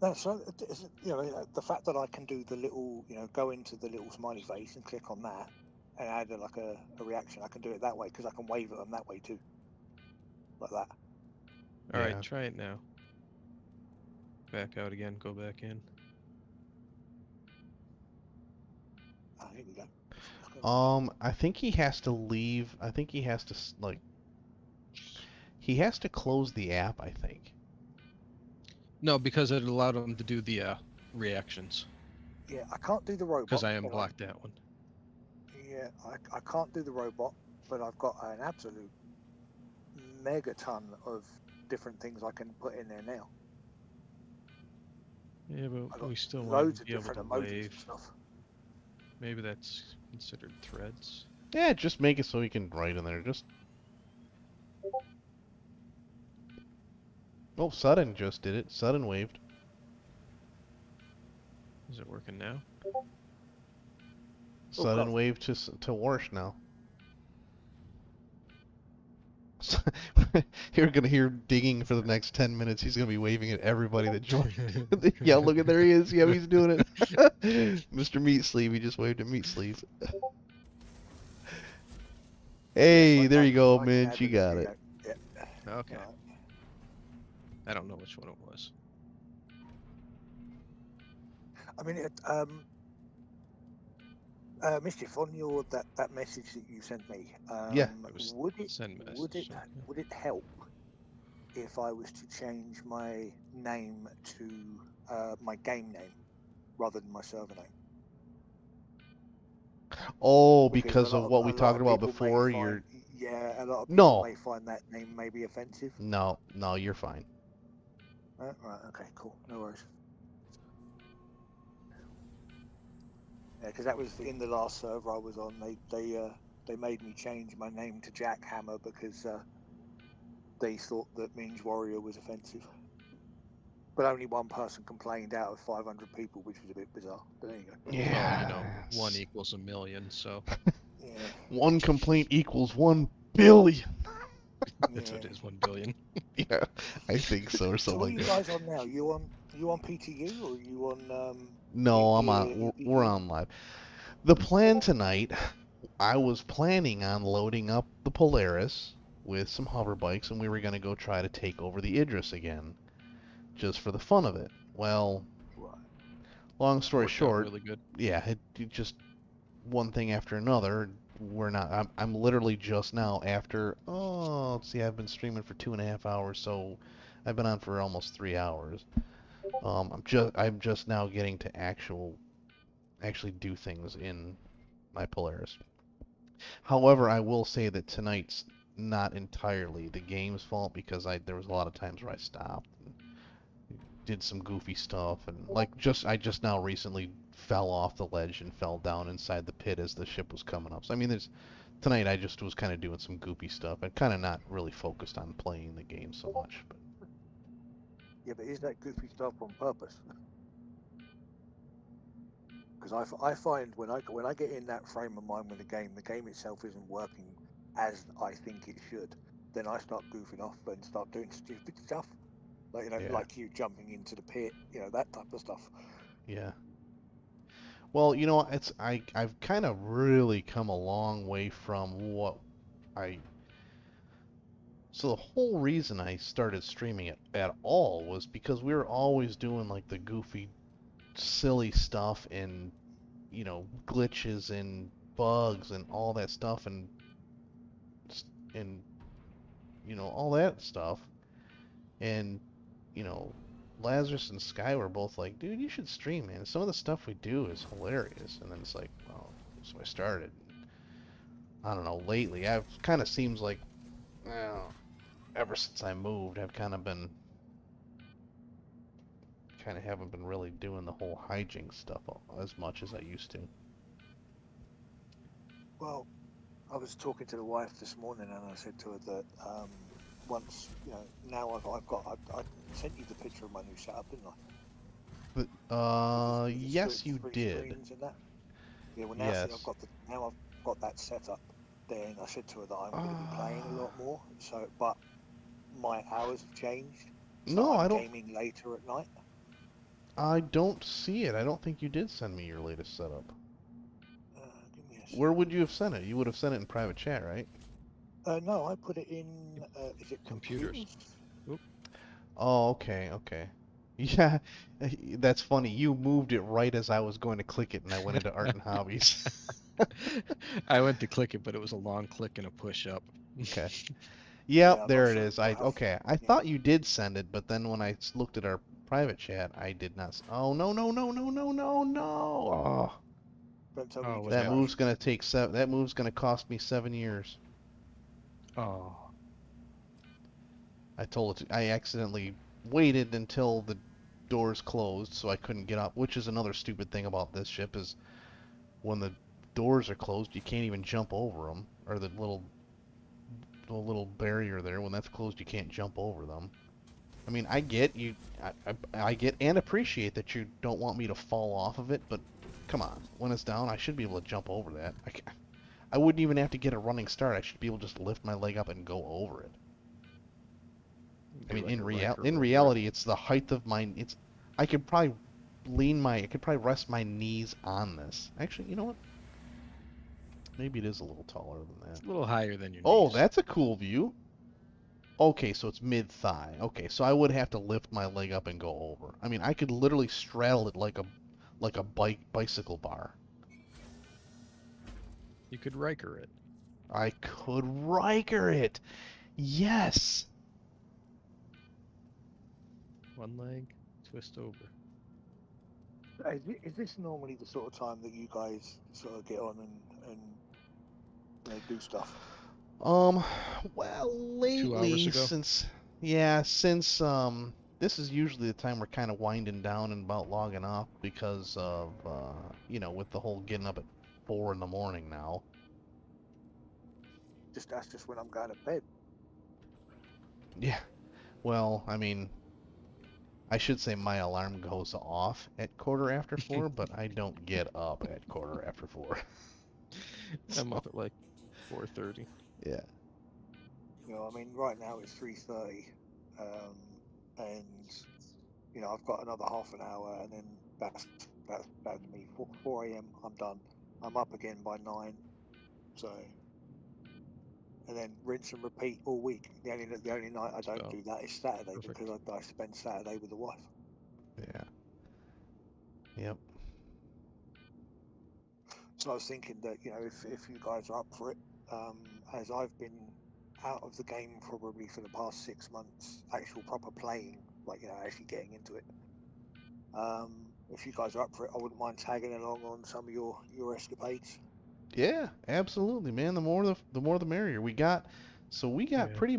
That's right. The fact that I can do the little, go into the little smiley face and click on that and add a reaction. I can do it that way because I can wave at them that way too, like that. All right, Yeah. try it now. Back out again, go back in. Ah, here we go. Let's go. I think he has to leave. I think he has to he has to close the app, I think. No, because it allowed him to do the reactions. Yeah, I can't do the robot. Because I unblocked that one. Yeah, I can't do the robot, but I've got an absolute megaton of different things I can put in there now. Yeah, I've but got we still want loads to of be able to different emojis wave. and stuff. Maybe that's considered threads. Yeah, just make it so he can write in there. Just. Oh, Sudden just did it. Sudden waved. Is it working now? Sudden God. waved to Warsh now. You're gonna hear digging for the next 10 minutes. He's gonna be waving at everybody that joined. Yeah, look at there he is. Yeah, he's doing it. Mr. Meat Sleeve, he just waved at Meat Sleeve. Hey, Yes, there you go, I can man. add You got it. Yeah. Okay. Right. I don't know which one it was. I mean, Mischief, on your that message that you sent me, Yeah. It was would it send message. Okay. would it help if I was to change my name to my game name rather than my server name. Oh, Because because of what a we lot talked of about people may before, find, yeah, a lot of people No. may find that name may be offensive. No, you're fine. Right, okay, cool, no worries. Yeah, because that was in the last server I was on. They made me change my name to Jack Hammer because they thought that Minge Warrior was offensive. But only one person complained out of 500 people, which was a bit bizarre. But there you go. Well, you know, Yes. 1 equals a million, so Yeah, One complaint equals 1 billion. it's yeah. it is 1 billion. Yeah, I think so, or So something what are like you that. guys on now? You on PTU or are you on No, I'm on. We're EPG? on live. The plan tonight, I was planning on loading up the Polaris with some hover bikes, and we were gonna go try to take over the Idris again, just for the fun of it. Well, Right. long story Worked out short, really good. yeah, it just one thing after another. We're not. I'm literally just now after. Oh, let's see. I've been streaming for 2.5 hours, so I've been on for almost 3 hours. I'm just now getting to actually do things in my Polaris. However, I will say that tonight's not entirely the game's fault because there was a lot of times where I stopped and did some goofy stuff and I just now recently fell off the ledge and fell down inside the pit as the ship was coming up. So I mean, there's tonight I just was kind of doing some goofy stuff and kind of not really focused on playing the game so much. But Yeah, but is that goofy stuff on purpose? Because I find when I get in that frame of mind with the game itself isn't working as I think it should. Then I start goofing off and start doing stupid stuff, like yeah, like you jumping into the pit, that type of stuff. yeah. Well, I've kind of really come a long way from what I so the whole reason I started streaming it at all was because we were always doing like the goofy, silly stuff and glitches and bugs and all that stuff and all that stuff. And you know, Lazarus and Sky were both like, "Dude, you should stream, man. Some of the stuff we do is hilarious." And then it's like, well, so I started. I don't know. Lately, I've kind of seems like, well, ever since I moved, I've kind of haven't been really doing the whole hijink stuff as much as I used to. Well, I was talking to the wife this morning, and I said to her that once now I sent you the picture of my new setup, didn't I? But With the yes, you three did. screens and that. Yeah, well now since Yes. I've got that set up, then I said to her that I'm going to be playing a lot Uh, more. So, but my hours have changed, so no, I'm I don't. gaming later at night. I don't see it. I don't think you did send me your latest setup. Give me a Where sec. would you have sent it? You would have sent it in private chat, right? No, I put it in. Is it Computers. computers? Oh, okay, okay. Yeah, that's funny. You moved it right as I was going to click it, and I went into art and hobbies. I went to click it, but it was a long click and a push up. Okay. Yep, Yeah, I'm not there it sure. is. Okay. I Yeah. thought you did send it, but then when I looked at our private chat, I did not. Oh no no no no no no no! Oh, Don't tell me Oh, you what just that happened? move's crashed. gonna take seven. That move's gonna cost me 7 years. Oh, I accidentally waited until the doors closed, so I couldn't get up. Which is another stupid thing about this ship is when the doors are closed, you can't even jump over them, or the little barrier there. When that's closed, you can't jump over them. I mean, I get you. I get and appreciate that you don't want me to fall off of it, but come on, when it's down, I should be able to jump over that. I wouldn't even have to get a running start. I should be able to just lift my leg up and go over it. I do mean, like a Riker in over it. reality, it's the height of my. I could probably I could probably rest my knees on this. Actually, you know what? Maybe it is a little taller than that. It's a little higher than your Oh, knees. that's a cool view. Okay, so it's mid-thigh. Okay, so I would have to lift my leg up and go over. I mean, I could literally straddle it like a bicycle bar. You could Riker it. I could Riker it. Yes. One leg, twist over. Is this normally the sort of time that you guys sort of get on and do stuff? Um, well, 2 hours lately, ago. since this is usually the time we're kind of winding down and about logging off because of with the whole getting up at 4 in the morning now. That's just when I'm going to bed. Yeah. Well, I mean, I should say my alarm goes off at 4:15, but I don't get up at 4:15. I'm So, up at like 4:30. yeah. I mean, right now it's 3:30, and I've got another half an hour, and then that's me. 4 a.m. I'm done. I'm up again by 9. So, and then rinse and repeat all week. The only night I don't So do that is Saturday perfect. because I spend Saturday with the wife. Yeah. Yep. So I was thinking that if you guys are up for it, as I've been out of the game probably for the past 6 months, actual proper playing, like actually getting into it. If you guys are up for it, I wouldn't mind tagging along on some of your escapades. Yeah, absolutely, man. The more the merrier. We got Yeah. pretty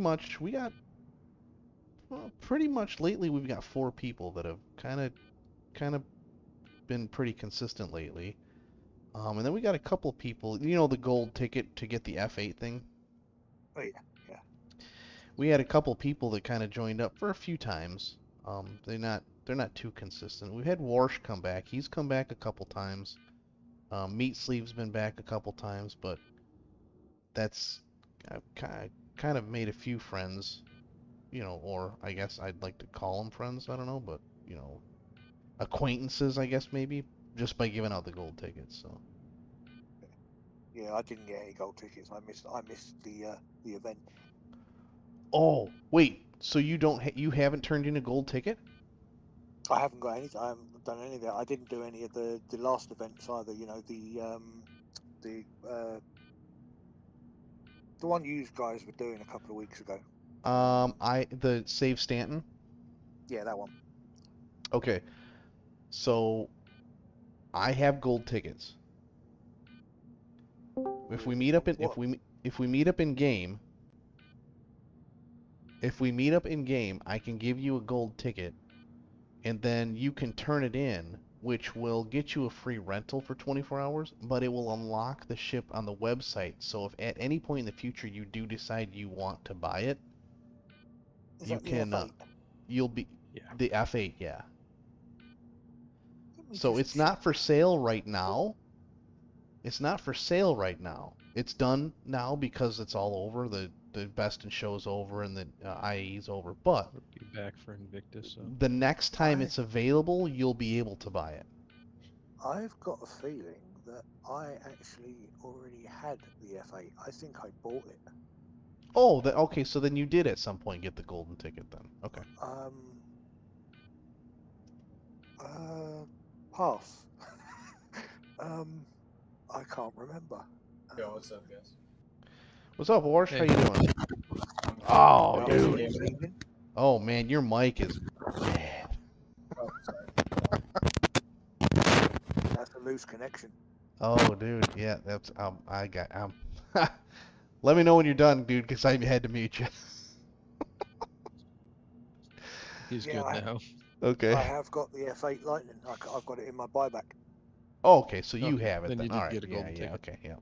much lately we've got 4 people that have kind of been pretty consistent lately. And then we got a couple people, the gold ticket to get the F8 thing. Oh yeah, yeah. We had a couple people that kind of joined up for a few times. They're not too consistent. We've had Warsh come back. He's come back a couple times. Meat Sleeve's been back a couple times, but that's I've kind of made a few friends, or I guess I'd like to call them friends. I don't know, but acquaintances, I guess maybe, just by giving out the gold tickets. So. Yeah, I didn't get any gold tickets. I missed the event. Oh, wait. So you haven't turned in a gold ticket? I haven't got any. I haven't done any of that. I didn't do any of the last events either. The the one you guys were doing a couple of weeks ago. The Save Stanton. Yeah, that one. Okay. So I have gold tickets. If we meet up in What? if we meet up in game, I can give you a gold ticket, and then you can turn it in, which will get you a free rental for 24 hours, but it will unlock the ship on the website. So if at any point in the future you do decide you want to buy it, Is you that the can. F8? You'll be Yeah. the F8, yeah. Let me So just it's check. not for sale right now. It's not for sale right now. It's done now because it's all over. The best in show's over and the IE's over. But We'll be back for Invictus. So the next time I it's available, you'll be able to buy it. I've got a feeling that I actually already had the F8. I think I bought it. Oh, okay. So then you did at some point get the golden ticket then. Okay. Um, Pass. um, I can't remember. Yo, what's up, guys? What's up, Warsh? How hey, you doing? I'm good. Oh, Yeah, Guys, so dude. can you this hear me? evening. Oh man, your mic is bad. Oh, sorry. That's a loose connection. Oh, dude. Yeah, that's I got Let me know when you're done, dude, because I had to mute you. he's Yeah, good now. Okay. I have got the F8 Lightning. I've got it in my buyback. Oh, okay. So Oh, you have it then then. you All did right. get a Yeah. golden Yeah. ticket. Okay. Yeah.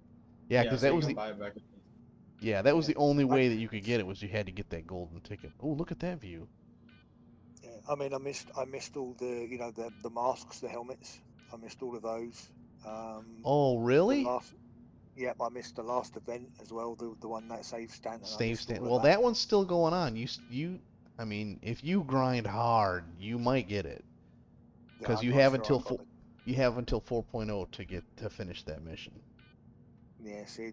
Yeah, Yeah, because so you can buy it back. that was Yeah. the only I, way that you could get it was you had to get that golden ticket. Oh, look at that view. yeah, I mean, I missed all the masks, the helmets. I missed all of those. Oh, The really? last, yeah, I missed the last event as well. The one that saved Stanton. I Save missed stand. all of Well, that. that one's still going on. I mean, if you grind hard, you might get it Yeah, because I'm not sure I got it. you have until 4.0 to finish that mission. Yeah, see,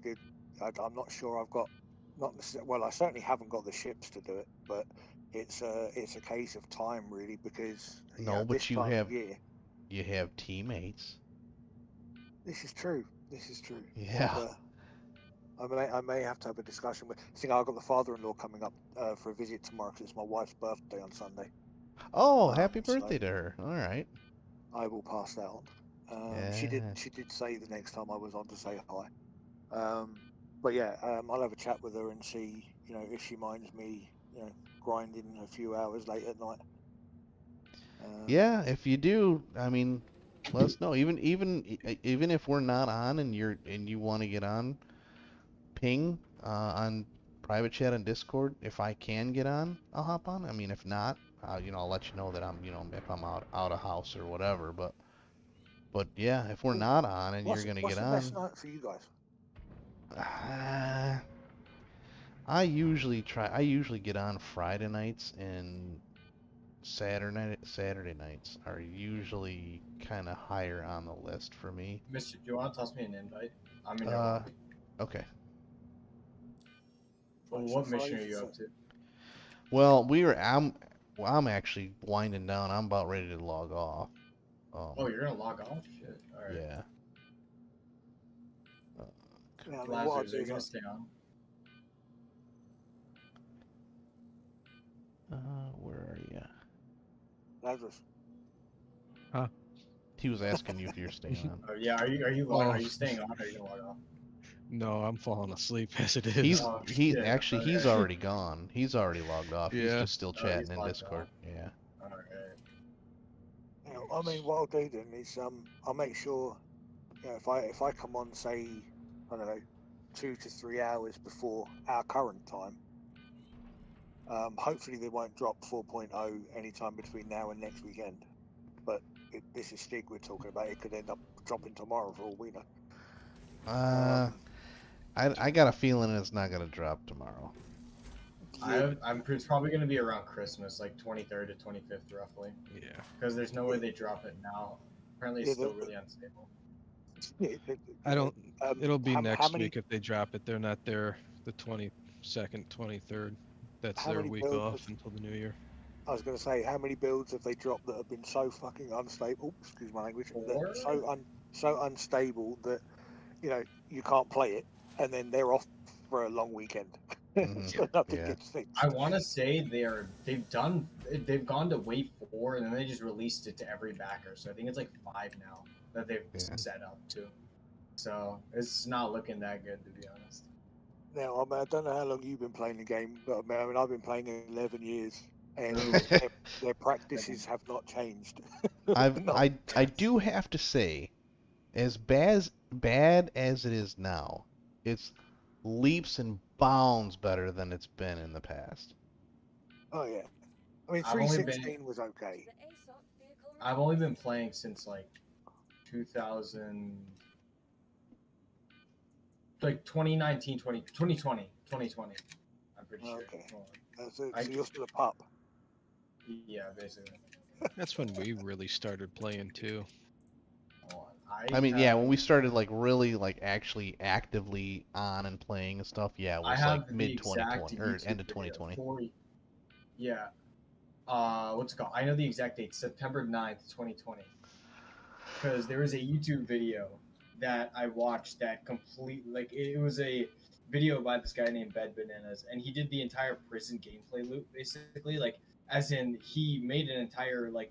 I'm not sure I've got. Not necessarily, well, I certainly haven't got the ships to do it, but it's a case of time really because No, this but time of year. you have teammates. This is true. This is true. Yeah. And I may have to have a discussion with. See, I've got the father-in-law coming up for a visit tomorrow because it's my wife's birthday on Sunday. Oh, happy So birthday to her. All right. I will pass that on. She did say the next time I was on to say hi. But yeah, I'll have a chat with her and see, if she minds me, grinding a few hours late at night. Yeah, if you do, I mean, let us know. Even if we're not on and you want to get on, ping on private chat and Discord. If I can get on, I'll hop on. I mean, if not, I'll let you know that if I'm out of house or whatever. But yeah, if we're not on and you're gonna What's get the best on, night for you guys? uh, I usually get on Friday nights, and Saturday nights are usually kind of higher on the list for me. Mister, do you want to toss me an invite? I'm in your Uh, lobby. okay. Well, Right, so what mission are Fridays you and up to? Well, I'm actually winding down. I'm about ready to log off. Oh, you're gonna log off? Shit. All right. Yeah. Uh, Yeah, I mean, what I'll Lazarus, do are you is gonna stay on? where are you? Lazarus. He was asking you if you're staying on. Oh yeah. Are you staying on? Or are you gonna log off? No, I'm falling asleep as it is. He's Oh he shit. actually he's Okay. already gone. He's already logged off. He's Yeah. just still Oh, he's chatting in logged Discord. off. Yeah. All right. I mean, what I'll do then is I'll make sure, if I come on, say, I don't know, 2 to 3 hours before our current time, hopefully they won't drop 4.0 anytime between now and next weekend. But this is Stig we're talking about. It could end up dropping tomorrow for all we know. Uh, I got a feeling it's not gonna drop tomorrow. It's probably gonna be around Christmas, like 23rd to 25th, roughly. Yeah. Because there's no way they drop it now. Apparently, it's still really unstable. I don't. It'll be how next many week if they drop it. They're not there the 22nd, 23rd. That's how their many week builds? off until the new year. I was going to say, how many builds have they dropped that have been so fucking unstable? Excuse my language. Four? So unstable that you can't play it, and then they're off for a long weekend, so nothing Yeah. gets fixed. I want to say they've gone to wave 4 and then they just released it to every backer. So I think it's like 5 now that they've set up to. So it's not looking that good, to be honest. Now, I don't know how long you've been playing the game, but I mean, I've been playing 11 years, and Ooh. their practices have not changed. I do have to say, as bad as it is now, it's leaps and bounds better than it's been in the past. Oh yeah, I mean, I've only 316 was okay. I've only been playing since like 2000, like 2019, 2020. I'm pretty sure. Okay, Hold on. so you're still a pup. Yeah, basically. That's when we really started playing too. Hold on. I mean, yeah, when we started like really like actually actively on and playing and stuff, yeah, it I was have like the mid exact 2020 or YouTube end of video 2020. for you. Yeah. What's it called? I know the exact date, September 9th, 2020. Because there was a YouTube video that I watched that it was a video by this guy named Bed Bananas, and he did the entire prison gameplay loop, basically, like, as in he made an entire like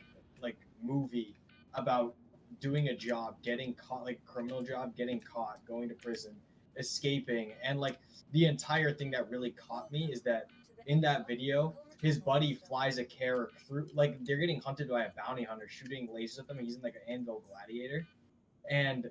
movie about doing a job, getting caught, like criminal job, getting caught, going to prison, escaping, and like the entire thing that really caught me is that in that video his buddy flies a carrot through, like they're getting hunted by a bounty hunter shooting lasers at them. He's in like an anvil gladiator, and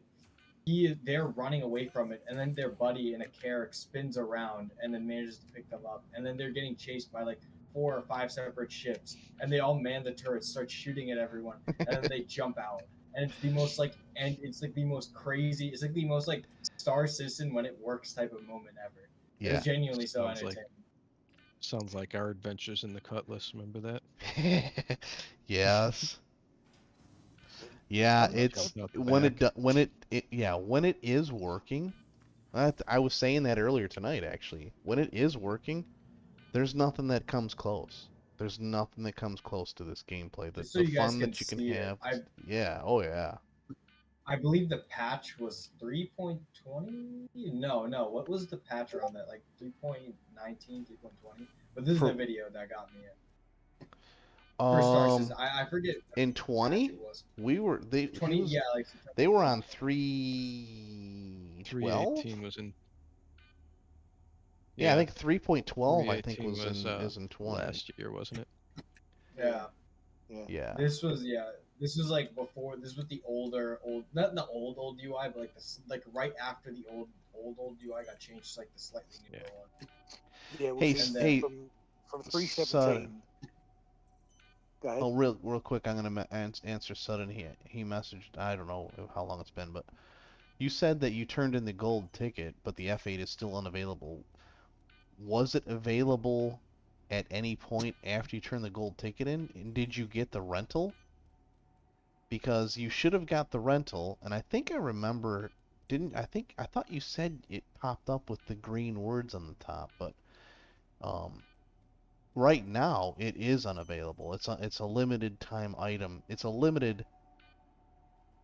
they're running away from it, and then their buddy in a carrot spins around and then manages to pick them up, and then they're getting chased by like 4 or 5 separate ships, and they all man the turrets, start shooting at everyone, and then they jump out, and it's the most like, and it's like the most crazy, it's like the most like Star Citizen when it works type of moment ever. Yeah. It's genuinely so Sounds entertaining. Sounds like our adventures in the Cutlass. Remember that? Yes. Yeah, I'm not it's counting out the when back. when it is working. I was saying that earlier tonight, actually. When it is working, there's nothing that comes close. There's nothing that comes close to this gameplay. Just so The you guys fun can that you can see have. it, Yeah. Oh yeah. I believe the patch was 3.20. No, what was the patch around that? Like 3.19, 3.20. But this is For- the video that got me. For starters, Um, I forget in what patch 20, it was. we were they he 20, was yeah, like September they were 20. on 312. 318 was in. Yeah, I Yeah, think 3.12 I think 318 was is in 20. last year, wasn't it? Yeah. Yeah. Yeah. This was like before. This was the not the old UI, but like like right after the old UI got changed to like the slightly newer Yeah. one. Yeah, well, Hey, see, And then hey, from Sudden. 317. Go ahead. Oh, real quick, I'm gonna answer Sudden. He messaged. I don't know how long it's been, but you said that you turned in the gold ticket, but the F8 is still unavailable. Was it available at any point after you turned the gold ticket in? And did you get the rental? Because you should have got the rental, and I think I remember, didn't I thought you said it popped up with the green words on the top, but um, right now it is unavailable. It's a limited time item. It's a limited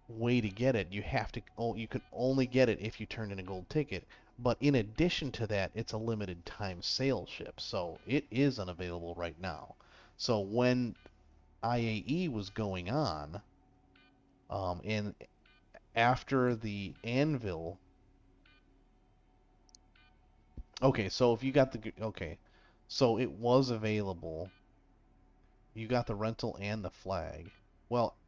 way to get it. You can only get it if you turn in a gold ticket. But in addition to that, it's a limited time sale ship, so it is unavailable right now. So when IAE was going on, and after the anvil, okay, so if you got okay, so it was available. You got the rental and the flag. Well,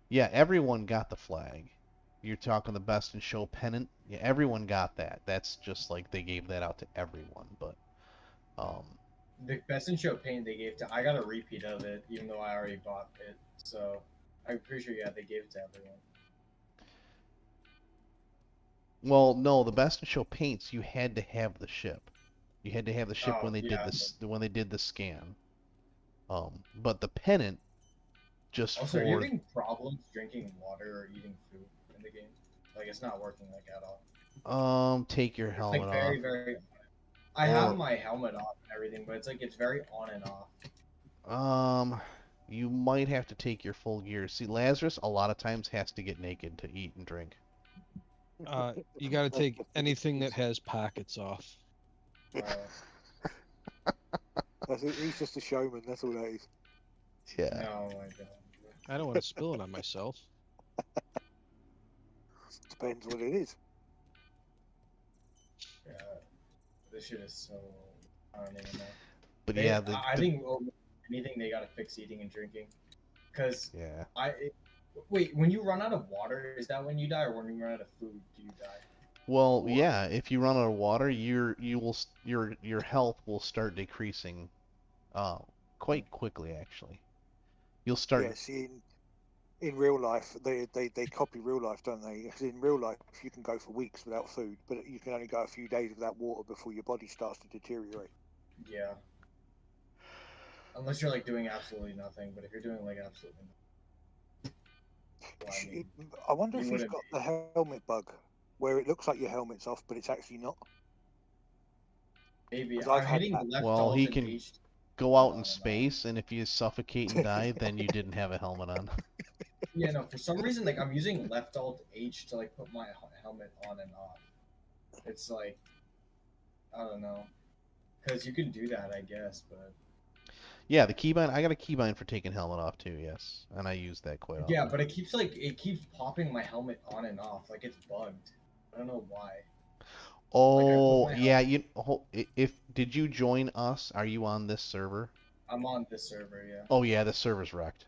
yeah, everyone got the flag. You're talking the best in show pennant. Yeah, everyone got that. That's just like they gave that out to everyone. But um, the best in show paint they gave to I got a repeat of it, even though I already bought it. So I'm pretty sure they gave it to everyone. well, no, the best in show paints you had to have the ship. You had to have the ship Oh when they did yeah. this when they did the scan. But the pennant just Also, are you for having problems drinking water or eating food in the game? Like it's not working like at all. take your It's helmet like off. very. I have Or my helmet off and everything, but it's like it's very on and off. you might have to take your full gear. See, Lazarus a lot of times has to get naked to eat and drink. You got to take anything that has pockets off. He's just a showman. That's all that is. Yeah. No, I don't. I don't want to spill it on myself. Depends what it is. Yeah, this shit is so. I don't even know. But yeah, I think over anything they gotta fix eating and drinking, because yeah. wait, when you run out of water, is that when you die, or when you run out of food, do you die? Well, yeah, if you run out of water, your health will start decreasing quite quickly actually. You'll start Yeah, see, in real life, they copy real life, don't they? Because in real life, you can go for weeks without food, but you can only go a few days without water before your body starts to deteriorate. Yeah. Unless you're like doing absolutely nothing, but if you're doing like absolutely nothing, well, I mean, I wonder you if you've wouldn't got be. the helmet bug, where it looks like your helmet's off, but it's actually not. Maybe 'Cause I'm I've had hitting that. left well, alt he and can H go out on in and off. space, and if you suffocate and die, then you didn't have a helmet on. Yeah, no, for some reason, like I'm using left alt H to like put my helmet on and off. It's like I don't know, because you can do that, I guess, but Yeah, the keybind. I got a keybind for taking helmet off too. Yes, and I use that quite often. yeah, but it keeps popping my helmet on and off, like it's bugged. I don't know why. Like I put Oh, my yeah. helmet. If did you join us? Are you on this server? I'm on this server, yeah. Oh yeah, the server's wrecked.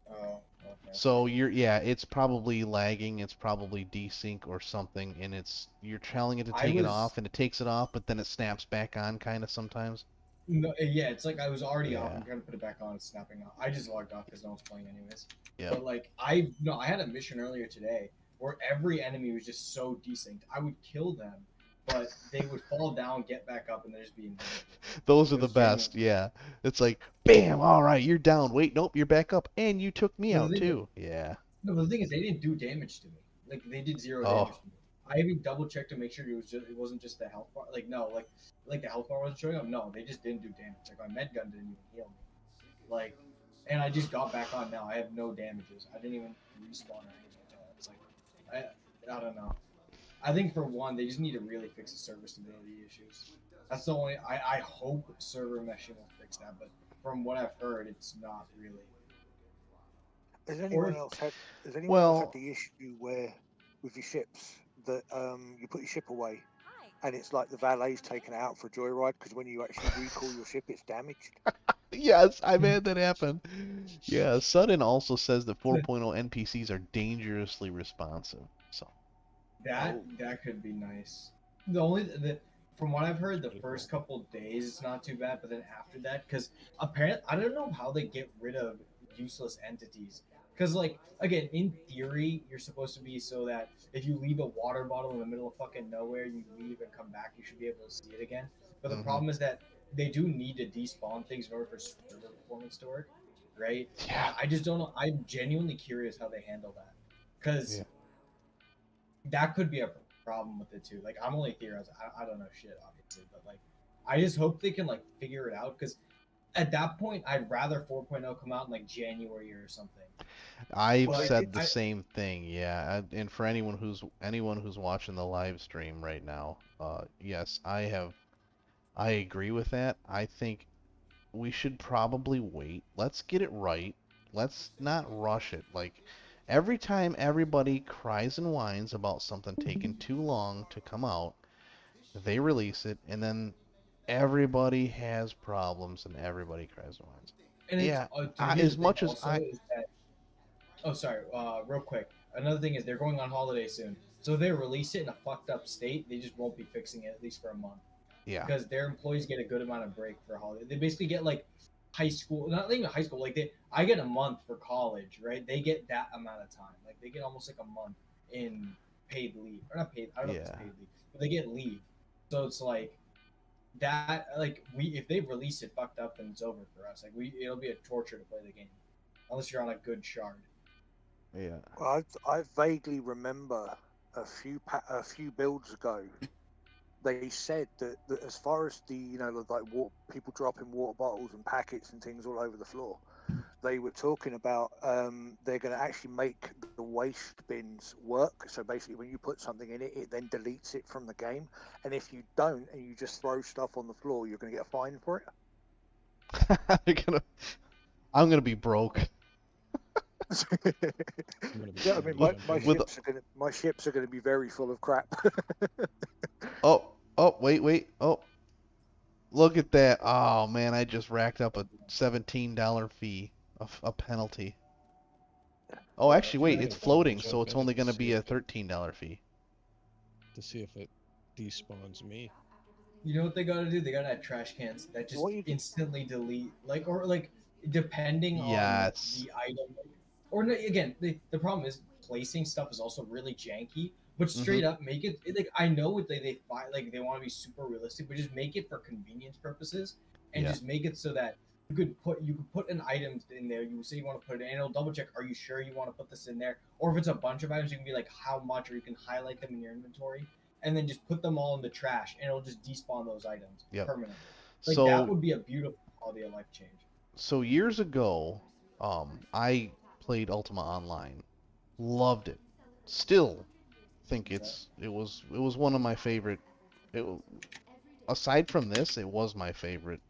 Oh, okay. So it's probably lagging, it's probably desync or something, and you're telling it to I take it was off, and it takes it off, but then it snaps back on kind of sometimes. no, yeah, it's like I was already off. Yeah. I'm trying to put it back on. It's snapping off. I just logged off because no one's playing anyways. Yeah. But like I had a mission earlier today where every enemy was just so desynced. I would kill them, but they would fall down, get back up, and they'd just be invincible. Those are It the was best. genuine. Yeah. It's like, bam, all right, you're down. Wait, nope, you're back up, and you took me But the out thing is, too. Yeah. no, but the thing is, they didn't do damage to me. Like they did zero Oh. damage to me. I even double checked to make sure it wasn't just the health bar. Like no, like the health bar wasn't showing up. No, they just didn't do damage. Like my med gun didn't even heal me. Like, and I just got back on now. I have no damages. I didn't even respawn or anything like that. It's like I don't know. I think for one, they just need to really fix the server stability issues. That's the only. I hope server meshing will fix that, but from what I've heard, it's not really. Has Or anyone if, else had? Has anyone else had Well, the issue where with your ships that you put your ship away and it's like the valet's taken it out for a joyride because when you actually recall your ship, it's damaged. yes, I've had that happen. Yeah, Sudden also says that 4.0 NPCs are dangerously responsive. So, Oh, that could be nice. The only the From what I've heard, the April. first couple days it's not too bad, but then after that, because apparently I don't know how they get rid of useless entities. Because like again, in theory, you're supposed to be so that if you leave a water bottle in the middle of fucking nowhere, you leave and come back, you should be able to see it again. But the hmm problem is that they do need to despawn things in order for server performance to work, right? And yeah, I just don't know. I'm genuinely curious how they handle that, because yeah. that could be a problem with it too. Like I'm only theorizing. I don't know shit, obviously, but like I just hope they can like figure it out because at that point I'd rather 4.0 come out in like January or something. I've well, they But did. said the same thing. Yeah, and for anyone who's watching the live stream right now, yes, I agree with that. I think we should probably wait. Let's get it right. Let's not rush it. Like every time everybody cries and whines about something taking too long to come out, they release it, and then everybody has problems and everybody cries and whines. it's Yeah, here's as the thing much as also is that oh sorry real quick, another thing is they're going on holiday soon, so if they release it in a fucked up state, they just won't be fixing it at least for a month yeah, because their employees get a good amount of break for holiday. They basically get like high school, not even high school. Like I get a month for college, right? They get that amount of time. Like they get almost like a month in paid leave, or not paid. I don't know if it's yeah. paid leave, but they get leave. So it's like that. Like if they release it fucked up, then it's over for us. Like it'll be a torture to play the game, unless you're on a good shard. Yeah. I vaguely remember a few builds ago. They said that as far as the like water, people dropping water bottles and packets and things all over the floor, they were talking about they're going to actually make the waste bins work. So basically, when you put something in it, it then deletes it from the game. And if you don't, and you just throw stuff on the floor, you're going to get a fine for it. They're gonna, I'm gonna be broke I'm gonna be Yeah, I trying mean, to my, jump my in. with. ships are gonna my ships are gonna be very full of crap. Oh, wait. Oh, look at that. Oh man, I just racked up a $17 fee, a penalty. Oh, actually, I'm wait, gonna it's try to floating, so jump it's in only and gonna see be a if it $13 fee. despawns me. You know what they gotta do? They gotta add trash cans that just What you do? instantly delete, like or like depending on Yes. the item. Or again, the problem is placing stuff is also really janky. But Mm-hmm. straight up, make like I know what they find like they want to be super realistic, but just make it for convenience purposes, and Yeah. just make it so that you could put an item in there. You say you want to put it, in, and it'll double check. Are you sure you want to put this in there? Or if it's a bunch of items, you can be like how much, or you can highlight them in your inventory, and then just put them all in the trash, and it'll just despawn those items Yep. permanently. Like that So would be a beautiful quality of life change. so years ago, I played Ultima Online. Loved it. Still think Is that it was one of my favorite. It, aside from this, it was my favorite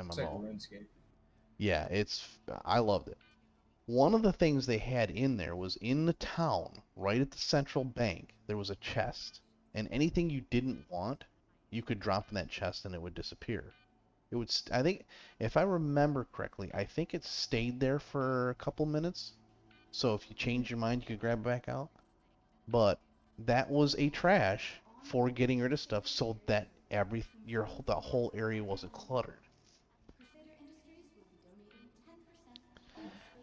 it's like MMO. RuneScape? Yeah, I loved it. One of the things they had in there was in the town, right at the central bank, there was a chest, and anything you didn't want, you could drop in that chest and it would disappear. I think, if I remember correctly, I think it stayed there for a couple minutes. So if you Mm-hmm. change your mind, you could grab it back out. But that was a trash for getting rid of stuff so that the whole area wasn't cluttered.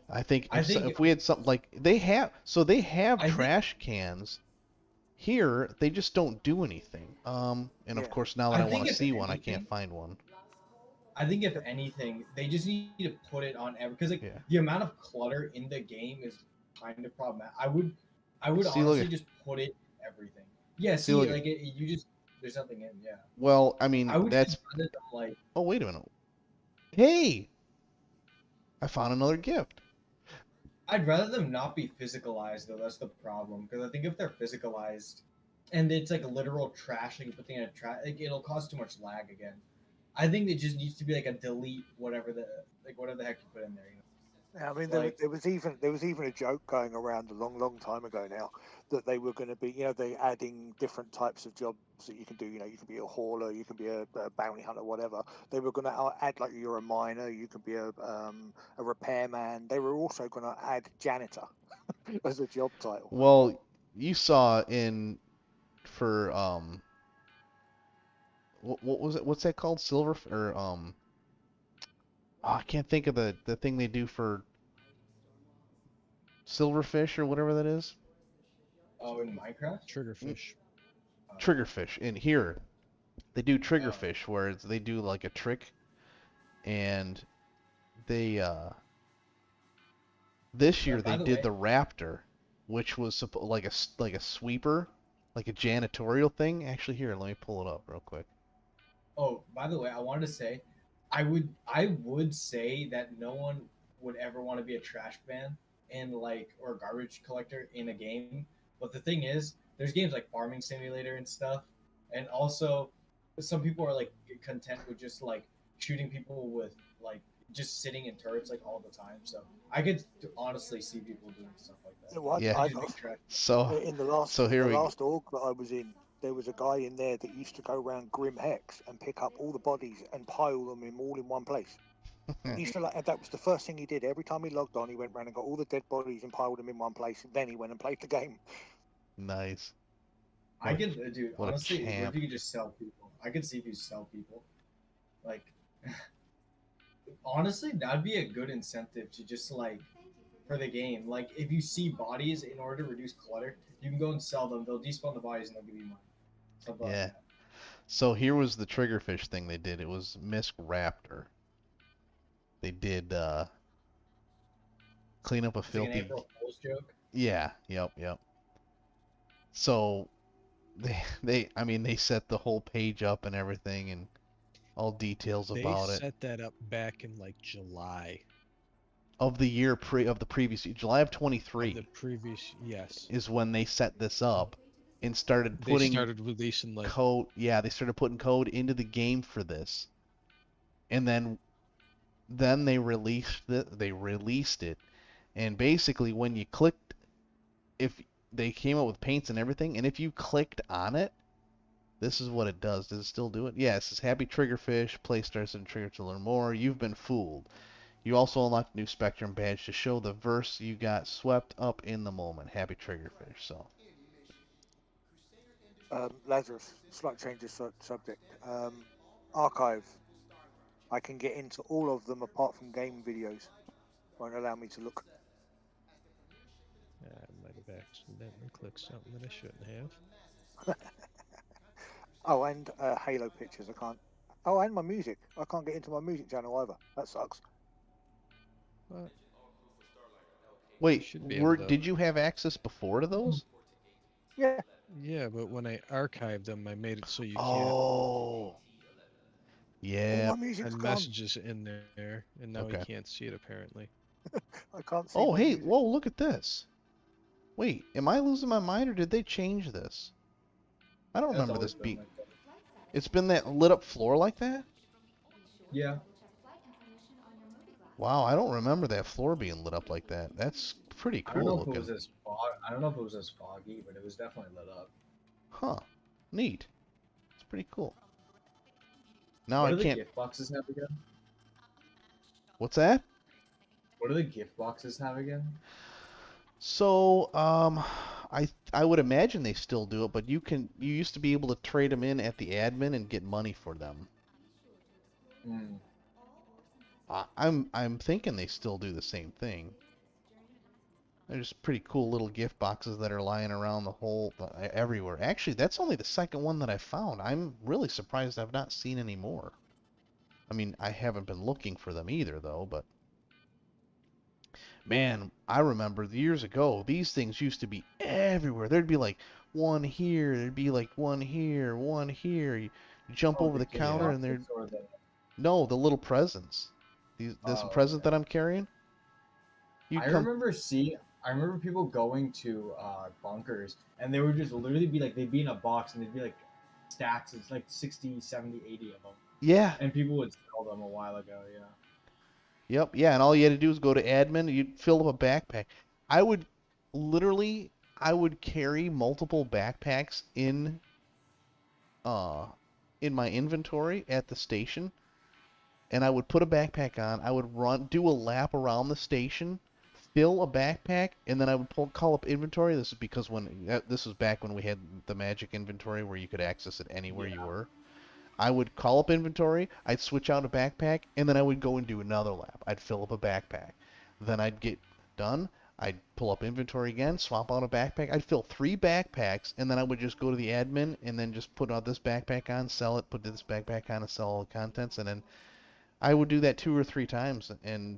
I think I think if we had something like they have I think trash cans here, they just don't do anything. And of Yeah, course now that I I want think to if see one, I can't anything, find one. if anything, they just need to put it on every because like Yeah. the amount of clutter in the game is kind of problematic. I would See, look honestly at just put it in everything. Yeah, see, see, look at. like you just there's nothing in. Yeah, Well, I I mean would just that's. rather them like Oh, wait a minute. Hey, I found another gift. I'd rather them not be physicalized though. That's the problem because I think if they're physicalized and it's like literal trash, like you put things in a trash, like it'll cause too much lag again. I think it just needs to be like a delete whatever the heck you put in there. Yeah, I mean, Like- there was even a joke going around a long time ago now that they were going to be, they adding different types of jobs that you can do. You can be a hauler, you can be a bounty hunter, whatever. They were going to add like you're a miner, you can be a repairman. They were also going to add janitor as a job title. Well, you saw for what was it? What's that called? Silver or oh, I can't think of the thing they do for silverfish or whatever that is. Oh, in Minecraft. Triggerfish. Triggerfish. In here, they do Oh. triggerfish where they do like a trick, and they this year By they the did way- the raptor, which was like a sweeper, like a janitorial thing. Actually, here, let me pull it up real quick. Oh, by the way, I wanted to say, I would say that no one would ever want to be a trash man or a garbage collector in a game. But the thing is, there's games like Farming Simulator and stuff, and also some people are like content with just like shooting people with like just sitting in turrets like all the time. So I could honestly see people doing stuff like that. What Yeah. They just make trash. So in the last so here we go. last org that I was in, there was a guy in there that used to go around Grim Hex and pick up all the bodies and pile them all in one place. He used to and that was the first thing he did. Every time he logged on, he went around and got all the dead bodies and piled them in one place, and then he went and played the game. Nice. I could, dude. what a Honestly, what champ. if you could just sell people? I could see if you sell people. Like, honestly, that'd be a good incentive to just like for the game. Like, if you see bodies, in order to reduce clutter, you can go and sell them. They'll despawn the bodies and they'll give you money. Something Yeah. like that. So here was the triggerfish thing they did. It was Misk Raptor. They did clean up a It's like an filthy. April Fool's joke. Yeah. Yep. So they set the whole page up and everything and all details They about it set that up back in like July of the year of the previous year, July of of 23 the previous. Yes. is when they set this up and started They putting started releasing like code. Yeah, they started putting code into the game for this, and then they released it. They released it, and basically when you clicked, if they came up with paints and everything, and if you clicked on it, this is what it does. Does it still do it? Yeah, it says Happy Triggerfish. Play starts and trigger to learn more. You've been fooled. You also unlocked a new Spectrum badge to show the verse you got swept up in the moment. Happy Triggerfish. So. Lazarus, slight change of subject. Archive. I can get into all of them apart from game videos. Won't allow me to look. I might have accidentally clicked something that I shouldn't have. Oh, and Halo pictures. I can't. Oh, and my music. I can't get into my music channel either. That sucks. But Wait, should be able to- did you have access before to those? Yeah. yeah, but when I archived them, I made it so you Oh. All Yeah. my can't music's had gone. messages in there, and now Okay. he can't see it apparently. I can't see. Oh, my hey, music. whoa, look at this. Wait, am I losing my mind or did they change this? I don't That's remember always this been being. like that. It's been that lit up floor like that? Yeah. Wow, I don't remember that floor being lit up like that. That's pretty I don't know cool if it looking. was as fog. I don't know if it was as foggy, but it was definitely lit up. Huh. Neat. It's pretty cool. Now What I do the can't. gift boxes have again? What's that? What do the gift boxes have again? So, I would imagine they still do it, but you used to be able to trade them in at the admin and get money for them. Hmm. I'm thinking they still do the same thing. There's pretty cool little gift boxes that are lying around everywhere. Actually, that's only the second one that I found. I'm really surprised I've not seen any more. I mean, I haven't been looking for them either, though, but man, I remember years ago, these things used to be everywhere. There'd be like one here, there'd be like one here, one here. You jump over the gift counter and boxes or no, the little presents. This Oh, present okay. that I'm carrying. You I come. remember people going to bunkers and they would just literally be like, they'd be in a box and they'd be like stacks. It's like 60, 70, 80 of them. Yeah. And people would sell them a while ago. Yeah. Yep. Yeah. And all you had to do is go to admin. You'd fill up a backpack. I would literally, I would carry multiple backpacks uh, in my inventory at the station, and I would put a backpack on. I would do a lap around the station, fill a backpack, and then I would call up inventory. This is because this was back when we had the magic inventory where you could access it anywhere you Yeah. were. I would call up inventory, I'd switch out a backpack, and then I would go and do another lap. I'd fill up a backpack. Then I'd get done. I'd pull up inventory again, swap out a backpack. I'd fill 3 backpacks, and then I would just go to the admin and then just put out this backpack on, sell it, put this backpack on, and sell all the contents. And then I would do that 2 or 3 times, and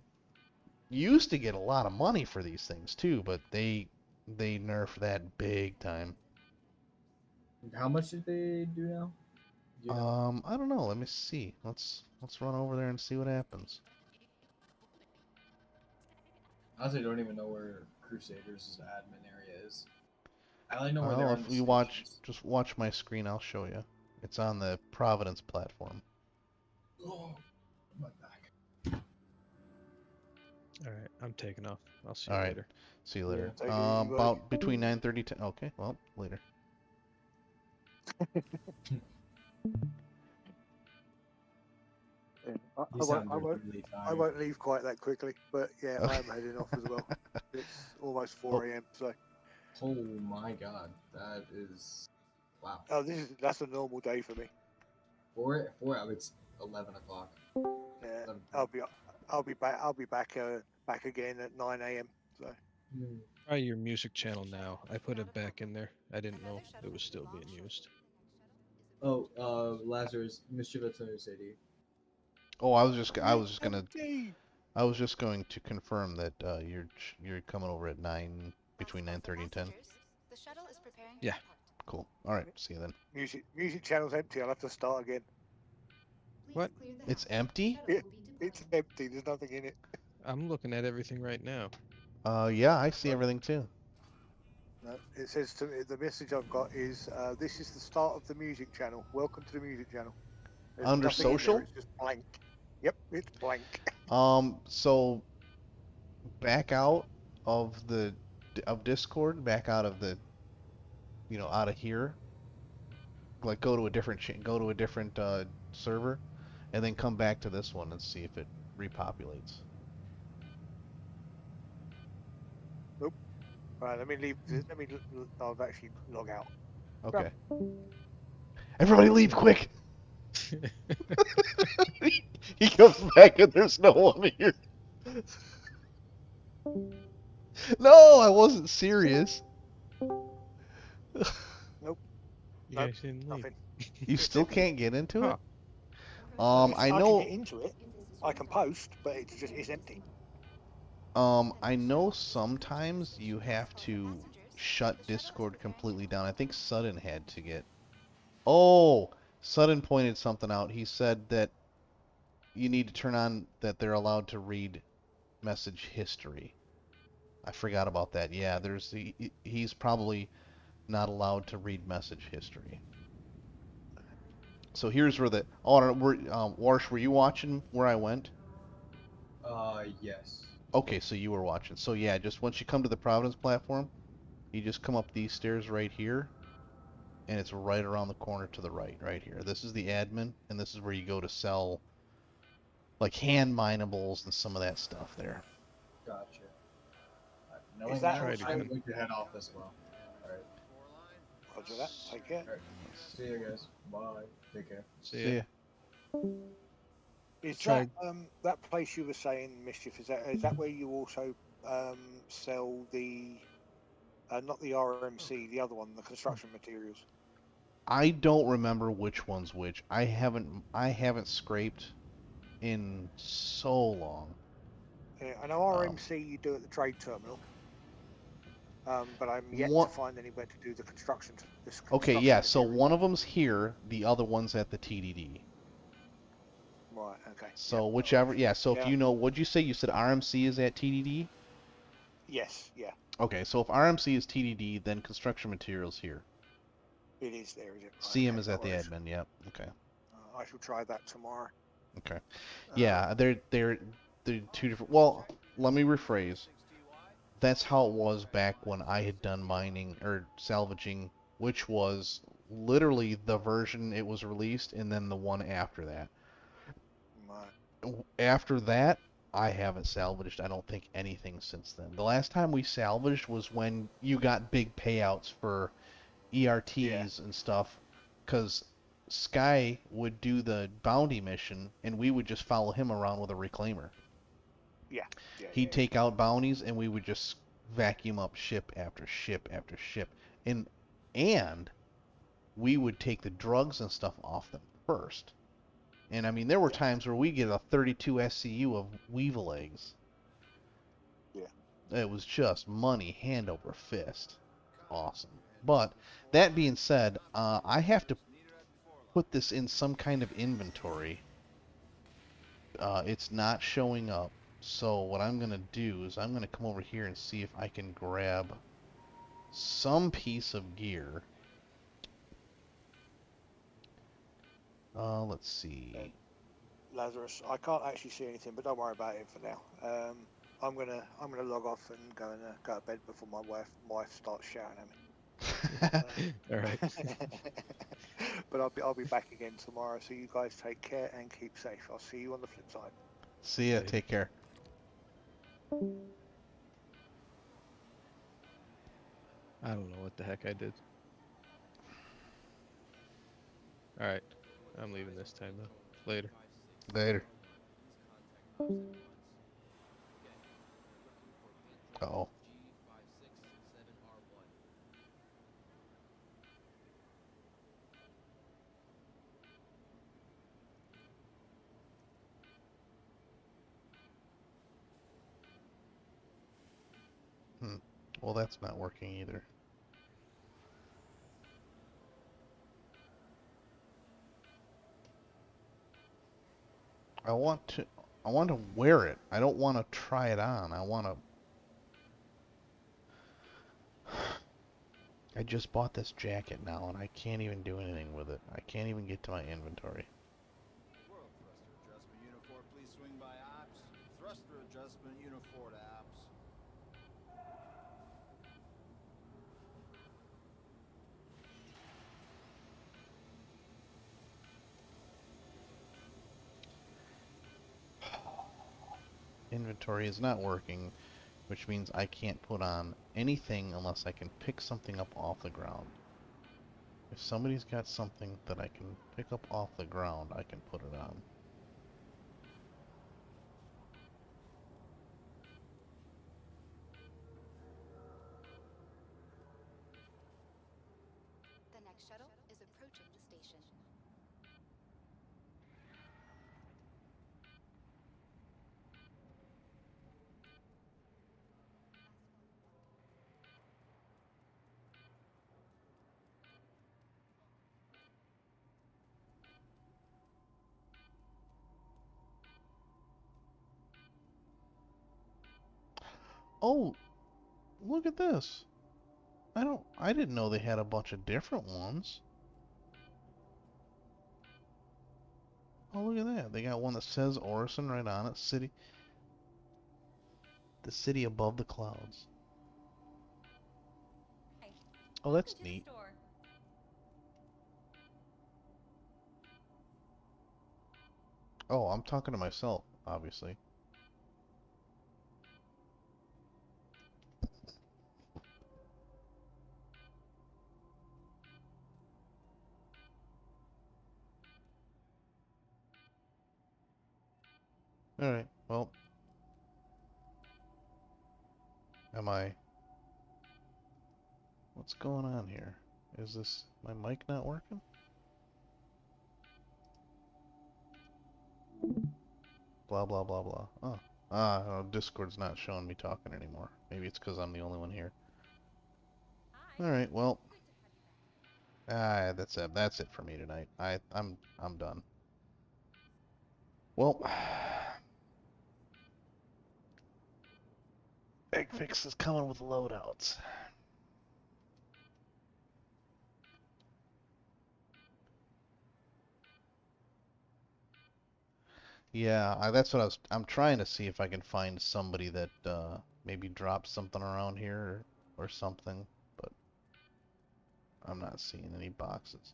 used to get a lot of money for these things too, but they nerfed that big time. How much did they do now? Do you know? I don't know. Let me see. Let's run over there and see what happens. I honestly don't even know where Crusaders' admin area is. I only know where they're Oh, on if the you watch, stations. just watch my screen, I'll show you. It's on the Providence platform. Oh, my back. All right, I'm taking off. I'll see All you right. later. See you later. Take it easy, buddy. About between 9:30 10. Okay, well, later. Yeah, You I sound won't really I tired. won't leave quite that quickly, but yeah, Okay. I am heading off as well. It's almost 4 a.m. So Oh my god, that is wow. that's a normal day for me. 4 it's 11 o'clock. Yeah, 11 I'll be back back again at 9 a.m. So Try your music channel now. I put it back in there. I didn't know it was still being used. Oh, Lazarus, Mischievous to say to you. Oh, I was just empty. going to confirm that you're coming over at 9 between 9:30 and 10. The shuttle is preparing to Yeah. depart. Cool. All right. See you then. Music channel's empty. I'll have to start again. Please What? clear the It's hatch. empty? Shuttle will be It's departing. empty. There's nothing in it. I'm looking at everything right now. Yeah, I see everything too. No, it says to me, the message I've got is this is the start of the music channel. Welcome to the music channel. There's Under nothing in there. social? It's just blank. Yep, it's blank. So back out of Discord, back out of out of here. Like go to a different server, and then come back to this one and see if it repopulates. Nope. Right, let me leave. I'll actually log out. Okay. Everybody leave quick! He comes back and there's no one here. No, I wasn't serious. Nope. You Nope, guys didn't leave. nothing. You It's still empty. can't get into it? Huh. I I can know. get into it. I can post, but it's empty. I know sometimes you have to shut Discord completely down. I think Sudden had to get. Oh, Sudden pointed something out. He said that you need to turn on that they're allowed to read message history. I forgot about that. Yeah, he's probably not allowed to read message history. So here's where Warsh, were you watching where I went? Yes. Okay, so you were watching. So yeah, just once you come to the Providence platform, you just come up these stairs right here, and it's right around the corner to the right here. This is the admin, and this is where you go to sell like hand minables and some of that stuff there. Gotcha. Knowing Is that that, also- I'm going to head off as well. Alright. Roger that. Take care. Alright. See you guys. Bye. Take care. See ya. Is Try- that place you were saying, Mischief? Is that where you also sell the not the RMC, the other one, the construction materials? I don't remember which one's which. I haven't scraped in so long. Yeah, I know RMC you do at the trade terminal, but I'm yet What- to find anywhere to do the construction. Okay, yeah. So one of them's here, the other one's at the TDD. Right. Okay. So Yep. whichever, yeah. So if Yeah. you know, what'd you say? You said RMC is at TDD? Yes. Yeah. Okay, so if RMC is TDD, then construction materials here. It is there, is it? Right, CM okay, is no at the worries. admin. Yep. Okay. I shall try that tomorrow. Okay. Um, Yeah, they're two different. Well, let me rephrase. That's how it was back when I had done mining or salvaging, which was literally the version it was released, and then the one after that. right. After that, I haven't salvaged, I don't think, anything since then. The last time we salvaged was when you got big payouts for Yeah, ERTs and stuff, because Sky would do the bounty mission, and we would just follow him around with a reclaimer. yeah, yeah, He'd yeah, yeah. take out bounties, and we would just vacuum up ship after ship after ship, and we would take the drugs and stuff off them first. And I mean, there were Yeah, times where we get a 32 SCU of weevil eggs. yeah. It was just money hand over fist. Awesome. But that being said, I have to put this in some kind of inventory. It's not showing up. So what I'm going to do is I'm going to come over here and see if I can grab some piece of gear. Let's Uh, see. Lazarus, I can't actually see anything, but don't worry about it for now. I'm gonna log off and go to bed before my wife starts shouting at me. All right. But I'll be back again tomorrow. So you guys take care and keep safe. I'll see you on the flip side. See ya. Later. Take care. I don't know what the heck I did. All right. I'm leaving this time though. Later. Later. Uh-oh. Well, that's not working either. I want to I want to wear it. I don't want to try it on. I just bought this jacket now and I can't even do anything with it. I can't even get to my inventory. World thruster adjustment unit 4, please swing by ops. Thruster adjustment unit 4 to ops. Inventory is not working, which means I can't put on anything unless I can pick something up off the ground. If somebody's got something that I can pick up off the ground, I can put it on. The next shuttle is approaching the station. Oh, look at this. I didn't know they had a bunch of different ones. Oh, look at that. They got one that says Orison right on it. The city above the clouds. Hi. Oh, Welcome that's to the neat. store. Oh, I'm talking to myself, obviously. Alright, well. Am I... What's going on here? Is this... my mic not working? Blah, blah, blah, blah. Oh. Discord's not showing me talking anymore. Maybe it's because I'm the only one here. Hi. Alright, well. Good to have you back. That's it for me tonight. I'm done. Well... Egg Fix is coming with loadouts. Yeah, that's what I'm trying to see if I can find somebody that maybe dropped something around here or something, but I'm not seeing any boxes.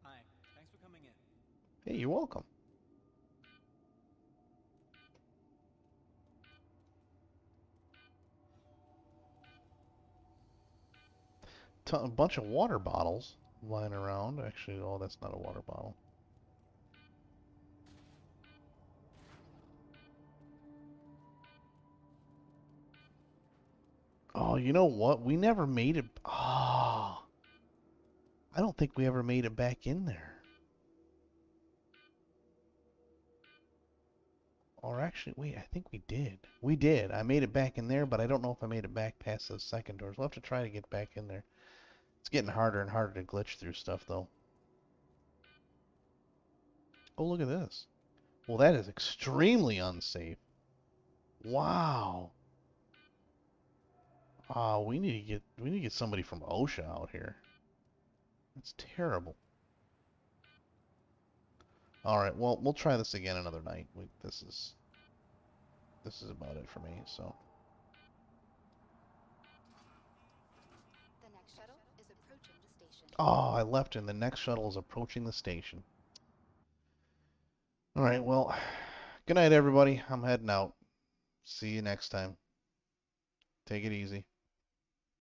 Hi, thanks for coming in. Hey, you're welcome. A bunch of water bottles lying around. Actually, oh, that's not a water bottle. Oh, you know what? We never made it. Oh, I don't think we ever made it back in there. Or actually, wait, I think we did. We did. I made it back in there, but I don't know if I made it back past those second doors. We'll have to try to get back in there. It's getting harder and harder to glitch through stuff, though. Oh, look at this. Well, that is extremely unsafe. Wow. We need to get somebody from OSHA out here. That's terrible. All right, well, we'll try this again another night. This is about it for me, so. The next shuttle is approaching the station. Oh, I left and the next shuttle is approaching the station. All right, well, good night, everybody. I'm heading out. See you next time. Take it easy.